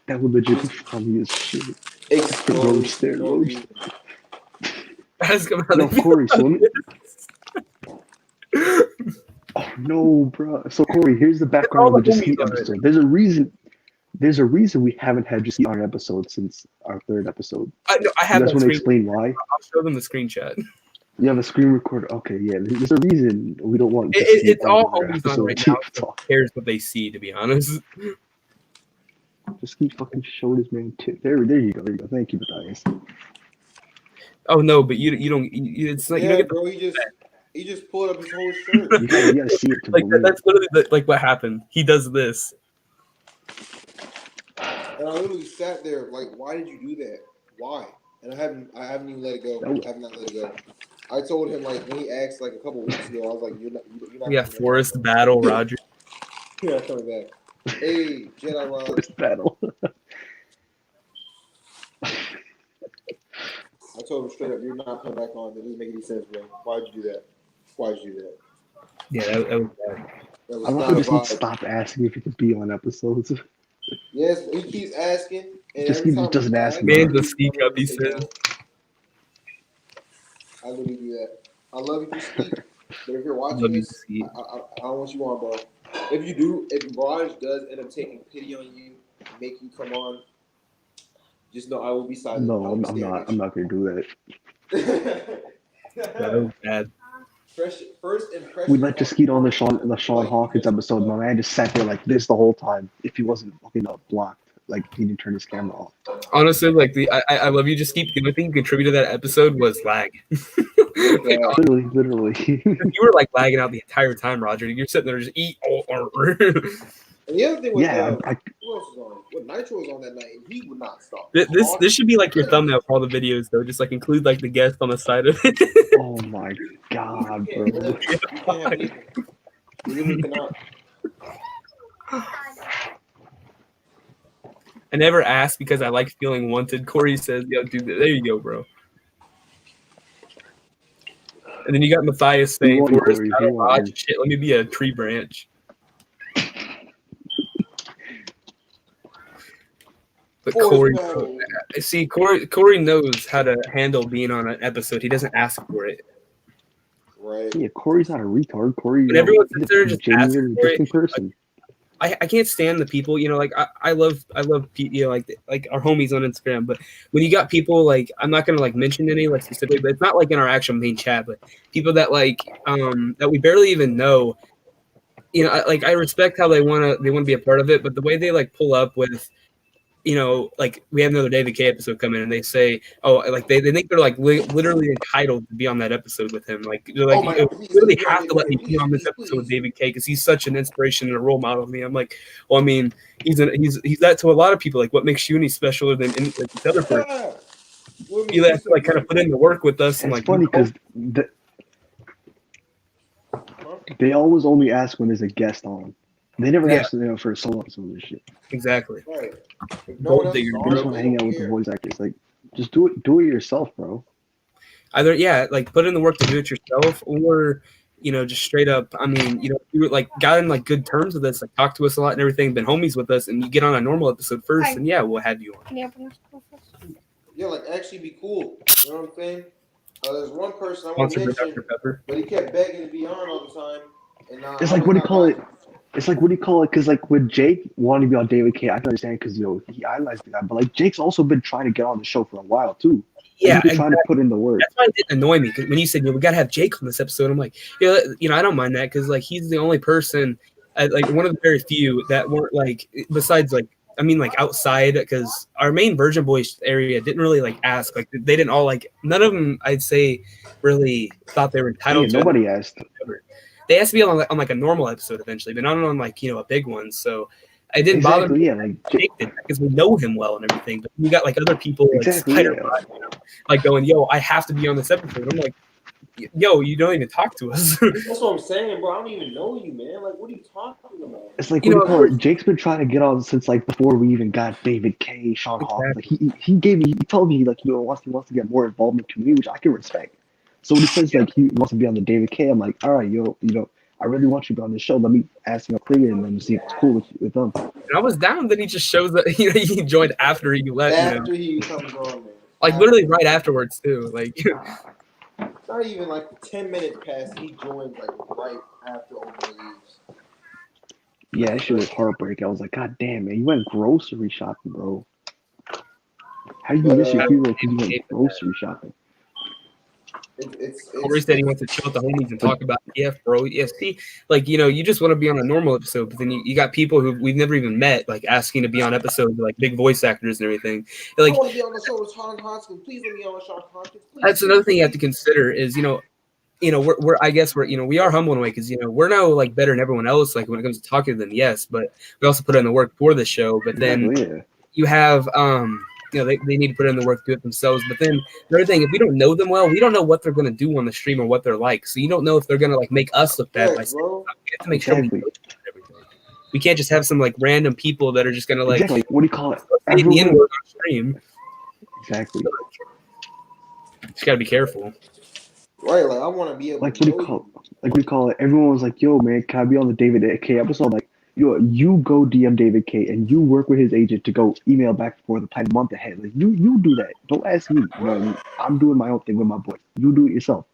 That would legit be funny as shit. Explode. Road stare, road stare. Ask him how No, they feel Corey, about son. Oh no, bro. So Corey, here's the background of the Just Eat episode. There's a reason we haven't had Just Eat on an episode since our third episode. I have You guys that want to screen. explain why? I'll show them the screenshot. You have a screen recorder. Okay, yeah. There's a reason we don't want. Just Eat It's all on our homies on episode right to now. So talk. who cares what they see, to be honest. Just keep fucking show this man tip. There you go. There you go. Thank you, Matthias. Oh no, but you don't. It's like Yeah, you don't get bro. He just pulled up his whole shirt. You gotta see it to like believe. that's literally like what happened. He does this. And I literally sat there like, why did you do that? Why? And I haven't even let it go. I have not let it go. I told him like when he asked like a couple weeks ago, I was like, you're not. Yeah, Forest Battle, Roger. You're not coming back. Hey, Jedi Rod. First battle. I told him straight up, you're not coming back on. That doesn't make any sense, bro. Why'd you do that? Why'd you do that? Yeah, that was bad. That was I love not how a just need vibe. to stop asking if he could be on episodes. Yes, he keeps asking. And Just every he time doesn't I ask ask, me. Man, the speak up, he said. I literally do that. I love you to speak, but if you're watching Love you to this, speak. I don't want you on, bro. If Raj does end up taking pity on you, make you come on, just know I will be silent. No, I will I'm be staring not. at I'm not gonna do that. That was bad. First impression. We let Jaskeet on the Sean Hawkins episode. My man just sat there like this the whole time. If he wasn't fucking blocked, like he didn't turn his camera off. Honestly, like I love you. Just keep. The only thing you contributed to that episode was lag. Like, Literally. you were like lagging out the entire time, Roger. You're sitting there just eat. And the other thing was, Yeah, who else was on? Well, Nitro was on that night, and he would not stop. This should be like your thumbnail for all the videos, though. Just like include like the guest on the side of it. Oh my god, bro. You can't have anything. You really cannot. I never asked because I like feeling wanted. Corey says, "Yo, dude, there you go, bro." And then you got Matthias saying, want "Forest Corey, Battle you want Lodge, him." shit, let me be a tree branch." But Corey, see, Corey knows how to handle being on an episode. He doesn't ask for it. Right. Yeah, Corey's not a retard. Corey, But everyone he's sits there a just genuine, asking for it. interesting person. I can't stand the people, like I love like our homies on Instagram, but when you got people like I'm not gonna like mention any like specific, but it's not like in our actual main chat, but people that like that we barely even know, I respect how they wanna be a part of it, but the way they like pull up with like we have another David K episode coming, and they say, oh, like they think they're like literally entitled to be on that episode with him. Like they're like, Oh my you God, please, really please, have to let me please, be on this please, episode with please. David K because he's such an inspiration and a role model to me. I'm like, well, I mean, he's that to a lot of people. Like, what makes you any specialer than any like, this other person? Ah, let me You do have to like kind of put in the work with us and It's like. funny because they always only ask when there's a guest on. They never Yeah. ask for a solo episode of this shit. Exactly. Right. If no one else is Gold They on, just want to they hang out don't with the care. voice actors. Like, just do it yourself, bro. Either like put in the work to do it yourself, or just straight up. I mean, you like got in like good terms with us, like talked to us a lot and everything, been homies with us, and you get on a normal episode first, and yeah, we'll have you on. Yeah, like actually be cool. You know what I'm saying? There's one person I want to Sponsored by mention, Dr. Pepper. but he kept begging to be on all the time. And It's I like was what do you not call it? buying It's like what do you call it? Because like with Jake wanting to be on David K, I can understand because he idolized the guy, but like Jake's also been trying to get on the show for a while too. Yeah, he's been trying to put in the work. That's why it didn't annoy me because when you said we gotta have Jake on this episode, I'm like, I don't mind that because like he's the only person, like one of the very few that weren't like besides like I mean like outside because our main Virgin Boys area didn't really like ask like they didn't all like none of them I'd say really thought they were entitled to Nobody asked. They asked to be on like a normal episode eventually, but not on like a big one. So it didn't bother me. Yeah, like Jake did because we know him well and everything. But we got like other people like yeah. like going, yo, I have to be on this episode. I'm like, yo, you don't even talk to us. That's what I'm saying, bro. I don't even know you, man. Like, what are you talking about? It's like what do you call it? Jake's been trying to get on since like before we even got David K, Sean Hawkins. Like he told me like wants to get more involved in the community, which I can respect. So when he says like he wants to be on the David K, I'm like, all right, I really want you to be on this show. Let me ask clear and then see if it's cool with them. And I was down. Then he just shows that he joined after he left. After he comes on, man. Like literally right afterwards too. Like it's not even like 10 minutes past. He joins like right after Owen leaves. Yeah, that shit was heartbreaking. I was like, God damn, man, you went grocery shopping, bro. How do you miss your hero because you went grocery shopping? Corey said he wants to chill with the homies and talk about bro. Yeah, see, like you just want to be on a normal episode, but then you got people who we've never even met, like asking to be on episodes, like big voice actors and everything. Like, I want to be on the show with Sean Hawkins. Please let me on Sean Hawkins. That's another thing you have to consider is we're I guess we are humble in a way because we're no like better than everyone else. Like when it comes to talking to them, yes, but we also put in the work for the show. But then you have they need to put in the work to do it themselves. But then another thing, if we don't know them well, we don't know what they're going to do on the stream or what they're like. So you don't know if they're going to like make us look bad. We have to make sure we know everything. We can't just have some like random people that are just going to like what do you call it? Say the N-word on stream. Exactly. Just got to be careful. Right, like I want to be able. Like what do you call it? Everyone was like, "Yo, man, can I be on the David K episode?" Like, you go DM David K and you work with his agent to go email back for the plan a month ahead. Like you do that. Don't ask me. You know what I mean? I'm doing my own thing with my boy. You do it yourself.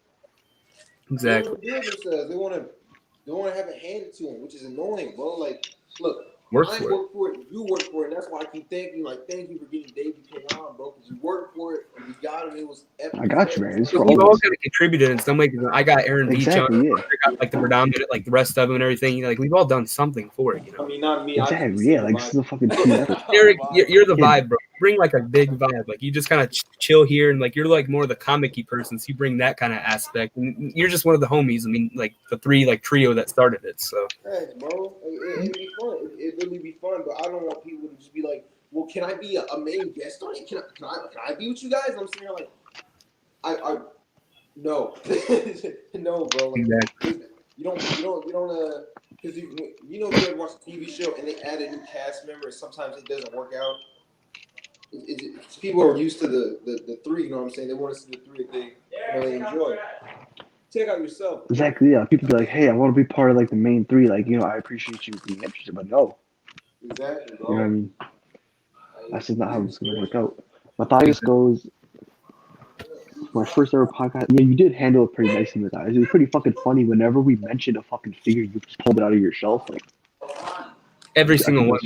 Exactly. They want to have it handed to him, which is annoying, bro. Like, look. Work I work for it, you work for it, and that's why I keep thanking you. Like, thank you for getting David K on, bro, because you worked for it, and we got him. It was epic. I got you, man. We've all kind of contributed in some way. Because I got Aaron Veach on. Yeah. I got like the predominant, like the rest of them and everything. Like we've all done something for it. I mean, not me. Exactly. Yeah. Like this is a fucking team effort. Derrick, you're the vibe, bro. Bring like a big vibe. Like you just kind of chill here, and like you're like more the comic-y person, so you bring that kind of aspect. And you're just one of the homies. I mean, like the three like trio that started it. So. Thanks, bro. It'd be fun. It'd really be fun, but I don't want people to just be like, "Well, can I be a main guest on it? Can I be with you guys?" I'm sitting here like, I no, no, bro. Like, exactly. You don't because you ever watch a TV show and they add a new cast member and sometimes it doesn't work out. People are used to the three, you know what I'm saying? They want to see the three if they really enjoy. Check out yourself. Exactly, yeah. People be like, hey, I want to be part of like the main three. Like, I appreciate you being interested, but no. Exactly, bro. You know what I mean? That's just not how it's going to work out. Matthias goes, my first ever podcast. Yeah, you did handle it pretty nicely, Matthias. It was pretty fucking funny whenever we mentioned a fucking figure, you just pulled it out of your shelf. Like, Every single one.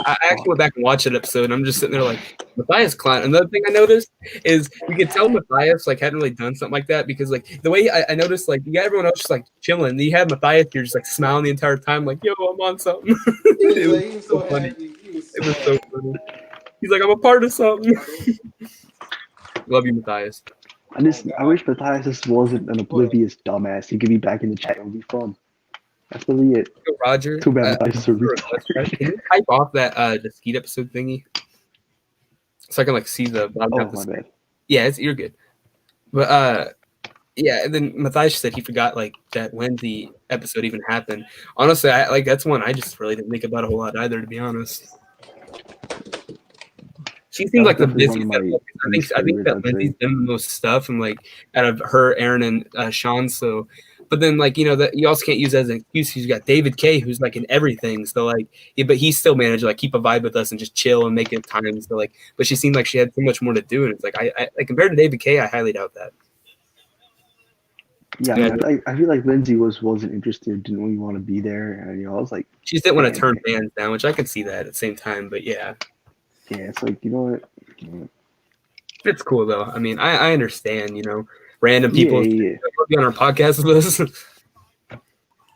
I actually went back and watched that episode, and I'm just sitting there like, Matthias clown. Another thing I noticed is you could tell Matthias like hadn't really done something like that because like the way I noticed like you got everyone else just like chilling. You had Matthias here just like smiling the entire time, like, yo, I'm on something. He was so funny. It was so funny. He's like, I'm a part of something. Love you, Matthias. I wish Matthias just wasn't an oblivious dumbass. He could be back in the chat. It would be fun. That's really it. Yo, Roger. Too bad Matthias is a retard. Can you type off that the skeet episode thingy? So I can like see the bottom half of the my screen. bad. Yeah, you're good. But yeah, and then Matthias said he forgot like that Wednesday episode even happened. Honestly, that's one I just really didn't think about a whole lot either, to be honest. She seems like the busiest. I think that Lindsay's done the most stuff, and like out of her, Aaron, and Sean. So, but then like that you also can't use that as an excuse. You got David K, who's like in everything. So like, yeah, but he still managed to like keep a vibe with us and just chill and make it time. So like, but she seemed like she had so much more to do, and it's like I compared to David K, I highly doubt that. Yeah, I feel like Lindsay wasn't interested, didn't really want to be there, and I was like, she just didn't want to turn fans down, which I can see that at the same time. But yeah. Yeah, it's like, you know what? It's cool though. I mean, I understand, random people be on our podcast with us.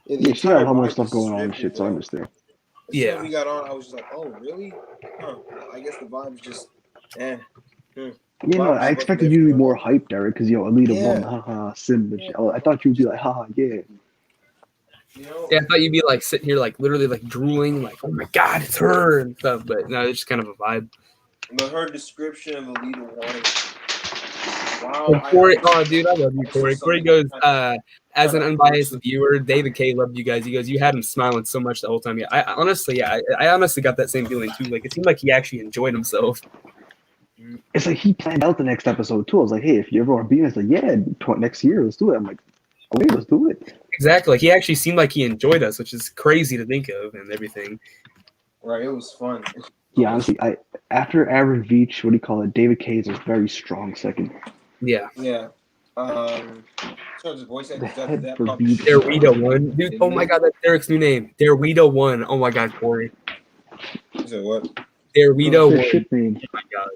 Yeah, she got a lot more stuff going on and shit, so I understand. Yeah. We got on, I was just like, oh, really? Huh. I guess the vibe's just, Yeah, no, I expected you to be more hyped, Derrick, because, Alita won, haha, Sim and shit. I thought you would be like, haha, yeah. Yeah, I thought you'd be like sitting here, like literally, like drooling, like, oh my god, it's her and stuff. But no, it's just kind of a vibe. But her description of Alita wanting, wow. Corey, dude, I love you, Corey. Corey goes, as an unbiased viewer, David K loved you guys. He goes, you had him smiling so much the whole time. Yeah, I honestly got that same feeling too. Like it seemed like he actually enjoyed himself. It's like he planned out the next episode too. I was like, hey, if you ever want to be, it's like, yeah, next year, let's do it. I'm like, okay, let's do it. Exactly. Like he actually seemed like he enjoyed us, which is crazy to think of and everything. Right. It was fun. Yeah, honestly, after Aaron Veach, what do you call it? David K is a very strong second. Yeah. Yeah. So the voice actor that Derrick 1. Dude, oh my god, that's Derrick's new name. Derrick 1. Oh my god, Corey. Is it what? Derrick 1. Ship name. Oh my god.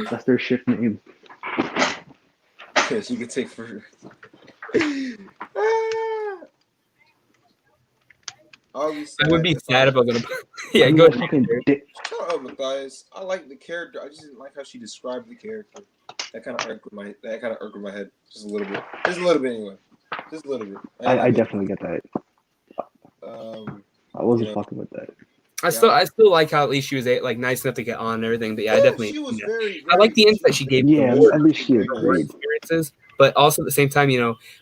That's their ship name. Yes, you could take for. I would be sad if I was gonna. Yeah, go ahead. Shut up, Matthias. I like the character. I just didn't like how she described the character. That kind of irked my head just a little bit. Just a little bit anyway. Just a little bit. I definitely get that. I wasn't fucking with that. I still like how at least she was like nice enough to get on and everything. But yeah, I definitely. She was very, I like the insight she gave. Yeah, at least she agreed. Experiences. But also at the same time,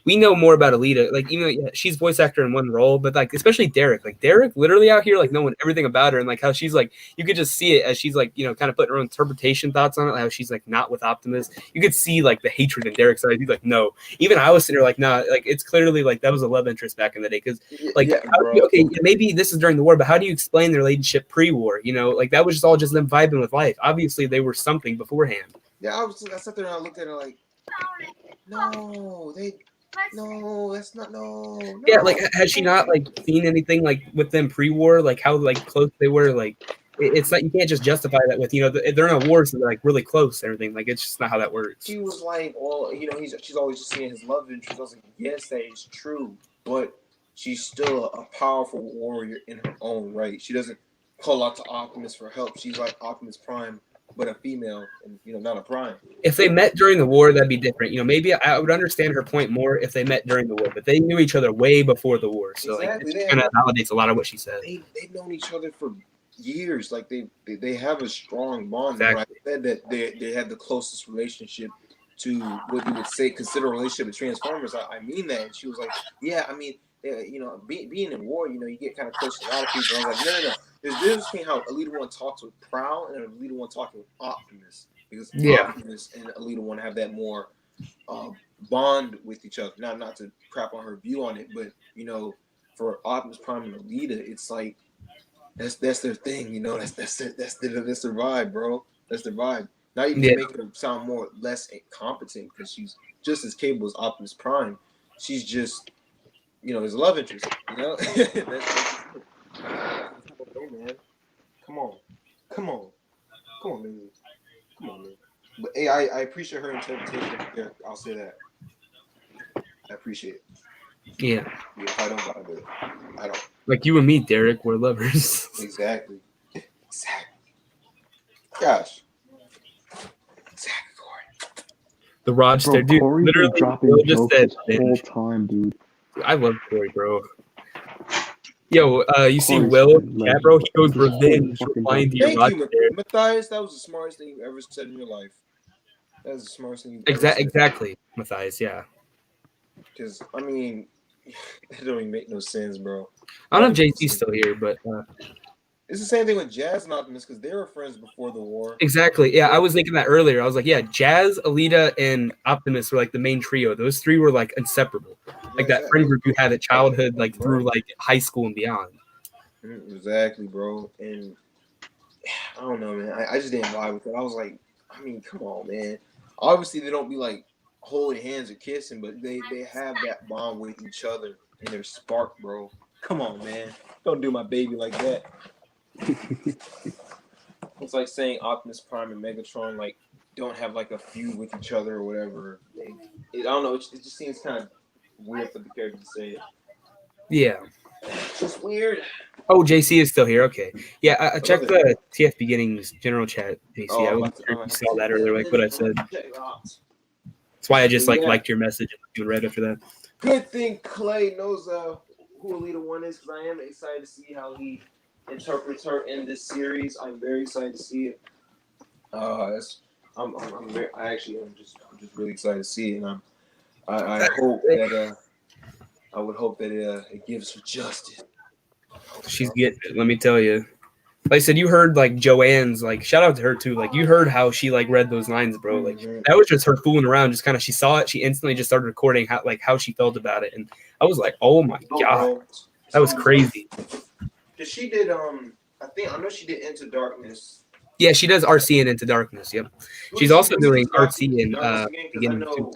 we know more about Alita. Like, she's voice actor in one role, but like, especially Derrick. Like, Derrick literally out here, like, knowing everything about her and like how she's like, you could just see it as she's like, kind of putting her own interpretation thoughts on it. Like how she's like not with Optimus. You could see like the hatred in Derrick's eyes. He's like, no. Even I was sitting there like, nah. Like, it's clearly like that was a love interest back in the day. Because like, okay, maybe this is during the war, but how do you explain their relationship pre-war? Like that was just all just them vibing with life. Obviously, they were something beforehand. Yeah, I sat there and I looked at her like. No, that's not no. Yeah, like has she not like seen anything like with them pre-war, like how like close they were? Like it's not, you can't just justify that with they're in a war, so they're like really close and everything. Like it's just not how that works. She was like, well, she's always just seeing his love interest. I was like, yes, that is true, but she's still a powerful warrior in her own right. She doesn't call out to Optimus for help. She's like Optimus Prime. But a female and not a prime. If they met during the war, that'd be different. Maybe I would understand her point more if they met during the war, but they knew each other way before the war. So exactly. Like, it kind of validates a lot of what she said. They've known each other for years. Like they have a strong bond. Exactly. Right? I said that they had the closest relationship to what you would say consider a relationship with Transformers. I mean that. And she was like, yeah, I mean, being in war, you get kind of close to a lot of people. And I was like, no. There's a difference between how Alita 1 talks with Prowl and Alita 1 talking with Optimus. Because Optimus and Alita 1 have that more bond with each other. Not to crap on her view on it, but for Optimus Prime and Alita, it's like that's their thing. That's their vibe, bro. That's their vibe. Not even to make her sound less incompetent because she's just as capable as Optimus Prime. She's just his love interest. man. Come on, man. Come on, man. But hey, I appreciate her interpretation of Derrick. I'll say that. I appreciate it. Yeah. If I don't, I do. I don't. Like you and me, Derrick, we're lovers. Exactly. Gosh. Exactly, Corey. The Rochester, dude. Corey's been Literally, dropping Will just jokes said, this whole time, dude. I love Corey, bro. Yo, you see Corey's Will, fucking yeah, bro, he goes legend. revenge, Fucking replying to your Thank you, Rochester. Matthias. That was the smartest thing you've ever said in your life. That was the smartest thing you've ever said. Exactly, Matthias, yeah. Because, I mean, that don't even make no sense, bro. I don't know if JC's still here, but it's the same thing with Jazz and Optimus because they were friends before the war. exactly. Yeah, I was thinking that earlier. I was like, yeah, Jazz, Alita, and Optimus were like the main trio. Those three were like inseparable. Like that friend group you had at childhood, like through like high school and beyond. Exactly, bro. And I don't know, man. I just didn't vibe with it. I was like, I mean, come on, man. Obviously, they don't be like holding hands or kissing, but they have that bond with each other and their spark, bro. Come on, man. Don't do my baby like that. It's like saying Optimus Prime and Megatron like don't have like a feud with each other or whatever. I don't know. It just seems kind of weird for the character to say it. Yeah. It's just weird. Oh, JC is still here. Okay. Yeah, I checked the TF Beginnings general chat, JC. I wasn't sure if you saw that earlier, like what I said. That's why I just liked your message and read after that. Good thing Clay knows who Alita 1 is because I am excited to see how he interprets her in this series. I'm very excited to see it. I'm just really excited to see it, and I hope that I would hope that it gives her justice. She's getting it, let me tell you. Like I said, you heard like Joanne's, like shout out to her too. Like you heard how she like read those lines, bro. Like that was just her fooling around. Just kind of she saw it, she instantly just started recording how she felt about it, and I was like, oh my god, that was crazy. She did I know she did Into Darkness. Yeah, she does RC and Into Darkness. Yep, she's also doing RC and Beginning too.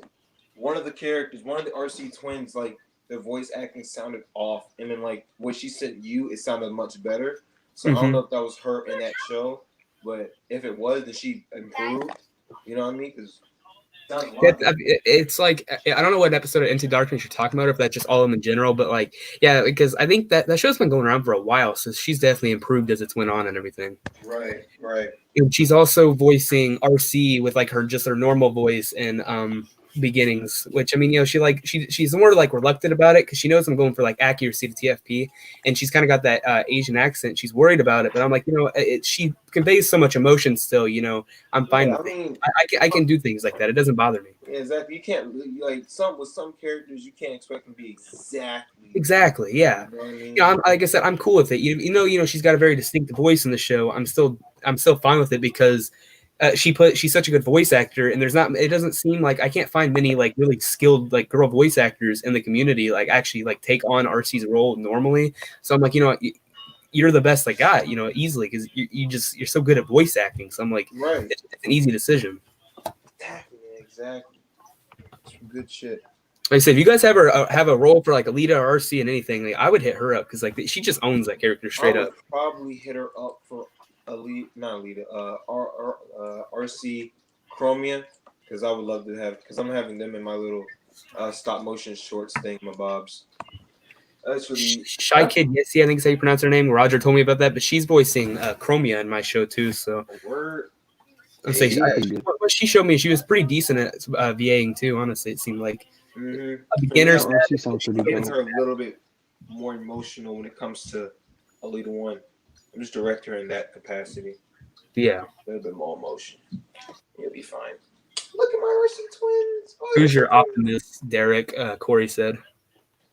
One of the characters, one of the RC twins, like the voice acting sounded off, and then like what she sent you, it sounded much better. So I don't know if that was her in that show, but if it was, then she improved. You know what I mean? Because it's like I don't know what episode of Into Darkness you're talking about, or if that's just all of them in general. But like, yeah, because I think that show's been going around for a while, so she's definitely improved as it's went on and everything. Right. And she's also voicing RC with like her normal voice and Beginnings, which I mean, you know, she's more like reluctant about it because she knows I'm going for like accuracy to TFP, and she's kind of got that Asian accent. She's worried about it, but I'm like, you know, she conveys so much emotion still. You know, I'm fine with it. I can do things like that. It doesn't bother me. Exactly. You can't like with some characters you can't expect them to be exactly. Yeah. You know what I mean? Yeah. Like I said, I'm cool with it. You know, she's got a very distinctive voice in the show. I'm still fine with it because. She's such a good voice actor, and it doesn't seem like I can't find many like really skilled like girl voice actors in the community like actually like take on RC's role normally. So I'm like, you know, you're the best I got, you know, easily because you're so good at voice acting. So I'm like, it's an easy decision. Exactly. Some good shit. Like I said, if you guys have a role for like Alita or RC and anything, like I would hit her up because like she just owns that character straight up. Probably hit her up for RC Chromia, because I would love to have, because I'm having them in my little stop motion shorts thing, my bobs. That's really Shy Kid Yesy, I think is how you pronounce her name. Roger told me about that, but she's voicing Chromia in my show too. So what she showed me, she was pretty decent at VAing too. Honestly, it seemed like a beginner's. She sounds pretty good. Her a little bit more emotional when it comes to Alita 1. I'm just direct her in that capacity. Yeah. A little bit more emotion. You'll be fine. Look at my RC twins. Oh, who's your Optimus, Derrick? Corey said.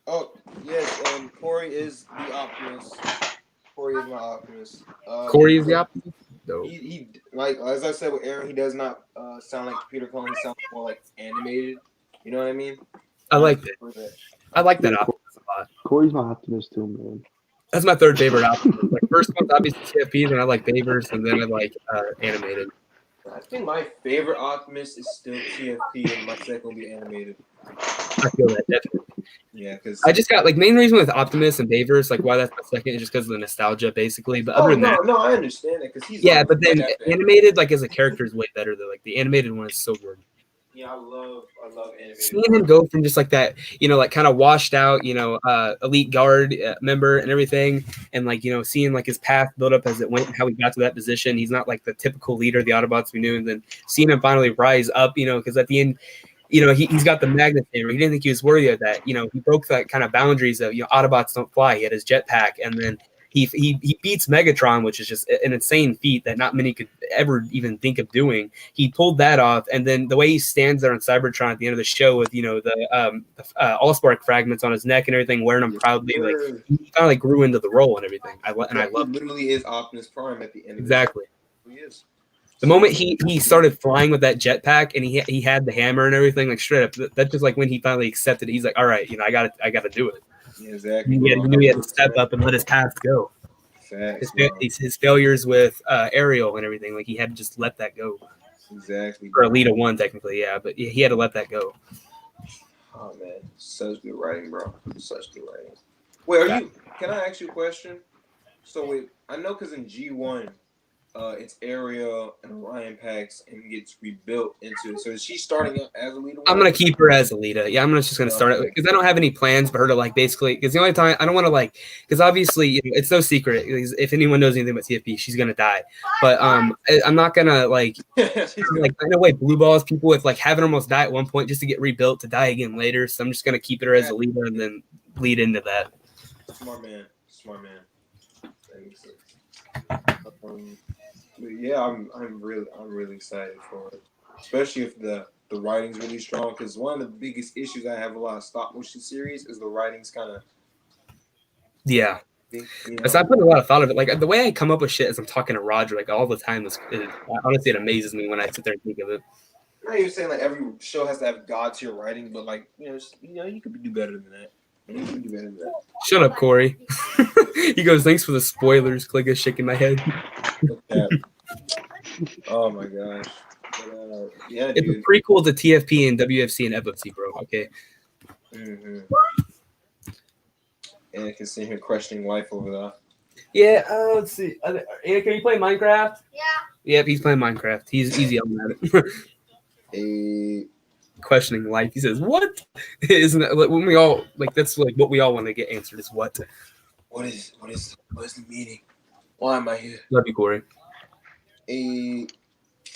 Oh, yes. Corey is the Optimus. Corey is my Optimus. Corey is the Optimus? No. He like, as I said with Aaron, he does not sound like computer clone. He sounds more like animated. You know what I mean? I like that. I like that Optimus a lot. Corey's my Optimus too, man. That's my third favorite Optimus. Like first one's obviously TFP, then I like Babers, and then I like animated. I think my favorite Optimus is still TFP, and my second will be animated. I feel that definitely. Yeah, because I just got like main reason with Optimus and Bayverse, like why that's my second is just because of the nostalgia, basically. But other than that, no, I understand it because he's yeah. like But then right after animated, like as a character, is way better. Though, like the animated one is so good. Yeah, I love animated. Seeing him go from just like that, like kind of washed out, elite guard member and everything, and like seeing like his path build up as it went, and how he got to that position. He's not like the typical leader of the Autobots we knew, and then seeing him finally rise up, because at the end. He's got the magnet hammer. He didn't think he was worthy of that. He broke that kind of boundaries of, Autobots don't fly. He had his jetpack, and then he beats Megatron, which is just an insane feat that not many could ever even think of doing. He pulled that off, and then the way he stands there on Cybertron at the end of the show with the Allspark fragments on his neck and everything, wearing them proudly, like he kind of like grew into the role and everything. I love. He literally is Optimus Prime at the end. Exactly. He is. The moment he started flying with that jetpack and he had the hammer and everything, like straight up, that's just like when he finally accepted it. He's like, all right, I got to do it. Yeah, exactly. He knew he had to step up and let his path go. Facts, His failures with Ariel and everything, like he had to just let that go. Exactly. Or Alita 1, technically, yeah, but he had to let that go. Oh man, such good writing, bro. Such good writing. Wait, can I ask you a question? So wait, I know because in G1, it's Ariel and Orion Pax and gets rebuilt into it. So is she starting out as Alita? I'm gonna keep her as Alita. Yeah, I'm just gonna start it because I don't have any plans for her to like basically. Because the only time I don't want to because obviously it's no secret. If anyone knows anything about TFP, she's gonna die. But I'm not gonna like in a way blue balls people with like having almost die at one point just to get rebuilt to die again later. So I'm just gonna keep her as Alita and then lead into that. Smart man. That makes sense. Yeah, I'm really excited for it, especially if the writing's really strong. Because one of the biggest issues I have a lot of stop motion series is the writing's kind of So I put a lot of thought of it. Like the way I come up with shit as I'm talking to Roger, like all the time, honestly it amazes me when I sit there and think of it. I'm not even saying like every show has to have god tier writing, but like you could do better than that. Shut up, Corey. He goes, thanks for the spoilers. Click a shaking my head. Oh my gosh. But, yeah, it's a prequel to TFP and WFC and FFC, bro. Okay. Mm-hmm. And I can see him questioning life over there. Yeah, let's see. Can you play Minecraft? Yeah. Yep, he's playing Minecraft. He's easy on that. Questioning life. He says, "What?" Isn't that when we all like? That's like what we all want to get answered is what. What is the meaning? Why am I here? Love you, Corey.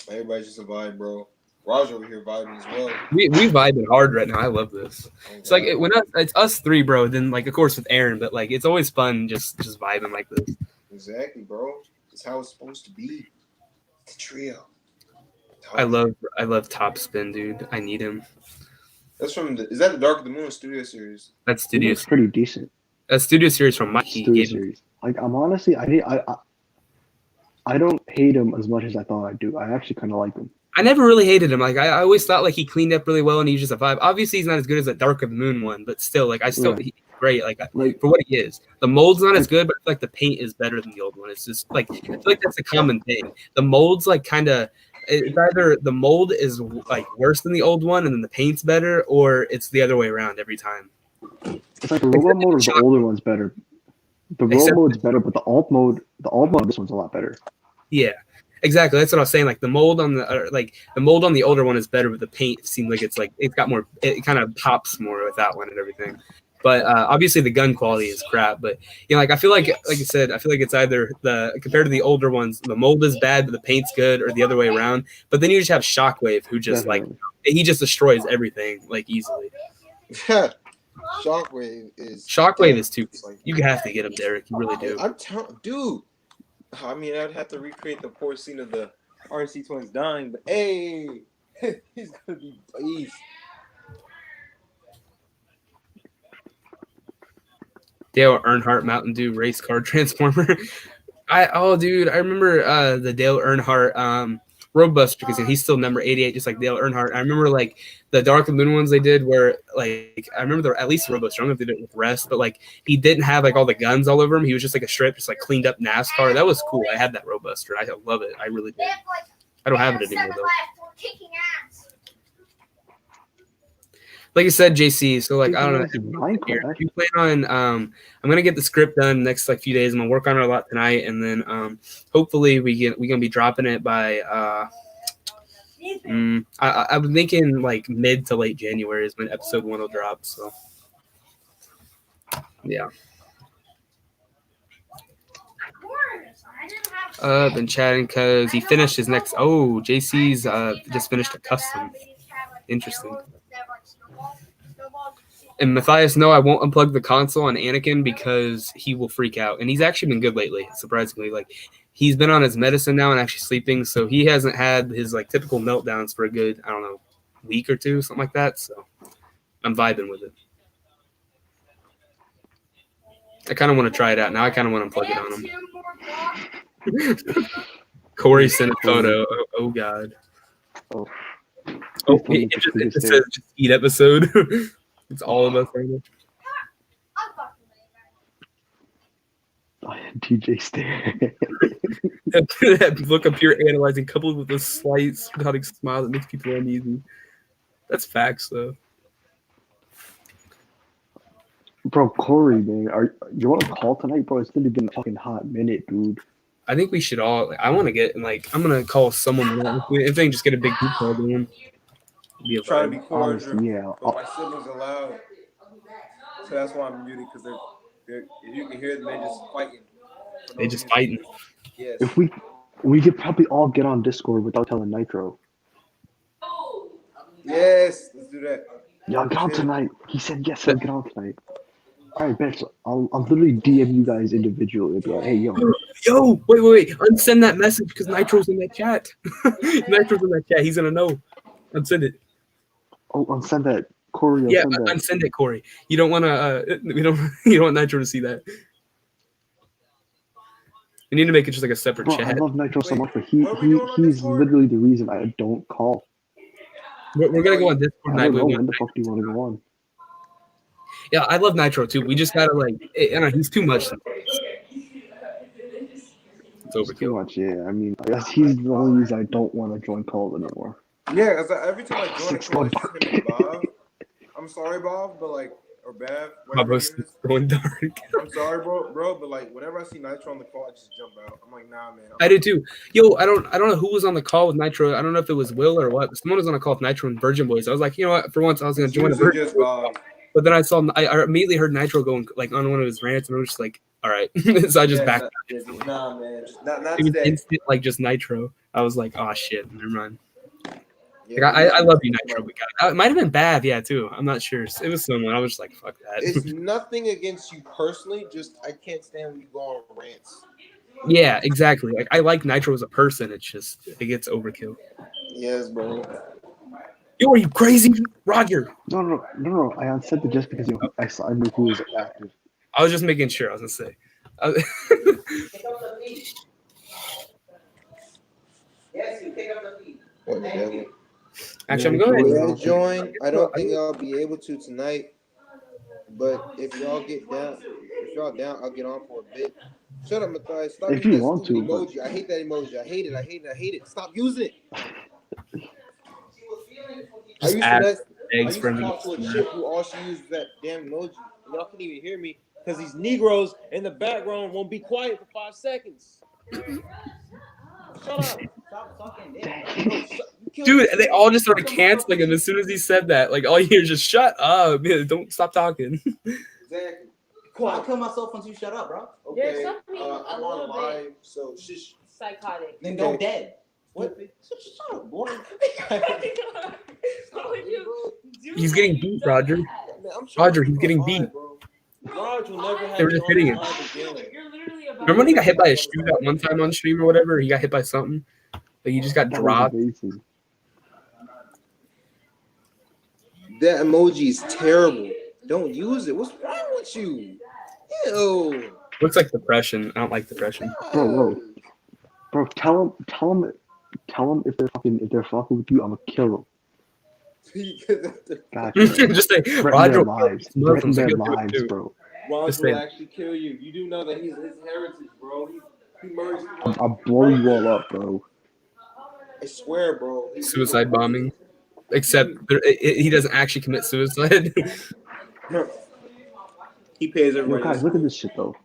Everybody's just a vibe, bro. Roger over here vibing as well. We vibing hard right now. I love this. It's like it's us three, bro. Then like of course with Aaron, but like it's always fun just vibing like this. Exactly, bro. It's how it's supposed to be. It's a trio. I love Top Spin, dude. I need him. That's from is that the Dark of the Moon studio series? That's studio. It's pretty decent. A studio series from Mikey. Studio series. Like I'm honestly, I don't hate him as much as I thought I do. I actually kind of like him. I never really hated him. Like I always thought like he cleaned up really well and he's just a vibe. Obviously he's not as good as that Dark of the Moon one, but still like he's great. Like for what he is. The mold's not as good, but I feel like the paint is better than the old one. It's just like I feel like that's a common thing. The mold's like kind of. It's either the mold is like worse than the old one and then the paint's better, or it's the other way around every time. It's like the robot mode or the older one's better. The robot mode's better, but the alt mode this one's a lot better. Yeah, exactly. That's what I was saying. Like the mold on the older one is better, but the paint seems like it's got more. It kind of pops more with that one and everything. But obviously the gun quality is crap. But like I feel like I said, I feel like it's either compared to the older ones, the mold is bad, but the paint's good, or the other way around. But then you just have Shockwave, who just he just destroys everything like easily. Yeah, Shockwave is too. You have to get him, Derrick. You really do. I'm telling, dude. I mean, I'd have to recreate the poor scene of the RC twins dying, but hey, he's gonna be beast. Dale Earnhardt Mountain Dew race car transformer. I remember the Dale Earnhardt Roadbuster because he's still number 88, just like Dale Earnhardt. I remember like the Dark of the Moon ones they did where like I remember at least the Roadbuster. I don't know if they did it with Rest, but like he didn't have like all the guns all over him. He was just like a straight, just like cleaned up NASCAR. That was cool. I had that Roadbuster. I love it. I really did. I don't have it anymore though. like I said, JC. So like I don't know. This is Minecraft. You plan on I'm gonna get the script done next like few days. I'm gonna work on it a lot tonight, and then hopefully we're gonna be dropping it by I'm thinking like mid to late January is when episode 1 will drop. So yeah. Been chatting because he finished his next. Oh, JC's just finished a custom. Interesting. And Matthias, no, I won't unplug the console on Anakin because he will freak out. And he's actually been good lately, surprisingly. Like he's been on his medicine now and actually sleeping, so he hasn't had his like typical meltdowns for a good, I don't know, week or two, something like that. So I'm vibing with it. I kind of want to try it out now. I kind of want to plug it on him. Corey sent a photo. Oh God. Oh, it says just eat episode. It's all of us right now. DJ stare. That look up here analyzing, coupled with a slight psychotic smile that makes people uneasy. That's facts, though. Bro, Corey, man, you want to call tonight, bro? It's gonna be a fucking hot minute, dude. I think we should all. I want to get like I'm gonna call someone. If they can just get a big group call going. Be trying to be cordial. Honestly, yeah. But my siblings are loud, so that's why I'm muted. Because they're if you can hear them, they're just fighting. They just fighting. Yes. If we could probably all get on Discord without telling Nitro. Yes, let's do that. Y'all get on tonight. He said yes. I'll get on tonight. All right, bitch. I'll literally DM you guys individually. Be like, hey, yo, wait, unsend that message because Nitro's in that chat. Nitro's in that chat. He's gonna know. Unsend it. Oh, unsend that, Corey. Unsend it, Corey. You don't want to. You don't want Nitro to see that. We need to make it just like a separate Bro, chat. I love Nitro so much, but he's literally the reason I don't call. We're gonna go on Discord. I don't know when the fuck do you want to go on. Yeah, I love Nitro too. We just gotta like, I don't know, he's too much. It's overkill. Too much, yeah. I mean, I guess he's the only reason I don't want to join calls anymore. Yeah, cause every time I join a call, it's just him and Bob. I'm sorry, Bob, but like, or Bav. Bobo's going dark. I'm sorry, bro, but like, whenever I see Nitro on the call, I just jump out. I'm like, nah, man. I did too. Yo, I don't know who was on the call with Nitro. I don't know if it was Will or what. Someone was on a call with Nitro and Virgin Boys. I was like, you know what? For once, I was gonna join a Virgin Boys. But then I immediately heard Nitro going like on one of his rants, and I was just like, all right. So I just backed. Nah, man, not it was instant, like just Nitro. I was like, oh shit, never mind. Yeah, like, I love you, Nitro. It might have been Bav, yeah, too. I'm not sure. It was someone. I was just like, fuck that. It's nothing against you personally. Just I can't stand when you go on rants. Yeah, exactly. Like I like Nitro as a person. It's just it gets overkill. Yes, bro. Yo, are you crazy, Roger? No. I unsent it just because I knew who was active. I was just making sure. I was gonna say. Yes, you pick up the feed. Actually, I'm going. Yeah, join. I don't think I'll be able to tonight, but if y'all down, I'll get on for a bit. Shut up, Matthias. Stop if you want to, emoji. I hate that emoji. I hate it. Stop using it. I used to talk to a chick who all she used was that damn emoji. Y'all can't even hear me because these Negroes in the background won't be quiet for 5 seconds. Shut up. Stop talking. Dude, they all just started canceling him as soon as he said that. Like, all you hear is just shut up. Don't stop talking. Exactly. Cool. I'll kill myself once you shut up, bro. Okay. I'm on live, so shish. Psychotic. Then go dead. What? Shut up, boy. He's getting beat, Roger. Roger, he's getting beat. Roger will never have they were just hitting him. Remember when he got hit by a shoe that one time on stream or whatever? He got hit by something. Like he just got dropped. That emoji is terrible. Don't use it. What's wrong with you? Ew. Looks like depression. I don't like depression. Bro, tell them if they're fucking with you, I'm gonna kill them. Gotcha. Just say Roger their lives, bro. Roger will actually kill you. You do know that he's his heritage, bro. He murders people. I'll blow you all up, bro. I swear, bro. Suicide bombing. except he doesn't actually commit suicide. He pays Yo, everybody. guys, look at this shit though.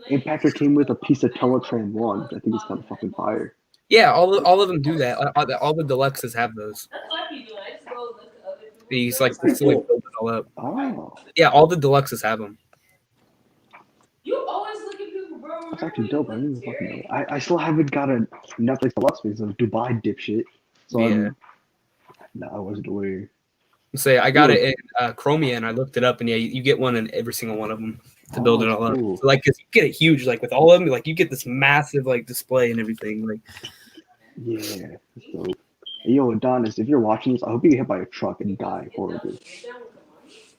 Impactor came with a piece of Teletran one. I think it's kind of fucking fire. Yeah, all of them do that. All the deluxes have those. He's like That's still cool. building it all up. Oh, Yeah, all the deluxes have them. that's actually dope. I didn't even fucking know. I still haven't got a Netflix Deluxe because of Dubai dipshit. So Yeah. I wasn't aware. Say I got it in Chromia and I looked it up and yeah, you get one in every single one of them to build it all up. Cool. So, like, cause you get it huge, like with all of them, like you get this massive like display and everything. Like, Yeah, that's dope. Hey, yo, Adonis, if you're watching this, I hope you get hit by a truck and die horribly.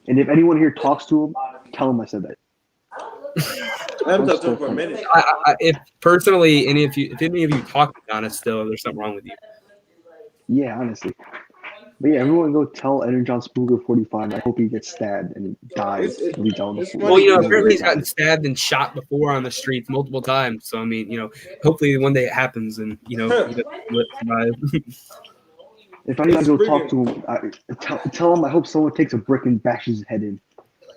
And if anyone here talks to him, tell him I said that. I haven't talked to him for a minute. if personally, if any of you talk to Donna still, there's something wrong with you. Yeah, honestly. But yeah, everyone go tell Energon Spooker 45. I hope he gets stabbed and dies. It's He'll be down the floor. Well, apparently he's gotten stabbed and shot before on the streets multiple times. So I mean, hopefully one day it happens and he doesn't survive. If I gotta go talk to him, tell him I hope someone takes a brick and bashes his head in.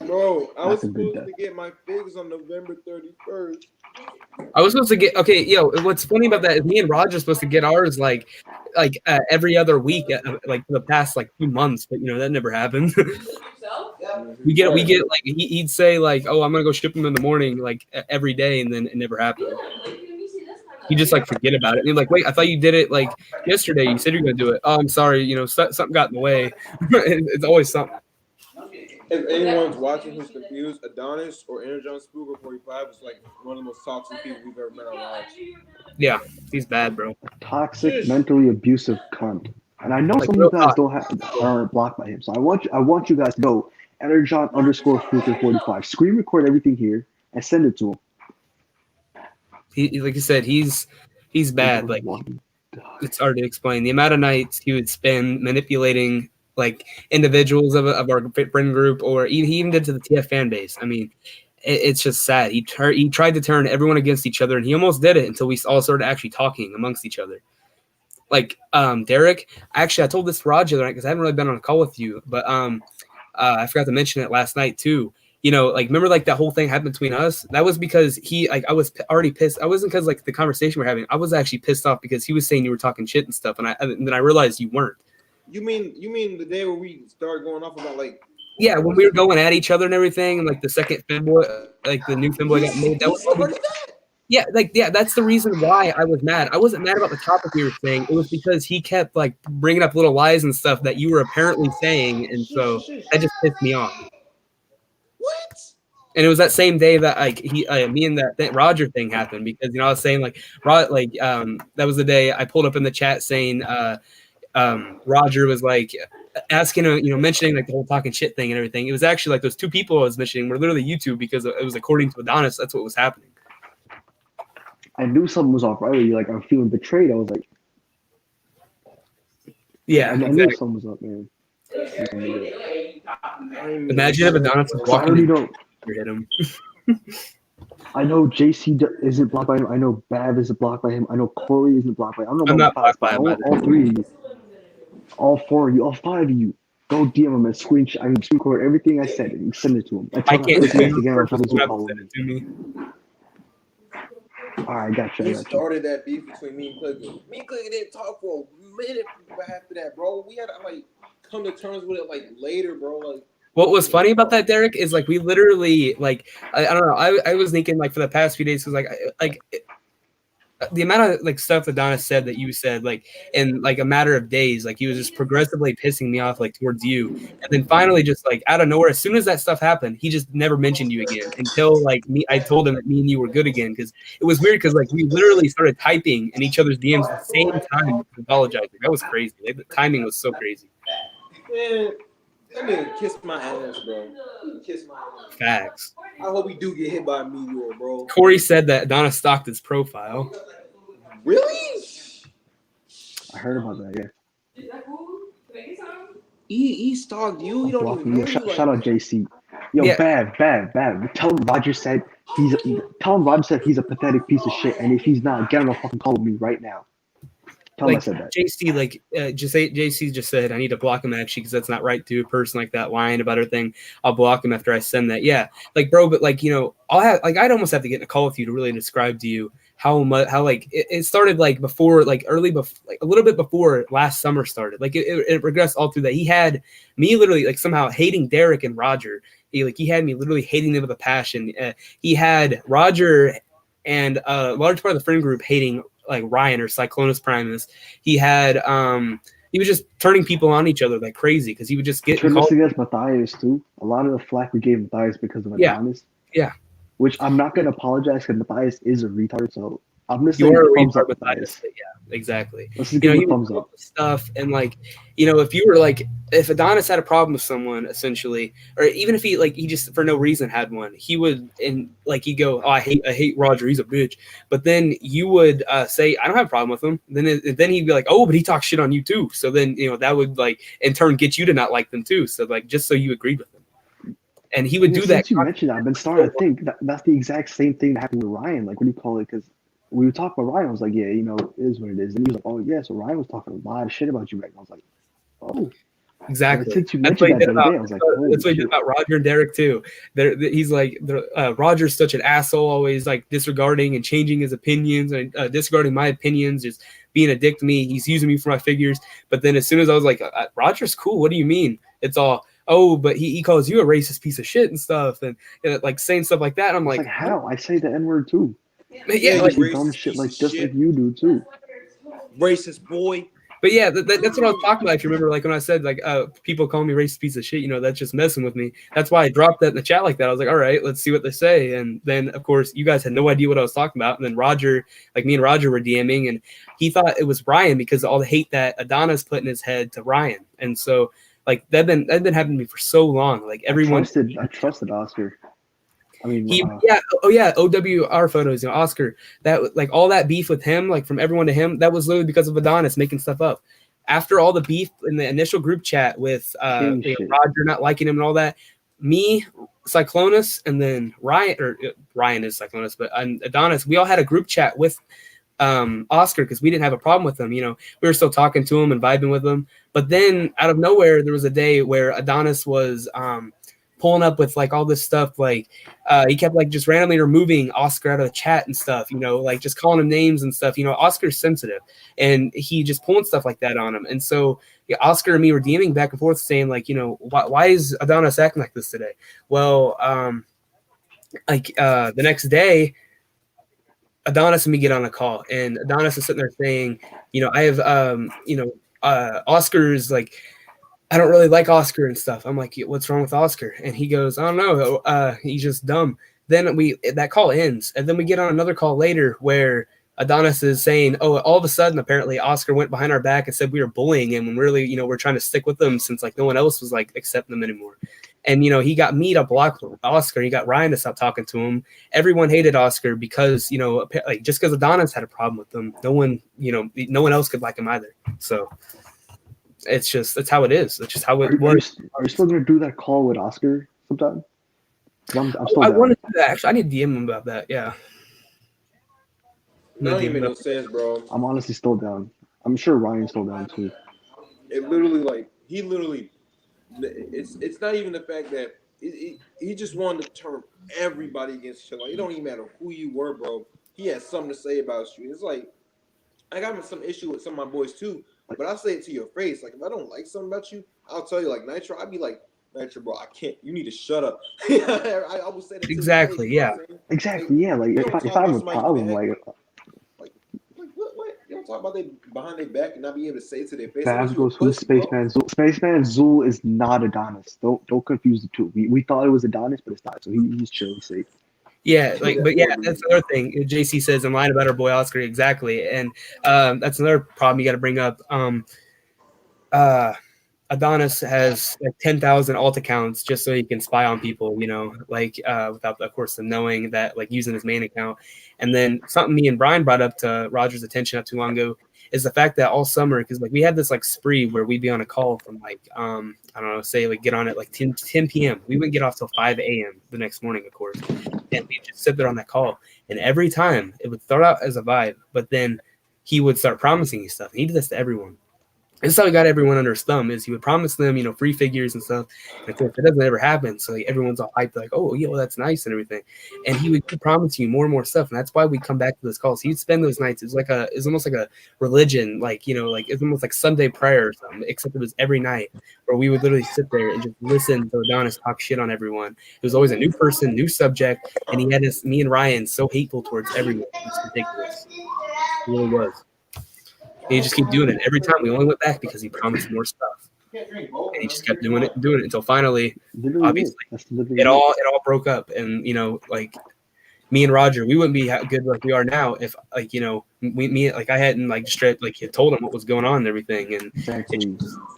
Bro, I was That's a good supposed to get my figs on November 31st. I was supposed to get what's funny about that is me and Roger are supposed to get ours like every other week, like for the past like 2 months, but that never happened. we get like he'd say like, oh, I'm gonna go ship them in the morning like every day, and then it never happened. You just like forget about it. And you're like, wait, I thought you did it like yesterday. You said you're gonna do it. Oh, I'm sorry. Something got in the way. It's always something. If anyone's watching who's confused, Adonis or Energon Spooker 45 is like one of the most toxic people we've ever met in our lives. Yeah, he's bad, bro. Toxic, mentally abusive cunt. And I know some of you guys aren't blocked by him. So I want you guys to know Energon _Spooker 45. Screen record everything here and send it to him. He like you said, he's bad. Like it's hard to explain the amount of nights he would spend manipulating like individuals of our friend group, or he even did to the TF fan base. I mean, it's just sad. He tried to turn everyone against each other, and he almost did it until we all started actually talking amongst each other. Like Derrick, actually, I told this to Roger because I haven't really been on a call with you, but I forgot to mention it last night too. Like remember like that whole thing happened between us? That was because I was already pissed. I wasn't because like the conversation we're having. I was actually pissed off because he was saying you were talking shit and stuff, and then I realized you weren't. You mean the day where we started going off about like? Yeah, when we were going at each other and everything, and like the second fanboy, like the new fanboy got made. That was that's the reason why I was mad. I wasn't mad about the topic we were saying. It was because he kept like bringing up little lies and stuff that you were apparently saying, and so that just pissed me off. What? And it was that same day that like me and that Roger thing happened because I was saying like that was the day I pulled up in the chat saying Roger was like asking mentioning like the whole talking shit thing and everything. It was actually like those two people I was mentioning were literally you two because it was according to Adonis. That's what was happening. I knew something was off right away. Like I'm feeling betrayed. I was like, yeah, I knew something was up, man. Imagine if Adonis was walking in, hit him. I know JC isn't blocked by him. I know Bav isn't blocked by him. I know Corey isn't blocked by him. I don't know I'm not blocked by him. all three of you, all four of you, all five of you. Go DM him and screenshot. I mean, screen record everything I said and send it to him. I can't send it to me. All right, gotcha. He started that beef between me and Clicker. Me and Clicker didn't talk for a minute after that, bro. We had to like come to terms with it like later, bro. Like. What was funny about that, Derrick, is like we literally like I don't know. I was thinking like for the past few days because the amount of like stuff that Adonis said that you said like in like a matter of days, like he was just progressively pissing me off like towards you, and then finally just like out of nowhere, as soon as that stuff happened, he just never mentioned you again until like I told him that me and you were good again because it was weird because like we literally started typing in each other's DMs at the same time apologizing. That was crazy. Like, the timing was so crazy. Man. That nigga kiss my ass, bro. Kiss my ass. Facts. I hope we do get hit by a meteor, bro. Corey said that Adonis stalked his profile. Really? I heard about that, yeah. He stalked you. He don't even know shout you. Shout out JC. Yo, yeah. Bad. Tell him Roger said he's a pathetic piece of shit, and if he's not, get him a fucking call with me right now. time I like said that. JC, like JC just said, I need to block him actually because that's not right to a person like that lying about everything. I'll block him after I send that. Yeah, like bro, but like I'll have like I'd almost have to get in a call with you to really describe to you how much like it started like before like like a little bit before last summer started. Like it regressed all through that. He had me literally like somehow hating Derrick and Roger. He had me literally hating them with a passion. He had Roger and a large part of the friend group hating like Ryan or Cyclonus Primus. He had he was just turning people on each other like crazy because he would just get turned us called. against Matthias too. A lot of the flack we gave Matthias because of Adonis. Yeah. Which I'm not gonna apologize because Matthias is a retard. So I'm just You saying are a thumbs retard up, with Matthias. Matthias. Yeah, exactly. Let's just give him he a thumbs would up. stuff and like if you were like if Adonis had a problem with someone essentially, or even if he just for no reason had one, he would and like he'd go, oh, I hate Roger, he's a bitch. But then you would say I don't have a problem with him. Then he'd be like, oh, but he talks shit on you too. So then that would like in turn get you to not like them too. So like just so you agreed with them. And he would do that. Since you mentioned that, I've been starting to think that's the exact same thing that happened with Ryan. Like, what do you call it? Because we would talk about Ryan. I was like, yeah, it is what it is. And he was like, oh, yeah. So Ryan was talking a lot of shit about you, right? And I was like, oh. Exactly. Since you mentioned that the other day, I was like, that's what he did about Roger and Derrick too. He's like, Roger's such an asshole, always like disregarding and changing his opinions and disregarding my opinions, just being a dick to me. He's using me for my figures. But then as soon as I was like, Roger's cool. What do you mean? It's all, oh, but he calls you a racist piece of shit and stuff, and like saying stuff like that. And I'm like, how? I say the N-word too. Yeah, like dumb shit, like just like you do too. Racist boy. But yeah, that's what I was talking about. If you remember, like when I said like people calling me racist piece of shit, that's just messing with me. That's why I dropped that in the chat like that. I was like, all right, let's see what they say. And then of course you guys had no idea what I was talking about. And then Roger, like me and Roger were DMing, and he thought it was Ryan because of all the hate that Adonis put in his head to Ryan. And so like that been happening to me for so long. Like everyone, I trusted Oscar. I mean, OWR photos, Oscar, that like all that beef with him, like from everyone to him, that was literally because of Adonis making stuff up. After all the beef in the initial group chat with Roger not liking him and all that, me, Cyclonus, and then Ryan is Cyclonus, but Adonis, we all had a group chat with Oscar because we didn't have a problem with him. We were still talking to him and vibing with him. But then out of nowhere, there was a day where Adonis was pulling up with like all this stuff, like he kept like just randomly removing Oscar out of the chat and stuff, like just calling him names and stuff. Oscar's sensitive, and he just pulling stuff like that on him. And so Oscar and me were DMing back and forth saying like, why is Adonis acting like this today? Well, the next day, Adonis and me get on a call, and Adonis is sitting there saying, I have, Oscar's like, I don't really like Oscar and stuff. I'm like, what's wrong with Oscar? And he goes, I don't know. He's just dumb. Then that call ends. And then we get on another call later where Adonis is saying, oh, all of a sudden, apparently Oscar went behind our back and said we were bullying him when really, we're trying to stick with him since like no one else was like accepting them anymore. And, he got me to block Oscar. He got Ryan to stop talking to him. Everyone hated Oscar because, like just because Adonis had a problem with him, no one else could like him either. So that's how it is. That's just how it works. Are you still going to do that call with Oscar sometime? I'm still I down. want to do that. Actually, I need to DM him about that. Yeah. That don't even make no sense, bro. I'm honestly still down. I'm sure Ryan's still down too. It literally, it's not even the fact that he just wanted to turn everybody against each other. Like, it don't even matter who you were, bro. He had something to say about you. It's like, I got some issue with some of my boys too. But I'll say it to your face. Like, if I don't like something about you, I'll tell you, like, Nitro, I'd be like, Nitro, bro, I can't. You need to shut up. I would say that exactly, yeah. Exactly, yeah. Like, if I have a problem, like what? You don't talk about they behind their back and not be able to say it to their face. Fans goes, who's Spaceman Zul? Spaceman Zul is not Adonis. Don't confuse the two. We thought it was Adonis, but it's not. So he's chilling safe. Yeah, but that's another thing. JC says I'm lying about our boy Oscar, exactly, and that's another problem you got to bring up. Adonis has like 10,000 alt accounts just so he can spy on people, without, of course, them knowing that, like using his main account. And then something me and Brian brought up to Roger's attention not too long ago is the fact that all summer, because like we had this like spree where we'd be on a call from like I don't know, say like get on at like 10 p.m. We wouldn't get off till 5 a.m. the next morning, of course, and we'd just sit there on that call. And every time it would start out as a vibe, but then he would start promising you stuff. And he did this to everyone. This is how he got everyone under his thumb. Is he would promise them, free figures and stuff. And of course, it doesn't ever happen. So like, everyone's all hyped, like, "Oh, yeah, well, that's nice and everything." And he would keep promising you more and more stuff, and that's why we come back to those calls. He'd spend those nights. It's almost like a religion, like it's almost like Sunday prayer or something. Except it was every night, where we would literally sit there and just listen to Adonis talk shit on everyone. It was always a new person, new subject, and he had me and Ryan so hateful towards everyone. It's ridiculous. It really was. And he just kept doing it every time. We only went back because he promised more stuff, and he just kept doing it until finally, Literally obviously, it all broke up. And like me and Roger, we wouldn't be good like we are now if I hadn't like straight like had told him what was going on and everything. And exactly.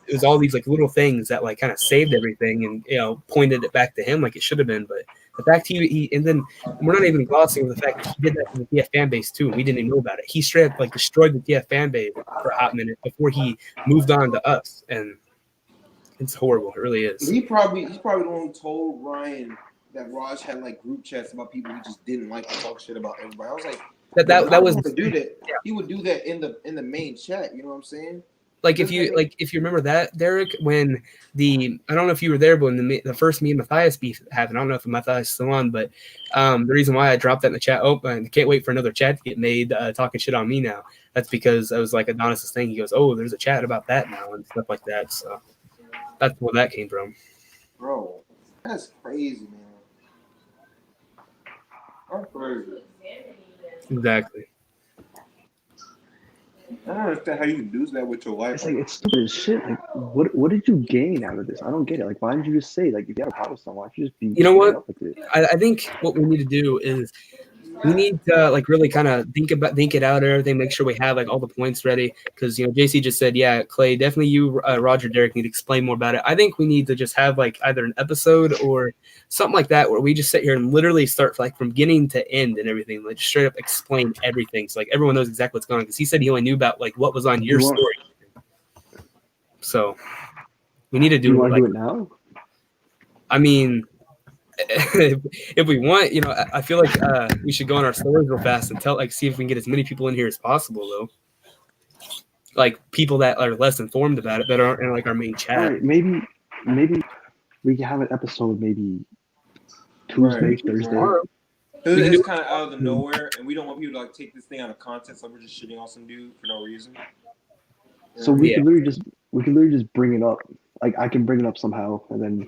it was all these like little things that like kind of saved everything and pointed it back to him like it should have been. But the fact he and then we're not even glossing over the fact that he did that to the TF fan base too, and we didn't even know about it. He straight up like destroyed the TF fan base for a hot minute before he moved on to us, and it's horrible. It really is. He's probably the one who told Ryan that Raj had like group chats about people he just didn't like to talk shit about everybody. I was like, that was do that. Yeah. He would do that in the main chat. You know what I'm saying? Like if you remember that, Derrick, when I don't know if you were there, but when the first me and Matthias beef happened, I don't know if Matthias is still on, but the reason why I dropped that in the chat, and can't wait for another chat to get made talking shit on me now. That's because I was like Adonis' thing. He goes, "Oh, there's a chat about that now," and stuff like that. So that's where that came from. Bro, that's crazy, man. That's crazy. Exactly. I don't understand how you can do that with your life. It's like it's stupid as shit. Like, what did you gain out of this? I don't get it. Like, why didn't you just say, like, if you have a problem with someone, why don't you just be straight up with it? I think what we need to do is we need to like really kind of think it out and everything. Make sure we have like all the points ready because JC just said, yeah, Clay, definitely you, Roger, Derrick need to explain more about it. I think we need to just have like either an episode or something like that where we just sit here and literally start like from beginning to end and everything, like straight up explain everything, so like everyone knows exactly what's going on. Because he said he only knew about like what was on your story. So we need to do. You want to do it now? I mean. If we want, I feel like we should go on our stories real fast and see if we can get as many people in here as possible, though. Like people that are less informed about it, that aren't in like our main chat. All right, maybe we can have an episode maybe Tuesday, Thursday. It's kind of out of the nowhere, and we don't want people to like take this thing out of context. Like we're just shitting on some dude for no reason. So we can literally just bring it up. Like I can bring it up somehow, and then.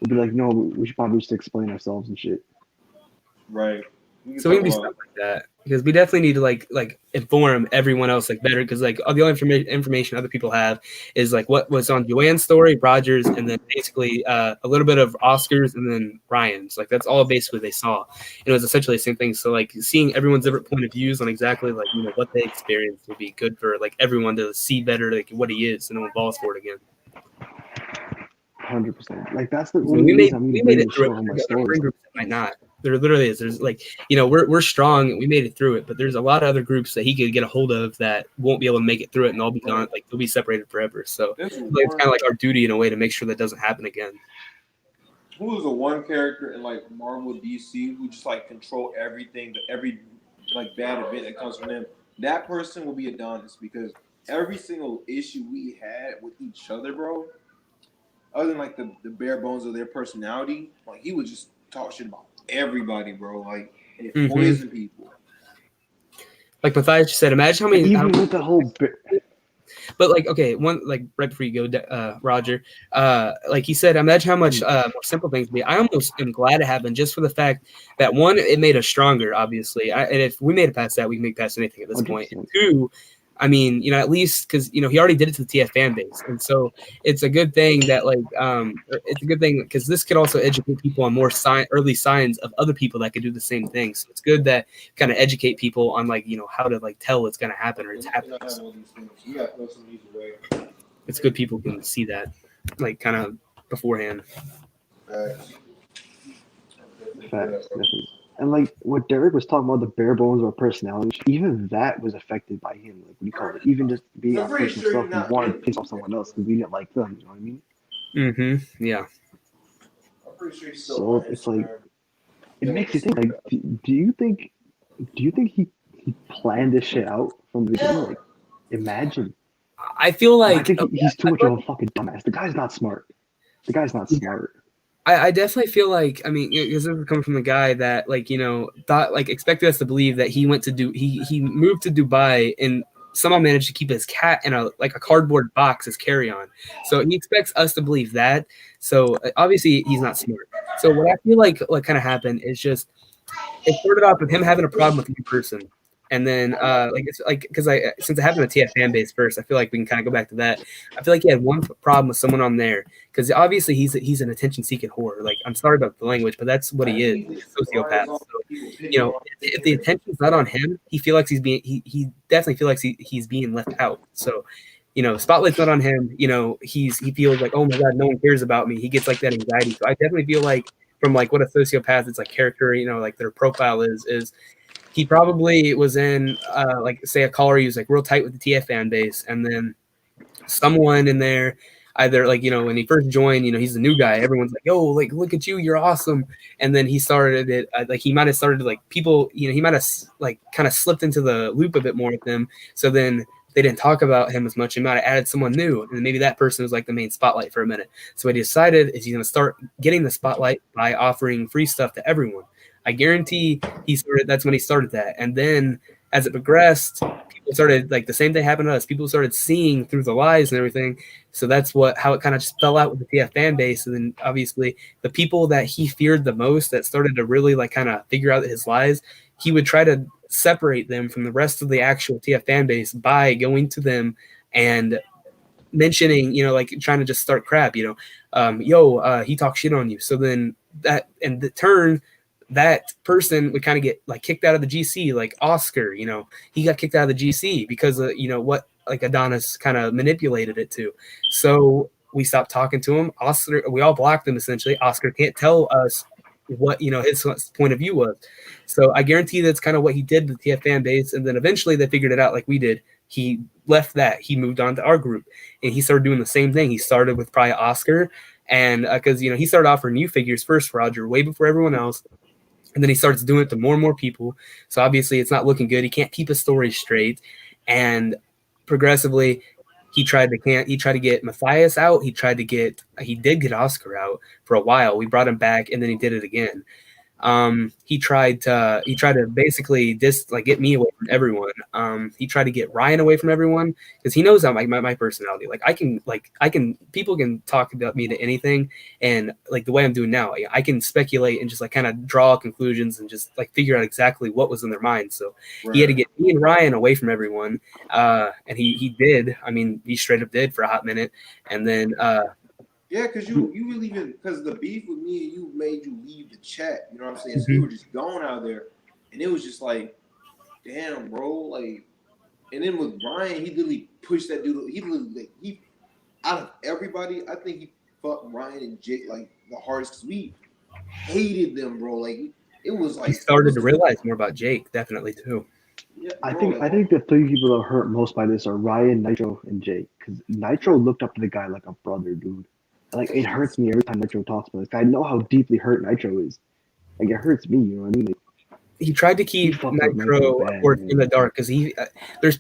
We'll be like, no, we should probably just explain ourselves and shit. Right. So we can do stuff like that because we definitely need to like inform everyone else like better because like all the only information other people have is like what was on Joanne's story, Rogers, and then basically a little bit of Oscar's and then Ryan's. Like that's all basically they saw. And it was essentially the same thing. So like seeing everyone's different point of views on exactly like what they experienced would be good for like everyone to see better like what he is and no one falls for it again. 100%. Like that's the only reason we made it through it. My stories. Might not. There literally is. There's like we're strong. We made it through it, but there's a lot of other groups that he could get a hold of that won't be able to make it through it, and they'll be gone. Like they'll be separated forever. So it's kind of like our duty in a way to make sure that doesn't happen again. Who is the one character in like Marvel DC who just like control everything, every like bad event that comes from them? That person will be Adonis because every single issue we had with each other, bro. Other than like the bare bones of their personality, like he would just talk shit about everybody, bro. Like and it poison people. Like Matthias just said, imagine how many. Even with the whole. But like, okay, one like right before you go, Roger, like he said, imagine how much more simple things be. I almost am glad it happened just for the fact that one, it made us stronger, obviously, and if we made it past that, we can make past anything at this 100%. Point. And two. I mean, at least because, he already did it to the TF fan base. And so it's a good thing that, like, it's a good thing because this could also educate people on more early signs of other people that could do the same thing. So it's good that kind of educate people on, like, how to, like, tell what's going to happen or it's happening. It's good people can see that, like, kind of beforehand. Facts. And like what Derrick was talking about, the bare bones of our personality, even that was affected by him. Like what do you call it? Even just being our personal self, we wanted to piss off someone else because we didn't like them. You know what I mean? Mm-hmm. Yeah. So it's like it makes you think. Like, do you think he planned this shit out from the beginning. Like, imagine. I feel I like think he's too much of a fucking dumbass. The guy's not smart. The guy's not smart. I definitely feel like, I mean, because this is coming from the guy that, like, you know, thought, like, expected us to believe that he went to he moved to Dubai and somehow managed to keep his cat in a cardboard box as carry-on. So he expects us to believe that. So obviously he's not smart. So what I feel like what kind of happened is just it started off with him having a problem with one person. And then, it's like, because since I have a TF fan base first, I feel like we can kind of go back to that. I feel like he had one problem with someone on there because obviously he's an attention-seeking whore. Like, I'm sorry about the language, but that's what he is. He's a sociopath. So, you know, if the attention's not on him, he definitely feels like he's being left out. So, you know, spotlight's not on him. You know, he feels like, oh my God, no one cares about me. He gets like that anxiety. So I definitely feel like from like what a sociopath is like character, you know, like their profile is he probably was in like say a caller he was like real tight with the TF fan base, and then someone in there either like, you know, when he first joined, you know, he's the new guy, everyone's like, yo, like look at you, you're awesome. And then he started it like he might have started like people, you know, he might have like kind of slipped into the loop a bit more with them. So then they didn't talk about him as much. He might have added someone new, and maybe that person was like the main spotlight for a minute. So what he decided is he's going to start getting the spotlight by offering free stuff to everyone. I guarantee that's when he started that. And then as it progressed, people started, like the same thing happened to us. People started seeing through the lies and everything. So that's how it kind of just fell out with the TF fan base. And then obviously the people that he feared the most that started to really like kind of figure out his lies, he would try to separate them from the rest of the actual TF fan base by going to them and mentioning, you know, like trying to just start crap, you know, he talks shit on you. So then that, in the turn, that person would kind of get like kicked out of the GC, like Oscar, you know, he got kicked out of the GC because of, you know, what like Adonis kind of manipulated it to. So we stopped talking to him. Oscar, we all blocked him essentially. Oscar can't tell us what, you know, his point of view was. So I guarantee that's kind of what he did with the TF fan base. And then eventually they figured it out like we did. He left that. He moved on to our group and he started doing the same thing. He started with probably Oscar, and because, you know, he started offering new figures first, Roger, way before everyone else. And then he starts doing it to more and more people. So obviously it's not looking good. He can't keep his story straight. And progressively he tried to get Matthias out. He did get Oscar out for a while. We brought him back and then he did it again. He tried to basically get me away from everyone. He tried to get Ryan away from everyone because he knows how my personality. Like I can people can talk about me to anything, and like the way I'm doing now, I can speculate and just like kind of draw conclusions and just like figure out exactly what was in their mind. So he had to get me and Ryan away from everyone, and he did. I mean, he straight up did for a hot minute, and then. Yeah, because you really even because the beef with me and you made you leave the chat. You know what I'm saying? So you were just going out there, and it was just like, damn, bro. Like, and then with Ryan, he literally pushed that dude. He literally he out of everybody, I think he fucked Ryan and Jake like the hardest because we hated them, bro. Like it was like he started to realize more about Jake, definitely too. Yeah, I bro, think the three people that are hurt most by this are Ryan, Nitro, and Jake. Because Nitro looked up to the guy like a brother, dude. Like it hurts me every time Nitro talks about this. I know how deeply hurt Nitro is. Like it hurts me, you know what I mean? Like, he tried to keep Nitro in the dark because there's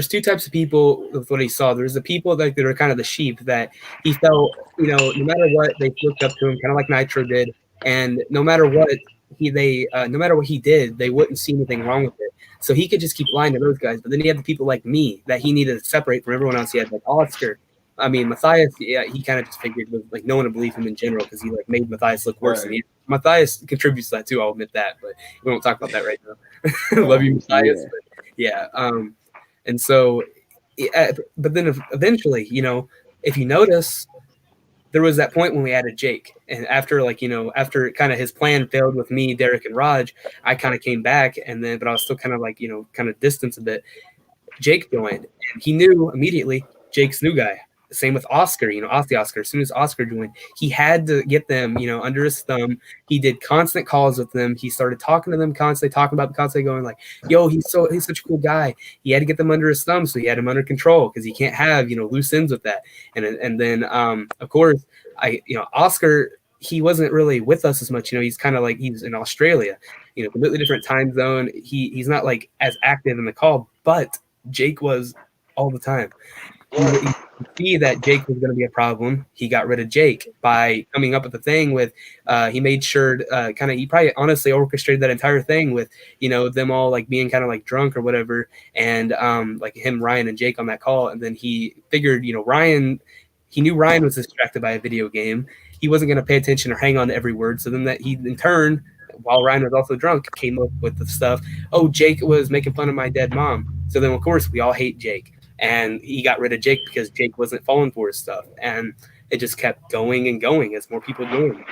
two types of people with what he saw. There's the people that are kind of the sheep that he felt, you know, no matter what they looked up to him, kind of like Nitro did, and no matter what no matter what he did, they wouldn't see anything wrong with it. So he could just keep lying to those guys. But then he had the people like me that he needed to separate from everyone else. He had like Oscar. I mean, Matthias, yeah, he kind of just figured like no one would believe him in general because he like made Matthias look worse than he is. Matthias contributes to that too. I'll admit that, but we won't talk about that right now. Love you, Matthias. But yeah. And so, but then eventually, you know, if you notice, there was that point when we added Jake, and after after kind of his plan failed with me, Derrick, and Raj, I kind of came back, but I was still kind of like, kind of distanced a bit. Jake joined, and he knew immediately Jake's new guy. Same with Oscar, Oscar. As soon as Oscar joined, he had to get them, under his thumb. He did constant calls with them. He started talking to them constantly, talking about constantly going like, yo, he's such a cool guy. He had to get them under his thumb, so he had him under control because he can't have, loose ends with that. And then, of course, Oscar, he wasn't really with us as much. He's kind of like he's in Australia, completely different time zone. He's not like as active in the call, but Jake was all the time. He see that Jake was going to be a problem. He got rid of Jake by coming up with the thing with. He made sure he probably honestly orchestrated that entire thing with them all like being kind of like drunk or whatever, and like him, Ryan, and Jake on that call, and then he figured Ryan. He knew Ryan was distracted by a video game. He wasn't going to pay attention or hang on to every word. So then that he in turn, while Ryan was also drunk, came up with the stuff. Oh, Jake was making fun of my dead mom. So then of course we all hate Jake. And he got rid of Jake because Jake wasn't falling for his stuff. And it just kept going and going as more people joined.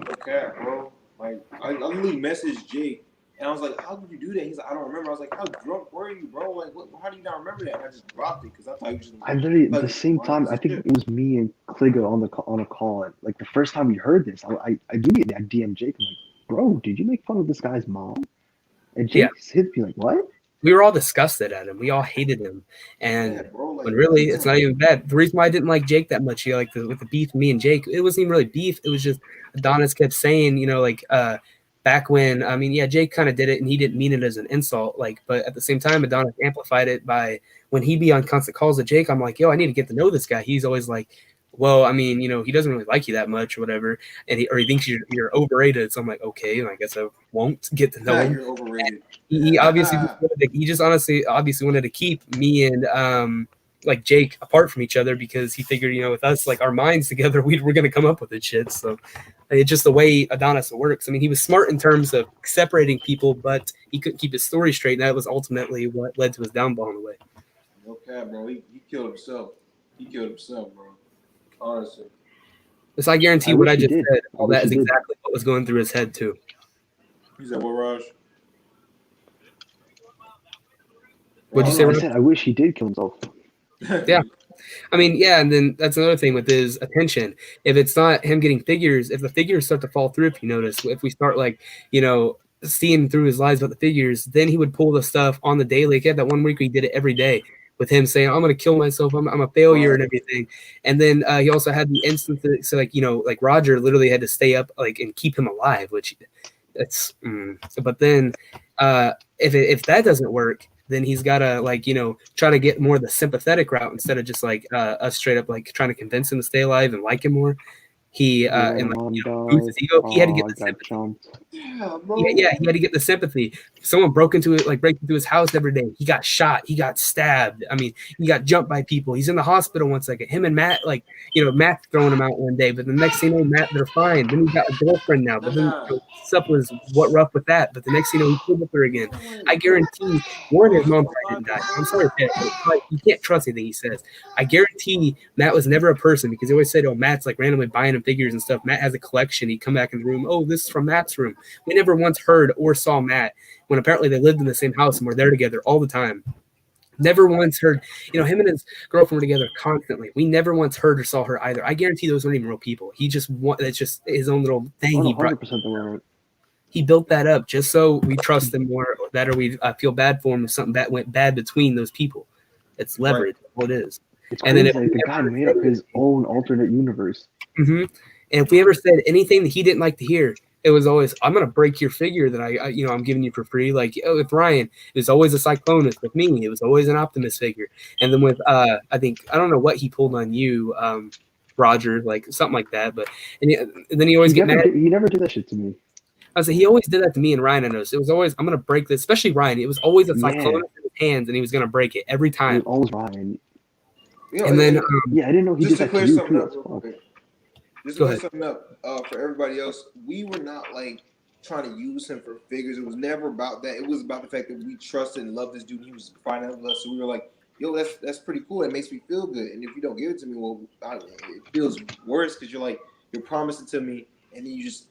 Okay, bro. Like, I literally messaged Jake, and I was like, how did you do that? He's like, I don't remember. I was like, how drunk were you, bro? Like, how do you not remember that? And I just dropped it because I thought you just... I literally, at the same time, I think it was me and Kliga on a call. And, like, the first time we heard this, I immediately DM'd Jake. I'm like, bro, did you make fun of this guy's mom? And Jake hit me like, what? We were all disgusted at him. We all hated him. And when really, it's not even bad. The reason why I didn't like Jake that much, with the beef, me and Jake, it wasn't even really beef. It was just Adonis kept saying, back when, Jake kind of did it and he didn't mean it as an insult. But at the same time, Adonis amplified it by when he'd be on constant calls with Jake, I'm like, yo, I need to get to know this guy. He's always like, well, he doesn't really like you that much or whatever. And he thinks you're overrated. So I'm like, okay, and I guess I won't get to know him. You're overrated. He obviously obviously wanted to keep me and Jake apart from each other because he figured, with us, like our minds together, we're going to come up with this shit. So it's just the way Adonis works. I mean, he was smart in terms of separating people, but he couldn't keep his story straight. And that was ultimately what led to his downfall in a way. Okay, bro. He killed himself. Bro. Honestly. So I guarantee what I just said, all that is exactly what was going through his head too. He said, what, Raj? What'd you say, Raj? I said, I wish he did kill himself. Yeah. And then that's another thing with his attention. If it's not him getting figures, if the figures start to fall through, if you notice, if we start seeing through his lies about the figures, then he would pull the stuff on the daily. He had that 1 week where he did it every day with him saying, I'm going to kill myself. I'm a failure and everything. And then he also had the instance that, so Roger literally had to stay up and keep him alive, which that's, but then if that doesn't work, then he's got to try to get more of the sympathetic route instead of just us straight up trying to convince him to stay alive and like him more. He boost his ego. He had to get the sympathy. He had to get the sympathy. Someone break into his house every day. He got shot. He got stabbed. I mean, he got jumped by people. He's in the hospital one second. Him and Matt, Matt's throwing him out one day, but the next thing you know, Matt, they're fine. Then he's got a girlfriend now. But then stuff was rough with that. But the next thing you know, he's with her again. I guarantee one, his mom probably didn't die. I'm sorry, Ted, but you can't trust anything he says. I guarantee Matt was never a person because he always said, oh, Matt's randomly buying him figures and stuff. Matt has a collection. He'd come back in the room. Oh, this is from Matt's room. We never once heard or saw Matt when apparently they lived in the same house and were there together all the time. Never once heard, him and his girlfriend were together constantly. We never once heard or saw her either. I guarantee those weren't even real people. It's just his own little thing. He built that up just so we trust him more, that or we feel bad for him if something that went bad between those people. It's leverage. Right. What it is. It's crazy. And then the guy made up his own alternate universe. Mm-hmm. And if we ever said anything that he didn't like to hear, it was always, I'm going to break your figure that I'm giving you for free. With Ryan, it was always a Cyclonus. With me, it was always an Optimus figure. And then with, I don't know what he pulled on you, Roger, something like that. But and then he always get mad. He never did that shit to me. I was he always did that to me and Ryan. I noticed it was always, I'm going to break this, especially Ryan. It was always a Cyclonus in his hands, and he was going to break it every time. Always Ryan. And then, I didn't know he did that to you too. Just to clear something up for everybody else, we were not trying to use him for figures. It was never about that. It was about the fact that we trusted and loved this dude. He was finding out with us, so we were like, "Yo, that's pretty cool. It makes me feel good." And if you don't give it to me, well, it feels worse because you're promising to me, and then you just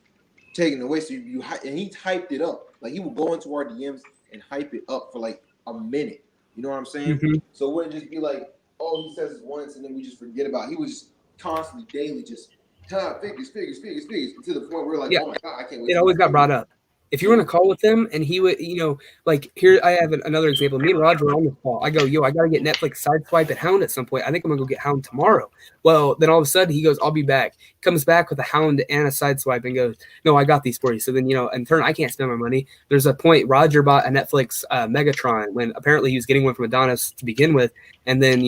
taking it away. So and he hyped it up. He would go into our DMs and hype it up for a minute. You know what I'm saying? Mm-hmm. So it wouldn't just be oh, he says it once and then we just forget about it. He was just constantly, daily, just figures, to the point where we're oh my God, I can't wait. It always got brought up. if you were on a call with him and he would, like here I have another example. Me and Roger are on the call. I go, yo, I gotta get Netflix Sideswipe at Hound at some point. I think I'm gonna go get Hound tomorrow. Well, then all of a sudden he goes, I'll be back. Comes back with a Hound and a Sideswipe and goes, no, I got these for you. So then, in turn, I can't spend my money. There's a point Roger bought a Netflix Megatron when apparently he was getting one from Adonis to begin with, and then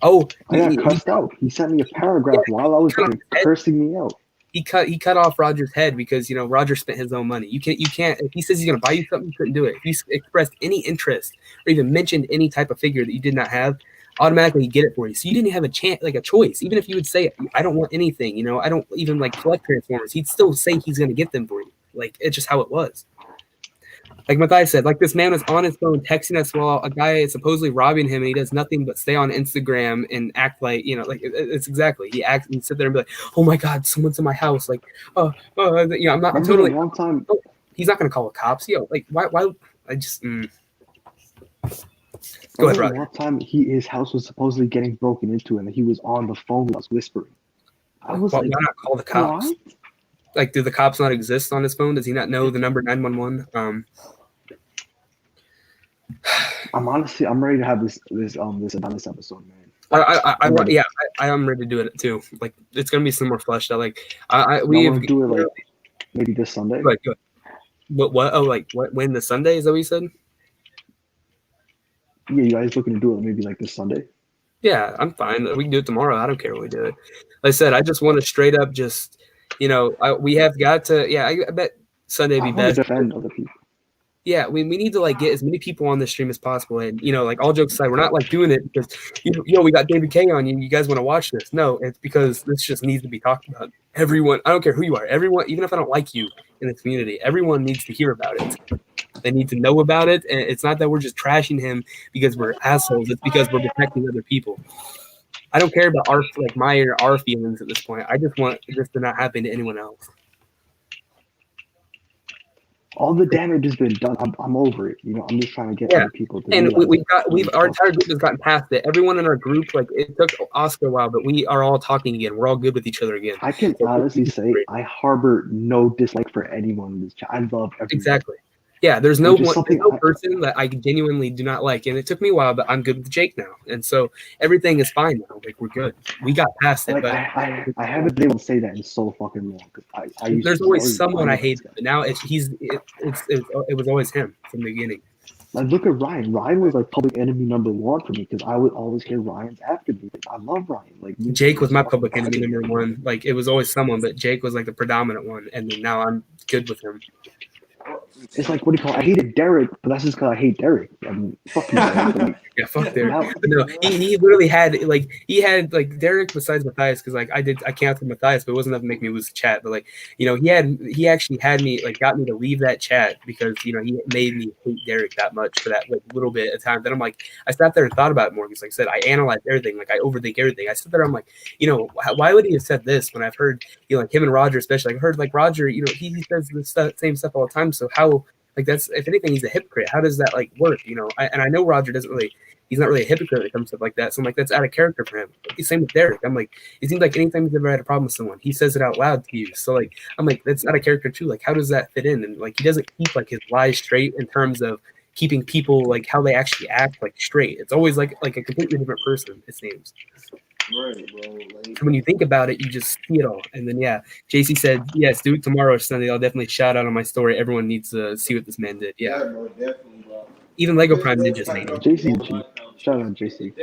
I got cussed out. He sent me a paragraph while I was cursing me out. He cut off Roger's head because Roger spent his own money. You can't if he says he's gonna buy you something, you couldn't do it. If you expressed any interest or even mentioned any type of figure that you did not have, automatically he'd get it for you. So you didn't have a chance, like a choice. Even if you would say, I don't want anything, I don't even like collect Transformers, he'd still say he's gonna get them for you. Like it's just how it was. Like Matthias said, like this man was on his phone texting us while a guy is supposedly robbing him, and he does nothing but stay on Instagram and act like, like it's exactly. He acts and sit there and be like, "Oh my God, someone's in my house!" Like, I'm not. I'm totally. One time, he's not gonna call the cops. Like why? I just. Go ahead, Roger. One time, his house was supposedly getting broken into, and he was on the phone with us whispering. I was why not call the cops? What? Like, do the cops not exist on his phone? Does he not know the number 911? I'm ready to have this Adonis episode, man. I am ready to do it too. Like it's gonna be some more fleshed out. Like we have do it like maybe this Sunday. Like what? Oh, like what? When the Sunday? Is that what you said? Yeah, you guys looking to do it maybe like this Sunday? Yeah, I'm fine. We can do it tomorrow. I don't care when we do it. Like I said, I just want to straight up just we have got to. Yeah, I bet Sunday be best. Defend other people. Yeah, we need to like get as many people on the stream as possible, and like all jokes aside, we're not like doing it because we got David K on you. You guys want to watch this? No, it's because this just needs to be talked about. Everyone, I don't care who you are. Everyone, even if I don't like you in this community, everyone needs to hear about it. They need to know about it, and it's not that we're just trashing him because we're assholes. It's because we're protecting other people. I don't care about our feelings at this point. I just want this to not happen to anyone else. All the damage has been done. I'm over it. I'm just trying to get other people to. And our entire group has gotten past it. Everyone in our group, like it took Oscar a while, but we are all talking again. We're all good with each other again. I can honestly say I harbor no dislike for anyone in this chat. I love everyone. Exactly. Yeah, there's no person that I genuinely do not like, and it took me a while, but I'm good with Jake now, and so everything is fine now. Like we're good. We got past it. But I haven't been able to say that in so fucking long. There's always someone I hate, but now it was always him from the beginning. Like look at Ryan. Ryan was like public enemy number one for me because I would always hear Ryan's after me. Like, I love Ryan. Like Jake was my public enemy number one. Like it was always someone, but Jake was like the predominant one, and then now I'm good with him. It's like, what do you call it? I hated Derrick, but that's just because I hate Derrick. I mean, fuck you, Derrick. Yeah, fuck Derrick. But no, he literally had Derrick besides Matthias, because like I canceled Matthias, but it wasn't enough to make me lose the chat. But like, he actually had me got me to leave that chat because he made me hate Derrick that much for that little bit of time. Then I'm like, I sat there and thought about it more because like I said, I analyzed everything, like I overthink everything. I sit there, I'm like, why would he have said this when I've heard like him and Roger especially, I've heard like Roger, he says the same stuff all the time. So how like that's if anything he's a hypocrite. How does that like work? I know Roger he's not really a hypocrite when it comes to stuff like that. So I'm like, that's out of character for him. Same with Derrick. I'm like, it seems like anytime he's ever had a problem with someone, he says it out loud to you. So like, I'm like, that's out of character too. Like, how does that fit in? And like, he doesn't keep like his lies straight in terms of keeping people like how they actually act like straight. It's always like a completely different person, it seems. Right, bro. Like, so when you think about it, you just see it all. And then JC said, yes, do it tomorrow or Sunday. I'll definitely shout out on my story. Everyone needs to see what this man did. Yeah, bro, definitely, bro. Even Lego Prime Ninjas made it. JC, shout out JC.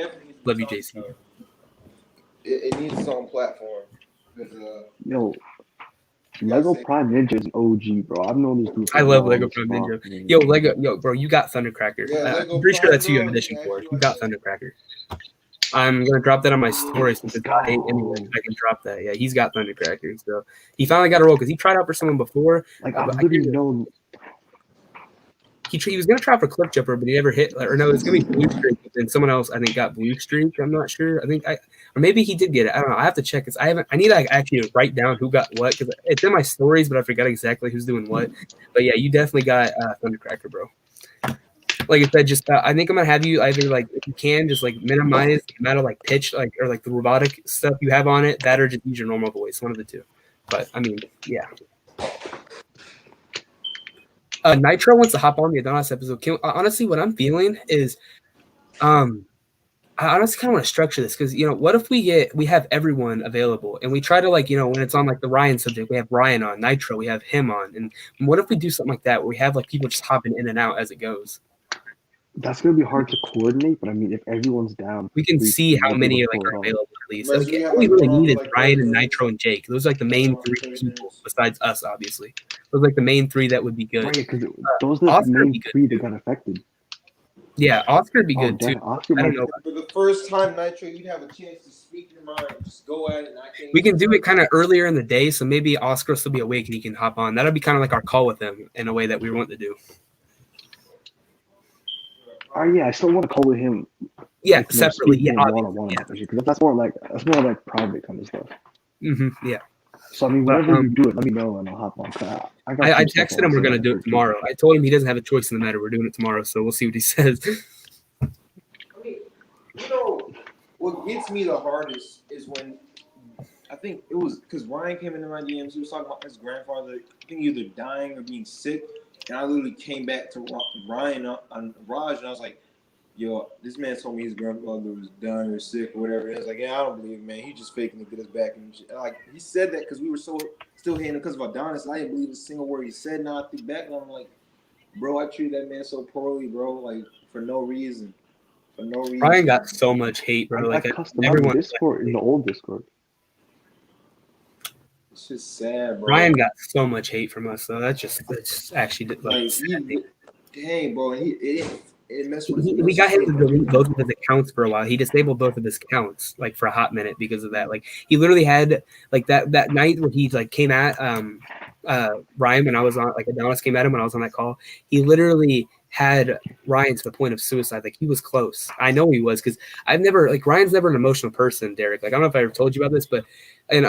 Love you, JC. It needs its own platform. Yo, Lego Prime Ninja is OG, bro. I've known this dude. I love Lego Prime Ninja. Yo, bro, you got Thundercracker. I'm pretty sure that's who you have edition for. You got Thundercracker. I'm gonna drop that on my story since it's got 8 anyway. I can drop that. Yeah, he's got Thundercracker. So he finally got a role because he tried out for someone before. Like I didn't know. He was gonna try for Cliff Jumper, but he never hit. Or no, it's gonna be Blue Streak. But then someone else I think got Blue Streak. I'm not sure. Or maybe he did get it. I don't know. I have to check. I need to actually write down who got what because it's in my stories, but I forgot exactly who's doing what. But yeah, you definitely got Thundercracker, bro. Like I said, just I think I'm gonna have you either like if you can just like minimize the amount of like pitch or like the robotic stuff you have on it, that or just use your normal voice, one of the two. But I mean, yeah. Nitro wants to hop on the Adonis episode. Honestly, what I'm feeling is, I honestly kind of want to structure this because what if we have everyone available and we try to when it's on like the Ryan subject, we have Ryan on Nitro, we have him on, and what if we do something like that where we have like people just hopping in and out as it goes? That's gonna be hard to coordinate, but I mean, if everyone's down, We can see how many like are available at least. Like, all we really need is Ryan and Nitro and Jake. Those are like the main three people besides us, obviously. Those are like the main three that would be good. Right, because those are the main three that got affected. Yeah, Oscar would be good too. Oscar I don't know. For the first time, Nitro, you'd have a chance to speak your mind. Just go at it. And we can do it kind of earlier in the day, so maybe Oscar will still be awake and he can hop on. That'll be kind of like our call with him in a way that we want to do. Yeah, I still want to call with him. Yeah, like, separately. Yeah, because that's more like private kind of stuff. Mm-hmm. Yeah. So I mean, whenever you do it, let me know and I'll hop on. I texted him we're gonna do it tomorrow. I told him he doesn't have a choice in the matter. We're doing it tomorrow, so we'll see what he says. I mean, what gets me the hardest is when I think it was because Ryan came into my DMs. He was talking about his grandfather, I think either dying or being sick. And I literally came back to Ryan on Raj, and I was like, yo, this man told me his grandfather was dying or sick or whatever. And I was like, yeah, I don't believe it, man. He just faking to get us back. And like, he said that because we were still hating him because of Adonis. I didn't believe a single word he said. Now I think back and I'm like, bro, I treated that man so poorly, bro, like for no reason. Ryan got so much hate, bro. Like everyone Discord in the old Discord. It's just sad, bro. Ryan got so much hate from us, though. That's actually dang, bro. It messed with we got him to delete both of his accounts for a while. He disabled both of his accounts like for a hot minute because of that. Like he literally had like that night where he like came at Ryan when I was on, like Adonis came at him when I was on that call. He literally had Ryan to the point of suicide. Like he was close. I know he was because Ryan's never an emotional person, Derrick. Like I don't know if I ever told you about this, but I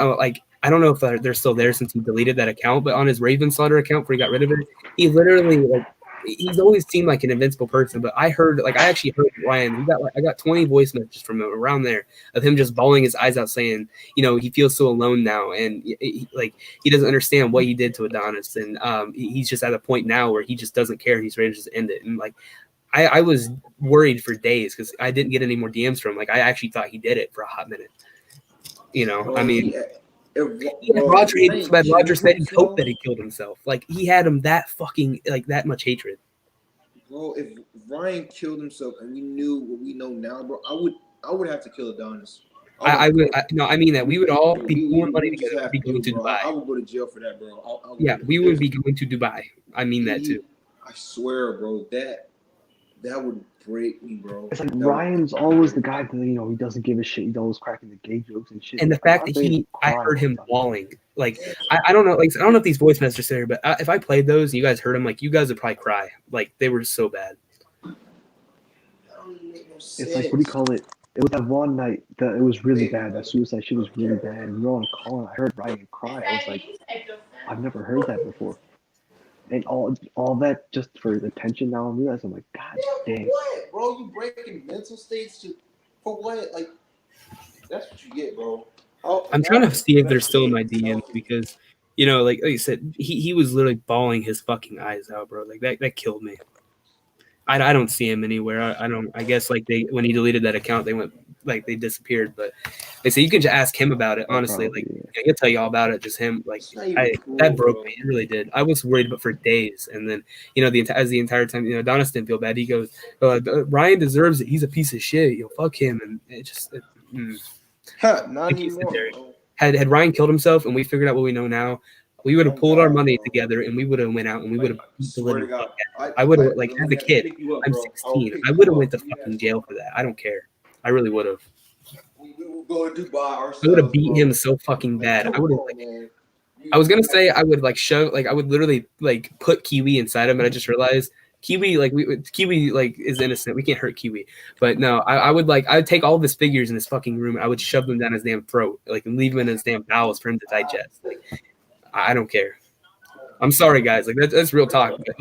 don't know if they're still there since he deleted that account, but on his Raven Slaughter account where he got rid of it, he literally he's always seemed like an invincible person. But I actually heard Ryan. I got 20 voice messages from him around there of him just bawling his eyes out, saying, he feels so alone now, and he doesn't understand what he did to Adonis, and he's just at a point now where he just doesn't care and he's ready to just end it. And I was worried for days because I didn't get any more DMs from him. Like I actually thought he did it for a hot minute. I mean. Roger hated so bad. Roger said he hoped that he killed himself. Like he had him that fucking that much hatred. Bro, if Ryan killed himself and we knew what we know now, bro, I would have to kill Adonis. I mean that we would all be pouring money together. Be going to Dubai. I would go to jail for that, bro. We would be going to Dubai. I mean that too. I swear, bro, that would break me, bro. It's like Ryan's always the guy that he doesn't give a shit. He's always cracking the gay jokes and shit. And the fact that I heard him bawling, like I don't know, I don't know if these voice messages are there, but if I played those and you guys heard them, like you guys would probably cry. Like they were so bad. It's like, what do you call it? It was that one night that it was really bad. That suicide shit was really bad. And we were on a call and I heard Ryan cry. I was like, I've never heard that before. And all that just for the attention now I'm realizing, I'm like, God dang. What, bro? You breaking mental states for what? Like, that's what you get, bro. I'm trying to see if they're still in my DMs because, like you said, he was literally bawling his fucking eyes out, bro. Like that killed me. I don't see him anywhere. I guess when he deleted that account, they went they disappeared. But they say you can just ask him about it. Honestly, I can tell you all about it. Just him, that broke me. It really did. I was worried, but for days. And then the entire time, Adonis didn't feel bad. He goes, Ryan deserves it. He's a piece of shit. Fuck him. And it just. Not anymore. Had Ryan killed himself and we figured out what we know now, we would have pulled our money together and we would have went out and we would have beat the living fuck out. I would have as a kid. I'm 16. I would have went to fucking jail for that. I don't care. I really would have. I would have beat him so fucking bad. I would have I was gonna say I would shove I would literally put Kiwi inside him, but I just realized Kiwi is innocent. We can't hurt Kiwi. But no, I would take all of his figures in his fucking room. I would shove them down his damn throat, and leave him in his damn bowels for him to digest. I don't care. I'm sorry, guys. That's real talk. But,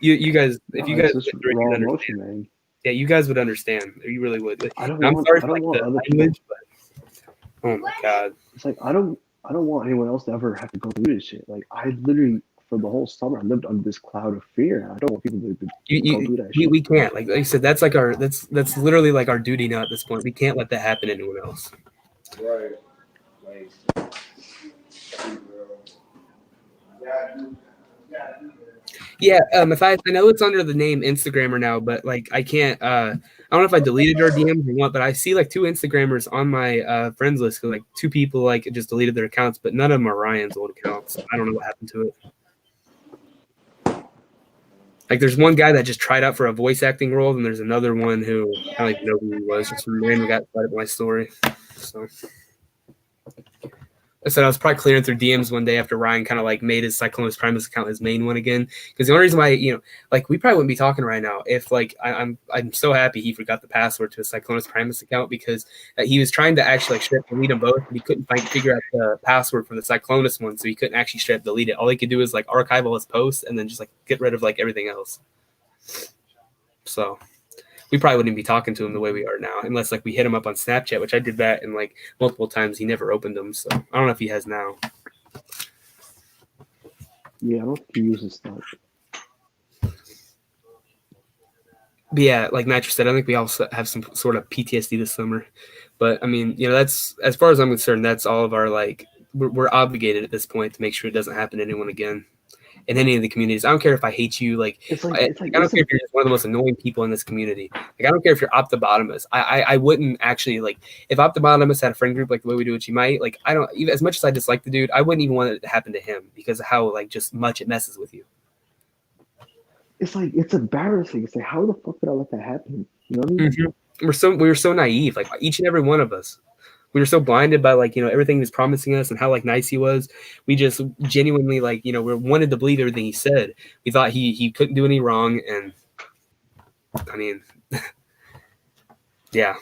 you guys, if you guys, raw emotion, man. Yeah, you guys would understand. You really would. I'm sorry for the language, but oh my god, it's I don't want anyone else to ever have to go through this shit. I literally for the whole summer, I lived under this cloud of fear. I don't want people to go do that shit. We can't. Like I said, that's like that's literally like our duty now at this point. We can't let that happen to anyone else. Right. Like, Yeah, if I know it's under the name Instagrammer now, but like I can't. I don't know if I deleted our DMs or what, but I see like 2 Instagrammers on my friends list. 'Cause, like 2 people like just deleted their accounts, but none of them are Ryan's old accounts. I don't know what happened to it. Like there's one guy that just tried out for a voice acting role, and there's another one who I don't even know who he was. Just some random guy that started my story. So I said I was probably clearing through DMs one day after Ryan kind of like made his Cyclonus Primus account his main one again. Because the only reason why, like we probably wouldn't be talking right now if like I'm so happy he forgot the password to his Cyclonus Primus account, because he was trying to actually like straight up delete them both, but he couldn't figure out the password for the Cyclonus one, so he couldn't actually straight up delete it. All he could do is like archive all his posts and then just like get rid of like everything else. So we probably wouldn't be talking to him the way we are now, unless like we hit him up on Snapchat, which I did that and like multiple times. He never opened them, so I don't know if he has now. Yeah, I don't think he uses that. But yeah, like Nitro said, I think we also have some sort of PTSD this summer. But I mean, that's as far as I'm concerned, that's all of our like we're obligated at this point to make sure it doesn't happen to anyone again in any of the communities. I don't care if I hate you. Like, I don't care if you're just one of the most annoying people in this community. Like, I don't care if you're Optobotomus. I wouldn't actually, like, if Optobotomus had a friend group like the way we do with Chimite, like, I don't, even as much as I dislike the dude, I wouldn't even want it to happen to him because of how, like, just much it messes with you. It's like, it's embarrassing. It's like, how the fuck did I let that happen? You know what I mean? Mm-hmm. We were so naive, like, each and every one of us. We were so blinded by like, everything he was promising us and how like nice he was. We just genuinely like, we wanted to believe everything he said. We thought he couldn't do any wrong. And I mean, yeah.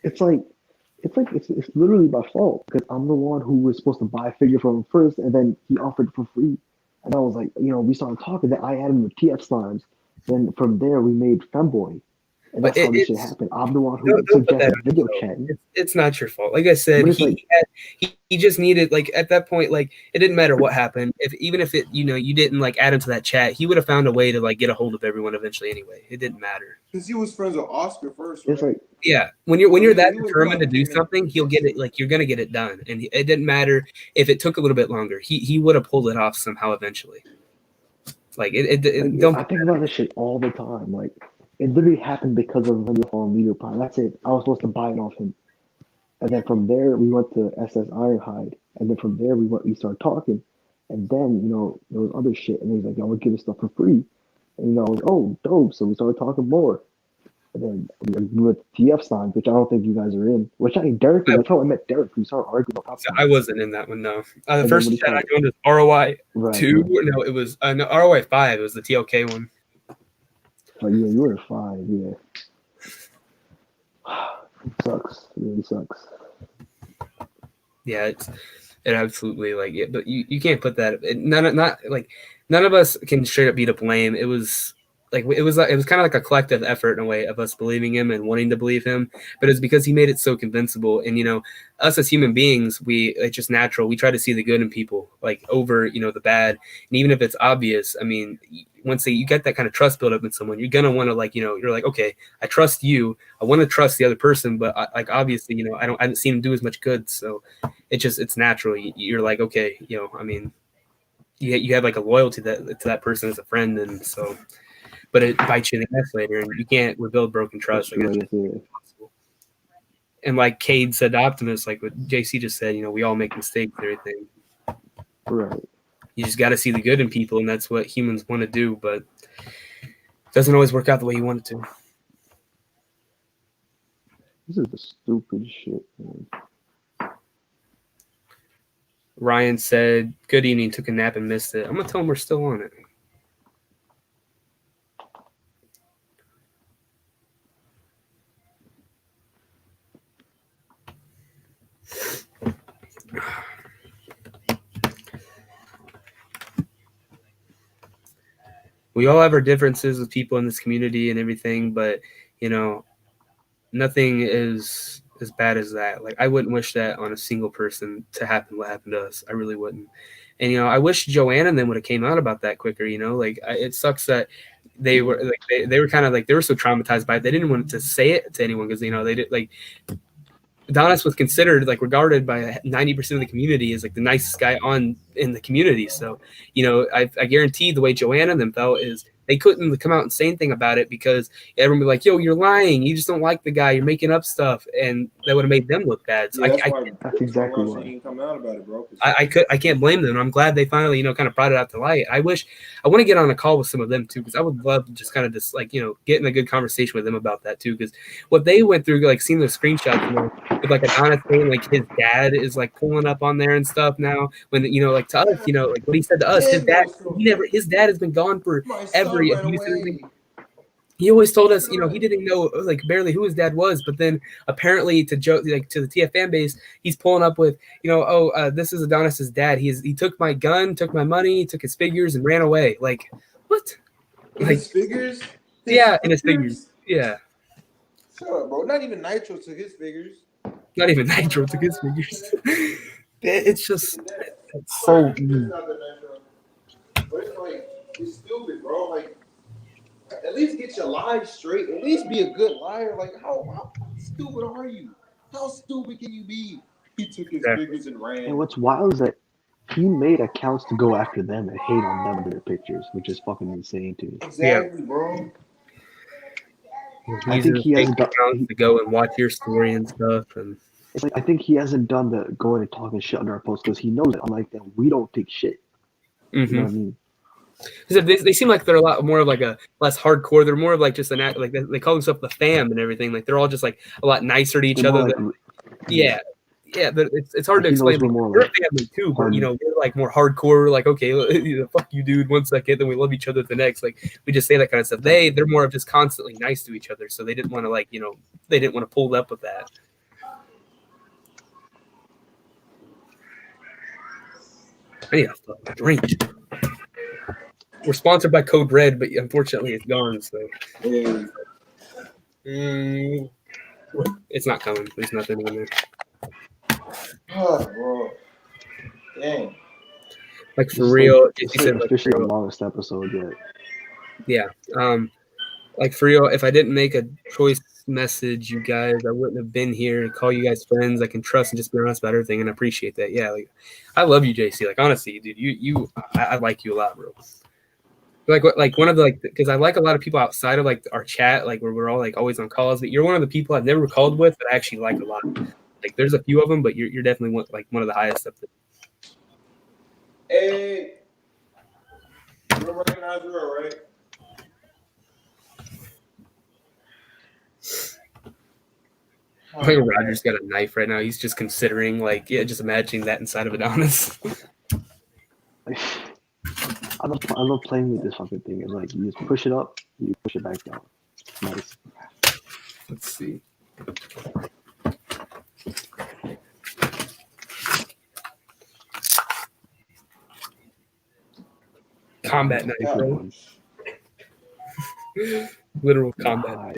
It's literally my fault because I'm the one who was supposed to buy a figure from him first, and then he offered for free. And I was like, we started talking. Then I added him with TF slimes. Then from there we made Femboy. And that's how this shit happened. I'm the one who suggested video chat. It's not your fault. Like I said, he just needed, like, at that point, like, it didn't matter what happened. Even if it, you didn't like add him to that chat, he would have found a way to like get a hold of everyone eventually anyway. It didn't matter. Because he was friends with Oscar first, right? It's like, yeah, when you're that determined to do something, he'll get it. Like, you're gonna get it done, and it didn't matter if it took a little bit longer. He would have pulled it off somehow eventually. Like don't. I think about this shit all the time. Like, it literally happened because of the Fallen Leader Prime. That's it. I was supposed to buy it off him. And then from there, we went to SS Ironhide. And then from there, we started talking. And then, there was other shit. And he's like, I would give us stuff for free. And, I was like, oh, dope. So we started talking more. And then we went to TF signs, which I don't think you guys are in. Which I think Derrick, that's how I met Derrick. We started arguing about I wasn't in that one, no. The first chat I joined was ROI 2. Right. No, it was no, ROI 5. It was the TLK one. Oh, yeah, you were 5, yeah. It sucks. It really sucks. Yeah, it absolutely, like, yeah, but you can't put that. None of us can straight up be to blame. It was kind of like a collective effort in a way of us believing him and wanting to believe him, but it's because he made it so convincible. And us as human beings, it's just natural. We try to see the good in people, like, over the bad. And even if it's obvious, I mean, once you get that kind of trust built up in someone, you're gonna want to, like, you're like, okay, I trust you. I want to trust the other person, but obviously, I haven't seen him do as much good, so it's natural. You're like, okay, I mean, you have like a loyalty to that person as a friend, and so. But it bites you in the ass later, and you can't rebuild broken trust. And like Cade said to Optimus, like what JC just said, we all make mistakes and everything. Right. You just got to see the good in people, and that's what humans want to do, but it doesn't always work out the way you want it to. This is the stupid shit, man. Ryan said, good evening, took a nap and missed it. I'm going to tell him we're still on it. We all have our differences with people in this community and everything, but nothing is as bad as that. Like, I wouldn't wish that on a single person to happen what happened to us. I really wouldn't. And I wish Joanna and them would have came out about that quicker. Like it sucks that they were like they were kind of like they were so traumatized by it they didn't want to say it to anyone because they did like Adonis was considered like regarded by 90% of the community as like the nicest guy in the community. So, I guarantee the way Joanna and them felt is they couldn't come out and say anything about it because everyone would be like, yo, you're lying. You just don't like the guy. You're making up stuff. And that would have made them look bad. So Yeah, that's exactly why she ain't coming out about it, bro. I can't blame them. I'm glad they finally, kind of brought it out to light. I want to get on a call with some of them too, because I would love to just kind of just like, get in a good conversation with them about that too. Because what they went through, like seeing the screenshots, with like Adonis saying like his dad is like pulling up on there and stuff now. When like to us, like what he said to us, his dad has been gone for every abuse and everything. He always told us, he didn't know like barely who his dad was, but then apparently to Joe, like to the TF fan base, he's pulling up with, this is Adonis's dad. He took my gun, took my money, took his figures, and ran away. Like what? Like, his figures? Yeah, in his figures. Yeah. Shut up, bro. Not even Nitro took his figures. Not even Nitro took his figures. It's just it's so. But it's like it's stupid, bro. Like. At least get your lies straight. At least be a good liar. Like, how stupid are you? How stupid can you be? He took his figures and ran. And what's wild is that he made accounts to go after them and hate on them for their pictures, which is fucking insane too. Exactly, bro. I think he hasn't done to go and watch your story and stuff. And it's like I think he hasn't done the going and talking shit under our post because he knows that unlike them, we don't take shit. You know what I mean? They seem like they're a lot more of like a less hardcore. They're more of like just an act like they call themselves the fam and everything. Like they're all just like a lot nicer to each other. Like, yeah. It's hard to explain. We're a family too, but we're like more hardcore. Like okay, fuck you, dude. 1 second, then we love each other the next. Like we just say that kind of stuff. They're more of just constantly nice to each other. So they didn't want to like they didn't want to pull up with that. I need a drink. We're sponsored by Code Red, but unfortunately it's gone. So it's not coming. There's nothing in there. Oh, bro. Dang. Like for real, it's like officially the longest episode yet. Yeah. Like for real, if I didn't make a choice message you guys, I wouldn't have been here to call you guys friends I can trust and just be honest about everything, and I appreciate that. Yeah, like I love you, JC. Like honestly, dude, I like you a lot, bro. Like one of the because I like a lot of people outside of like our chat, like where we're all like always on calls, but you're one of the people I've never called with that I actually like a lot. Like there's a few of them, but you're definitely one of the highest up there. Hey, you don't recognize her, right? I think Roger's got a knife right now. He's just considering just imagining that inside of Adonis. I love playing with this fucking thing. It's like you just push it up, you push it back down. Nice. Let's see. Combat knife, bro. Literal combat.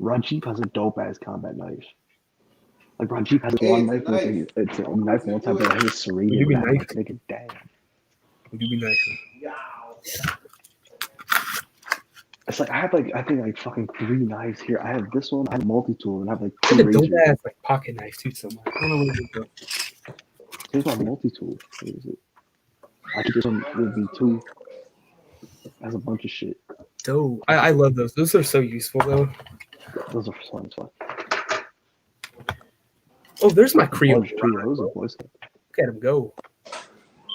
Rajiv has a dope ass combat knife. Like Rajiv has one knife, it's a knife one time, but he's serrated with that. It's like a damn. Would you be nice? It's like I think like fucking 3 knives here. I have this one, I have multi-tool, and I have like 2 I have a razors. dope ass like pocket knife too somewhere. I don't know where it goes. Here's my multi-tool. What is it? I think this one would be 2. Has a bunch of shit. Dope. I love those. Those are so useful though. Those are fun as fuck. Oh, there's my Creole. Those are boys. Look at him go.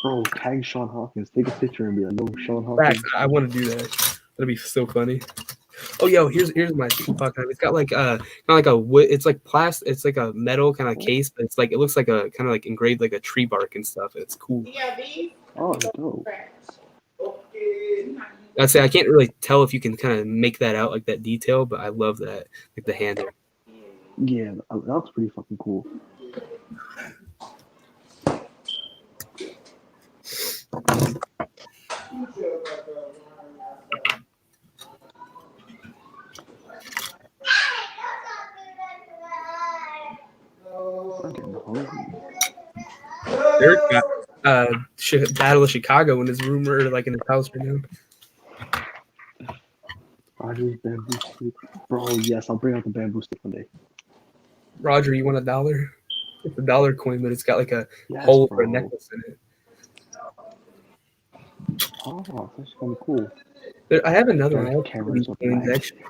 Bro, tag Sean Hawkins. Take a picture and be like, no, Sean Hawkins. I want to do that. That'd be so funny. Oh, yo, here's my pocket knife. It's got like kind of like a wood. It's like plastic. It's like a metal kind of case, but it's like it looks like a kind of like engraved like a tree bark and stuff. It's cool. Oh, dope. I'd say I can't really tell if you can kind of make that out like that detail, but I love that like the handle. Yeah, that's pretty fucking cool. Derrick got Battle of Chicago in his room or like in his house right now. Roger's bamboo stick. Bro, yes, I'll bring out the bamboo stick one day. Roger, you want $1? It's a dollar coin, but it's got like a Yes, hole for a bro. necklace in it. Oh, that's kind of cool. I have another one. I Dark have cameras these with coins, lights. actually.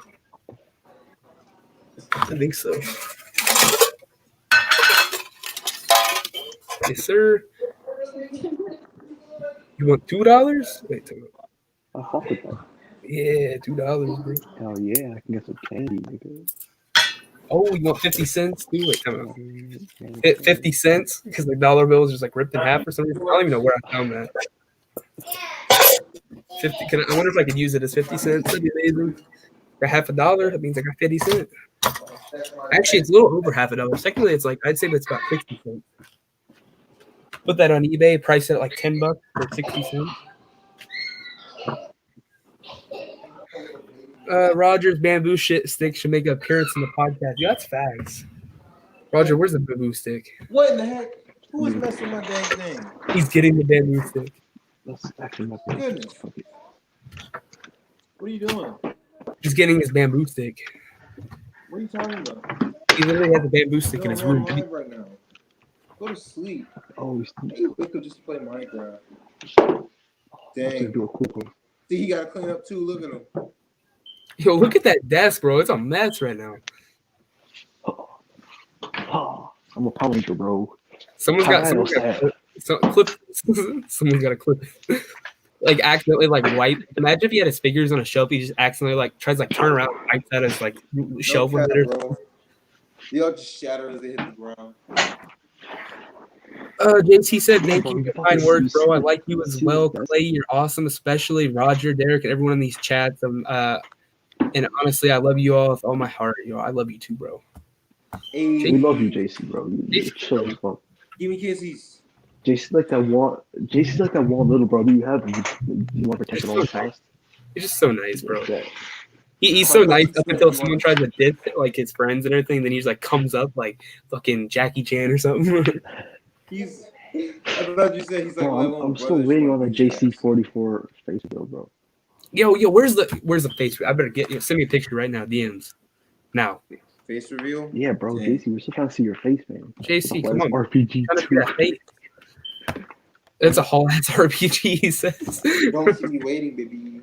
I think so. Yes, sir. You want $2? Wait, I fuck with that. yeah, $2, bro. Hell yeah, I can get some candy, nigga. Oh, you want 50 cents too? Wait, come on. Yeah. 50 cents? Because the dollar bill is just like ripped in half or something. I don't even know where I found that. 50. I wonder if I could use it as 50 cents. That'd be amazing. For $50, that means I got 50 cents. Actually, it's a little over $50. Technically, it's like I'd say it's about 60 cents. Put that on eBay, price it at like $10 for 60 cents. Roger's bamboo stick should make an appearance in the podcast. Yeah, that's facts. Roger, where's the bamboo stick? What in the heck? Who is messing with my dang thing? He's getting the bamboo stick. That's actually not Goodness. Fuck it. What are you doing? He's getting his bamboo stick. What are you talking about? He literally has a bamboo stick in his We're room. live right now. Go to sleep. Oh, he's Hey, you wake up just to play Minecraft. gonna Dang. do a cool one. See, he got to clean up too. Look at him. Yo, look at that desk, bro. It's a mess right now. Oh, I'm a Power Ranger, bro. Someone's got clip. Someone's got to clip it. Like accidentally like wipe. Imagine if he had his figures on a shelf. He just accidentally like tries to like turn around and wipes out his like shelf with it. Bro. They all just shatter as they hit the ground. JC said, thank you for kind words, bro. I like you as well. Clay, you're awesome, especially Roger, Derrick, and everyone in these chats. And honestly, I love you all with all my heart. Yo, I love you too, bro. Hey, We love you, JC, bro. You're chill as fuck. give me kisses. JC's like that one little brother you have. And you want to protect it all the past. He's just so nice, bro. Yeah. He's so nice up until someone tries to diss like his friends and everything. Then he just like comes up like fucking Jackie Chan or something. I thought you said he's like. Bro, I'm still waiting on the JC44 face bill, bro. Yo, where's the face? I better send me a picture right now. DMs now. Face reveal. Yeah, bro. Dang. JC, we're still trying to see your face, man. JC, come on. RPG. Trying to see that face. It's a whole ass RPG. He says. Don't see me waiting, baby.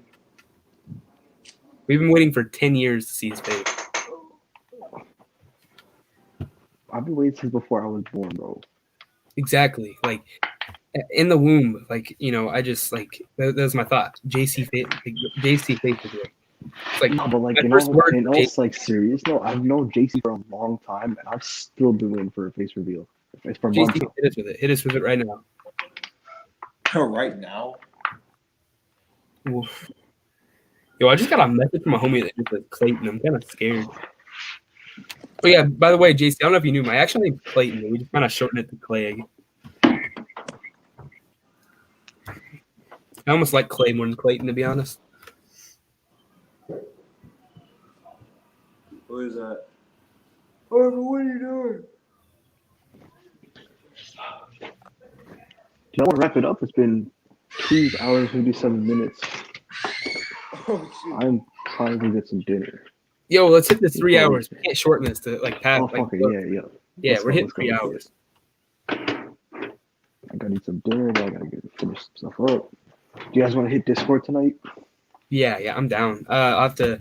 We've been waiting for 10 years to see his face. I've been waiting since before I was born, bro. Exactly. Like in the womb, like, you know, I just like that was my thought. JC face is real. It's like No, but like my in first all, word, in all like serious, no, I've known JC for a long time, and I've still been waiting for a face reveal. It's for months. JC, hit us with it. Hit us with it right now. Right now. Oof. Yo, I just got a message from my homie that says Clayton. I'm kind of scared. Oh yeah, by the way, JC, I don't know if you knew, my actual name's Clayton. We just kind of shorten it to Clay. I almost like Clay more than Clayton, to be honest. What is that? Oh, what are you doing? Do you want to wrap it up? It's been 2 hours, 57 minutes. Oh shit. I'm trying to get some dinner. Yo, let's hit this 3 hours. We can't shorten this to like half. Oh, like, fuck it. Yeah. Yeah, Let's we're go, hitting let's go, 3 let's go. hours. I gotta eat some dinner. Then I gotta finish some stuff up. Do you guys want to hit Discord tonight? Yeah, I'm down. I'll have to.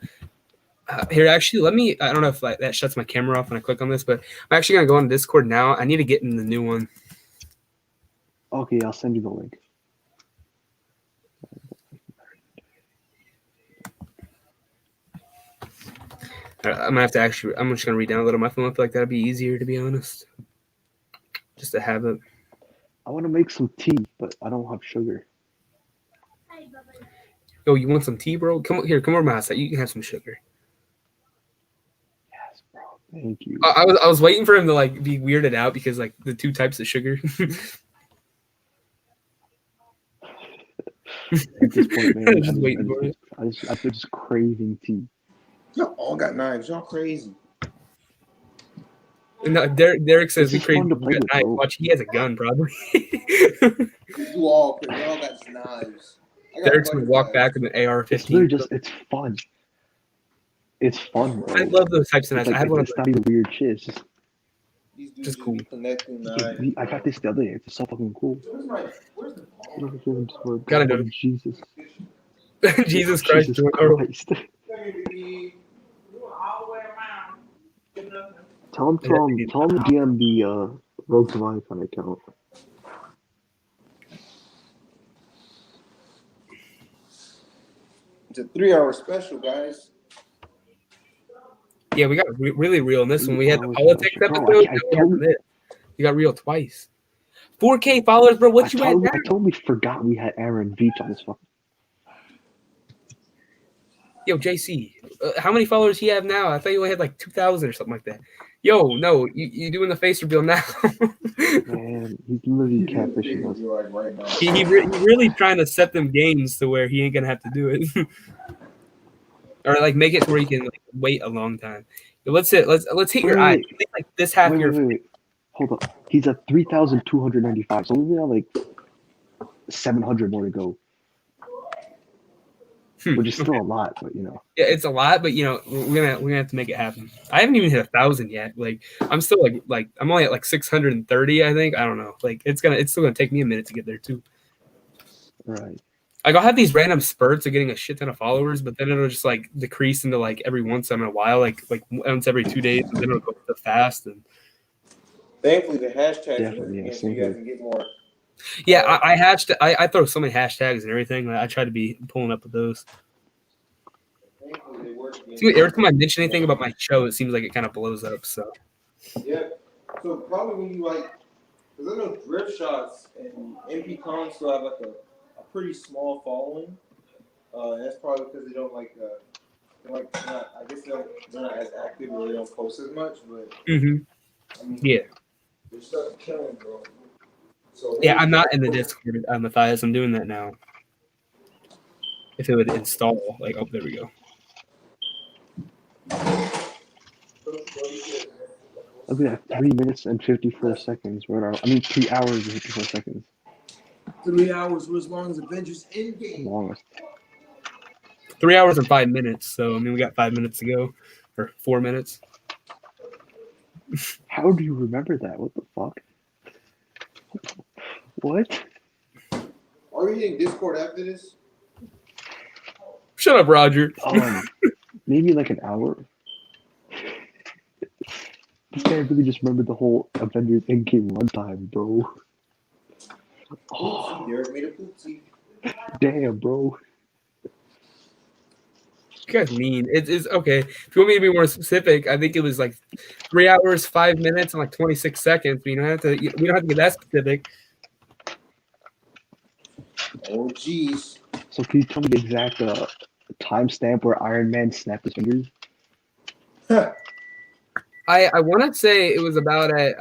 Here, actually, let me. I don't know if that shuts my camera off when I click on this, but I'm actually gonna go on Discord now. I need to get in the new one. Okay, I'll send you the link. I'm gonna have to actually. I'm just gonna re-download on my phone. I feel like that'd be easier, to be honest. Just to have it. I want to make some tea, but I don't have sugar. Yo, you want some tea, bro? Come over to my house. You can have some sugar. Yes, bro. Thank you. I was waiting for him to like be weirded out because like the two types of sugar. At this point, man, Just waiting for it. I'm just craving tea. Y'all all got knives. Y'all crazy. No, Derrick says It's we just fun crazy. to play with, bro. Watch, he has a gun probably. You all got knives. I got a Derrick's gonna bunch of walk back knives. with an It's AR-15. literally just, it's fun. It's fun, bro. I love those types of knives. It's like, I have one of it's not even weird shit. It's just, These dudes Just just cool. be connecting yeah, knives. I got this the other day. It's so fucking cool. Where's the Gotta do it. Jesus. Jesus Christ. Jesus doing- or- Christ. Tell him to DM the Rogue to Icon account. It's a 3-hour special, guys. Yeah, we got really real in this one. We had the 3 hours, politics bro, episode. I now we have totally- this. We got real twice. 4K followers, bro. What you at now? I totally forgot we had Aaron Veach on this fucking. Yo, JC, how many followers he have now? I thought you only had like 2,000 or something like that. Yo, no, you doing the face reveal now? Man, he's literally catfishing us. Right now. he really trying to set them games to where he ain't gonna have to do it, or like make it to where you can like, wait a long time. Yo, let's hit your eye. Like this half your. Wait. Hold up. He's at 3,295. So we have like 700 more to go, which is still a lot, but you know. Yeah, it's a lot, but you know we're gonna have to make it happen. I haven't even hit 1,000 yet. Like I'm still like I'm only at like 630. I think I don't know. Like it's still gonna take me a minute to get there too. Right. Like I'll have these random spurts of getting a shit ton of followers, but then it'll just like decrease into like every once in a while, like once every 2 days, and then it'll go so fast. And Thankfully, the hashtags Definitely, yeah, so you guys can get more. yeah, I throw so many hashtags and everything. Like, I try to be pulling up with those. Thankfully, they work again. See, every time I mention anything about my show, it seems like it kind of blows up. So Yeah. So probably when you like, because I know Drift Shots and MP Con still have like a pretty small following. And that's probably because they don't like, I guess they're not as active or they don't post as much. But I mean, yeah, they're still killing, bro. So yeah, I'm not in the Discord, Matthias. I'm doing that now. If it would install, like, oh, there we go. Look at that, 3 minutes and 54 seconds. 3 hours and 54 seconds. 3 hours was as long as Avengers Endgame. Longest. 3 hours and 5 minutes. So I mean, we got 5 minutes to go, or 4 minutes. How do you remember that? What the fuck? What? Are you hitting Discord after this? Shut up, Roger. Maybe like an hour. This guy really just remembered the whole Avengers Endgame runtime, bro. Oh, Derrick made a poopsie. Damn, bro. You guys mean it's okay. If you want me to be more specific, I think it was like 3 hours, 5 minutes, and like 26 seconds. But you don't have to. We don't have to get that specific. Oh, jeez. So can you tell me the exact timestamp where Iron Man snapped his fingers? I want to say it was about at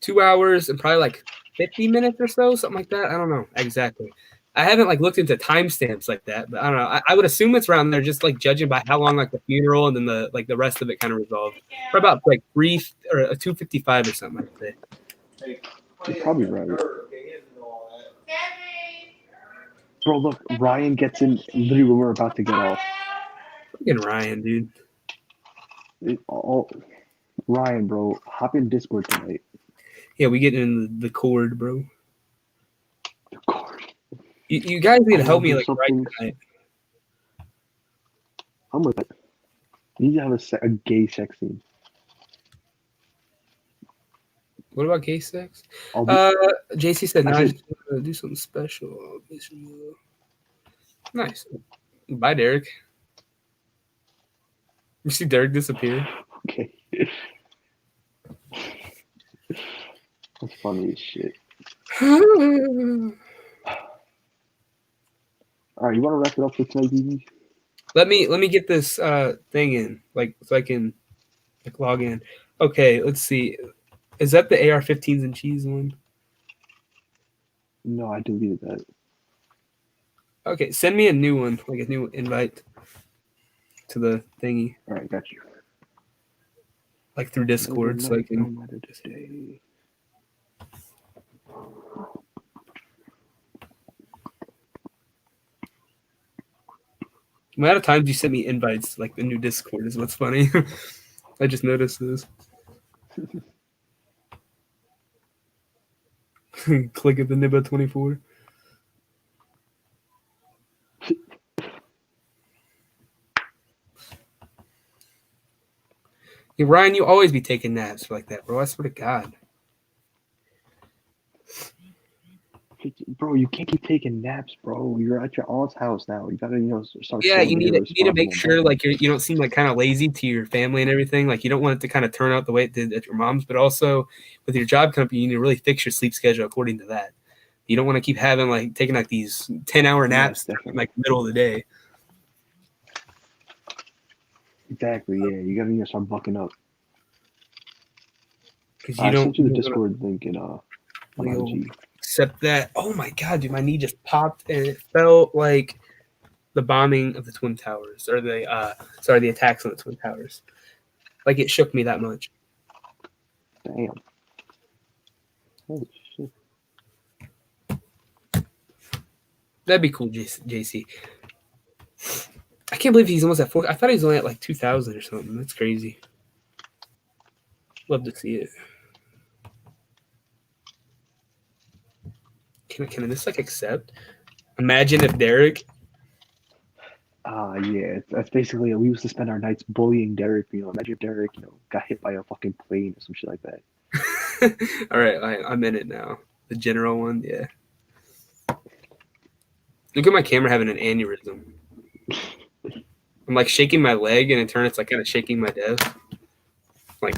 2 hours and probably like 50 minutes or so, something like that. I don't know exactly. I haven't like looked into timestamps like that, but I don't know. I would assume it's around there, just like judging by how long like the funeral and then the rest of it kind of resolved. For about like 2:55 or something like that. You're probably right. Bro, look, Ryan gets in literally when we're about to get off. Fucking Ryan, dude. Ryan, bro, hop in Discord tonight. Yeah, we get in the cord, bro. The cord. You guys need to help me like right tonight. I'm with it. You need to have a gay sex scene. What about gay sex? JC said, "No, I just want to do something special." Nice. Bye, Derrick. You see Derrick disappear? Okay. That's funny as shit. All right, you want to wrap it up for tonight, DB? Let me get this thing in, like, so I can like log in. Okay, let's see. Is that the AR-15s and cheese one? No, I deleted that. Okay, send me a new one, like a new invite to the thingy. All right, got you. like through Discord, so I No can. matter the day. The amount of times you sent me invites, like the new Discord, is what's funny. I just noticed this. Click at the Nibba 24. Yeah, Ryan, you always be taking naps like that, bro. I swear to God. Bro, you can't keep taking naps, bro. You're at your aunt's house now. You gotta, start. Yeah, showing you that need you're to make responsible, sure bro. like you don't seem like kind of lazy to your family and everything. Like you don't want it to kind of turn out the way it did at your mom's, but also with your job company, you need to really fix your sleep schedule according to that. You don't want to keep having like taking like these 10-hour naps Yes, in, like the middle of the day. Exactly. Yeah, you gotta start bucking up. Because I you don't sent you the want to Discord link in on IG. accept that. Oh my God, dude, my knee just popped and it felt like the bombing of the Twin Towers or the attacks on the Twin Towers. Like it shook me that much. Damn. Holy shit. That'd be cool, JC. I can't believe he's almost at 4. I thought he was only at like 2,000 or something. That's crazy. Love to see it. Can I just like accept? Imagine if Derrick. Yeah, that's basically we used to spend our nights bullying Derrick. Imagine if Derrick, got hit by a fucking plane or some shit like that. All right, I'm in it now. The general one, yeah. Look at my camera having an aneurysm. I'm like shaking my leg, and in turn, it's like kind of shaking my desk. Like.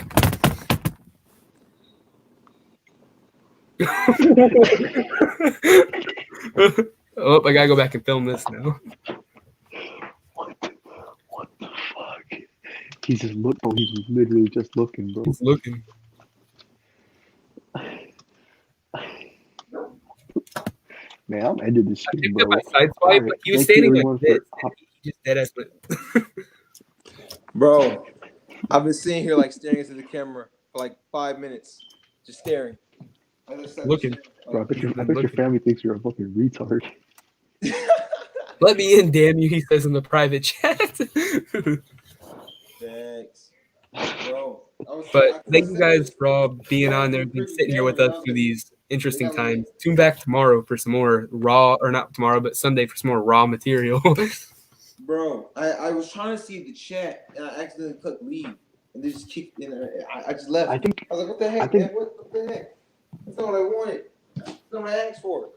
Oh, I gotta go back and film this now. What the fuck? He's just bro. He's literally just looking, bro. He's looking. Man, I'm ending this I stream, picked up bro. my side swipe, but he was standing like this. He just dead ass went. Bro, I've been sitting here like staring into the camera for like 5 minutes, just staring. Looking. Bro, I bet your family thinks you're a fucking retard. Let me in, damn you, he says in the private chat. Thanks. Bro, But thank you guys for all being on there, being sitting here with us through these interesting times. Tune back tomorrow for some more raw, or not tomorrow, but Sunday for some more raw material. Bro, I was trying to see the chat and I accidentally clicked leave and they just kicked in. I just left. I was like, what the heck, man? What the heck? That's not what I wanted. That's not what I asked for.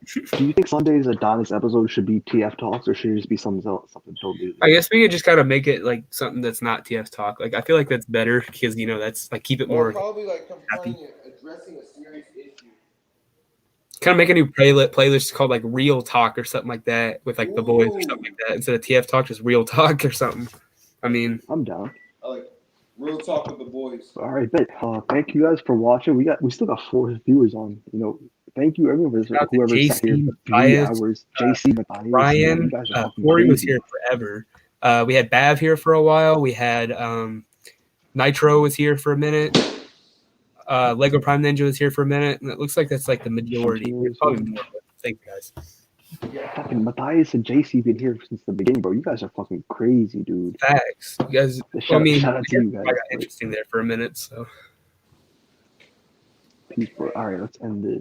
Do you think Sunday's Adonis episode should be TF Talks or should it just be something else, something totally? I guess we could just gotta make it like something that's not TF Talk. Like I feel like that's better because that's like keep it more. Probably like complaining, addressing a serious issue. Kind of make a new playlist called like Real Talk or something like that with like the boys or something like that instead of TF Talk, just Real Talk or something. I mean, I'm down. I like Real Talk with the boys. All right, bet. Thank you guys for watching. We still got 4 viewers on. Thank you everyone for whoever JC, sat here for 3 Matthias, hours. JC, Matthias, Ryan, you guys are fucking Corey was crazy. here forever. We had Bav here for a while. We had Nitro was here for a minute. Lego Prime Ninja was here for a minute, and it looks like that's like the majority. There's probably more. Thank you guys. Fucking Matthias and JC been here since the beginning, bro. You guys are fucking crazy, dude. Facts. You guys. Shout out to you guys. I got interesting there for a minute, so. Peace, bro. All right, let's end this.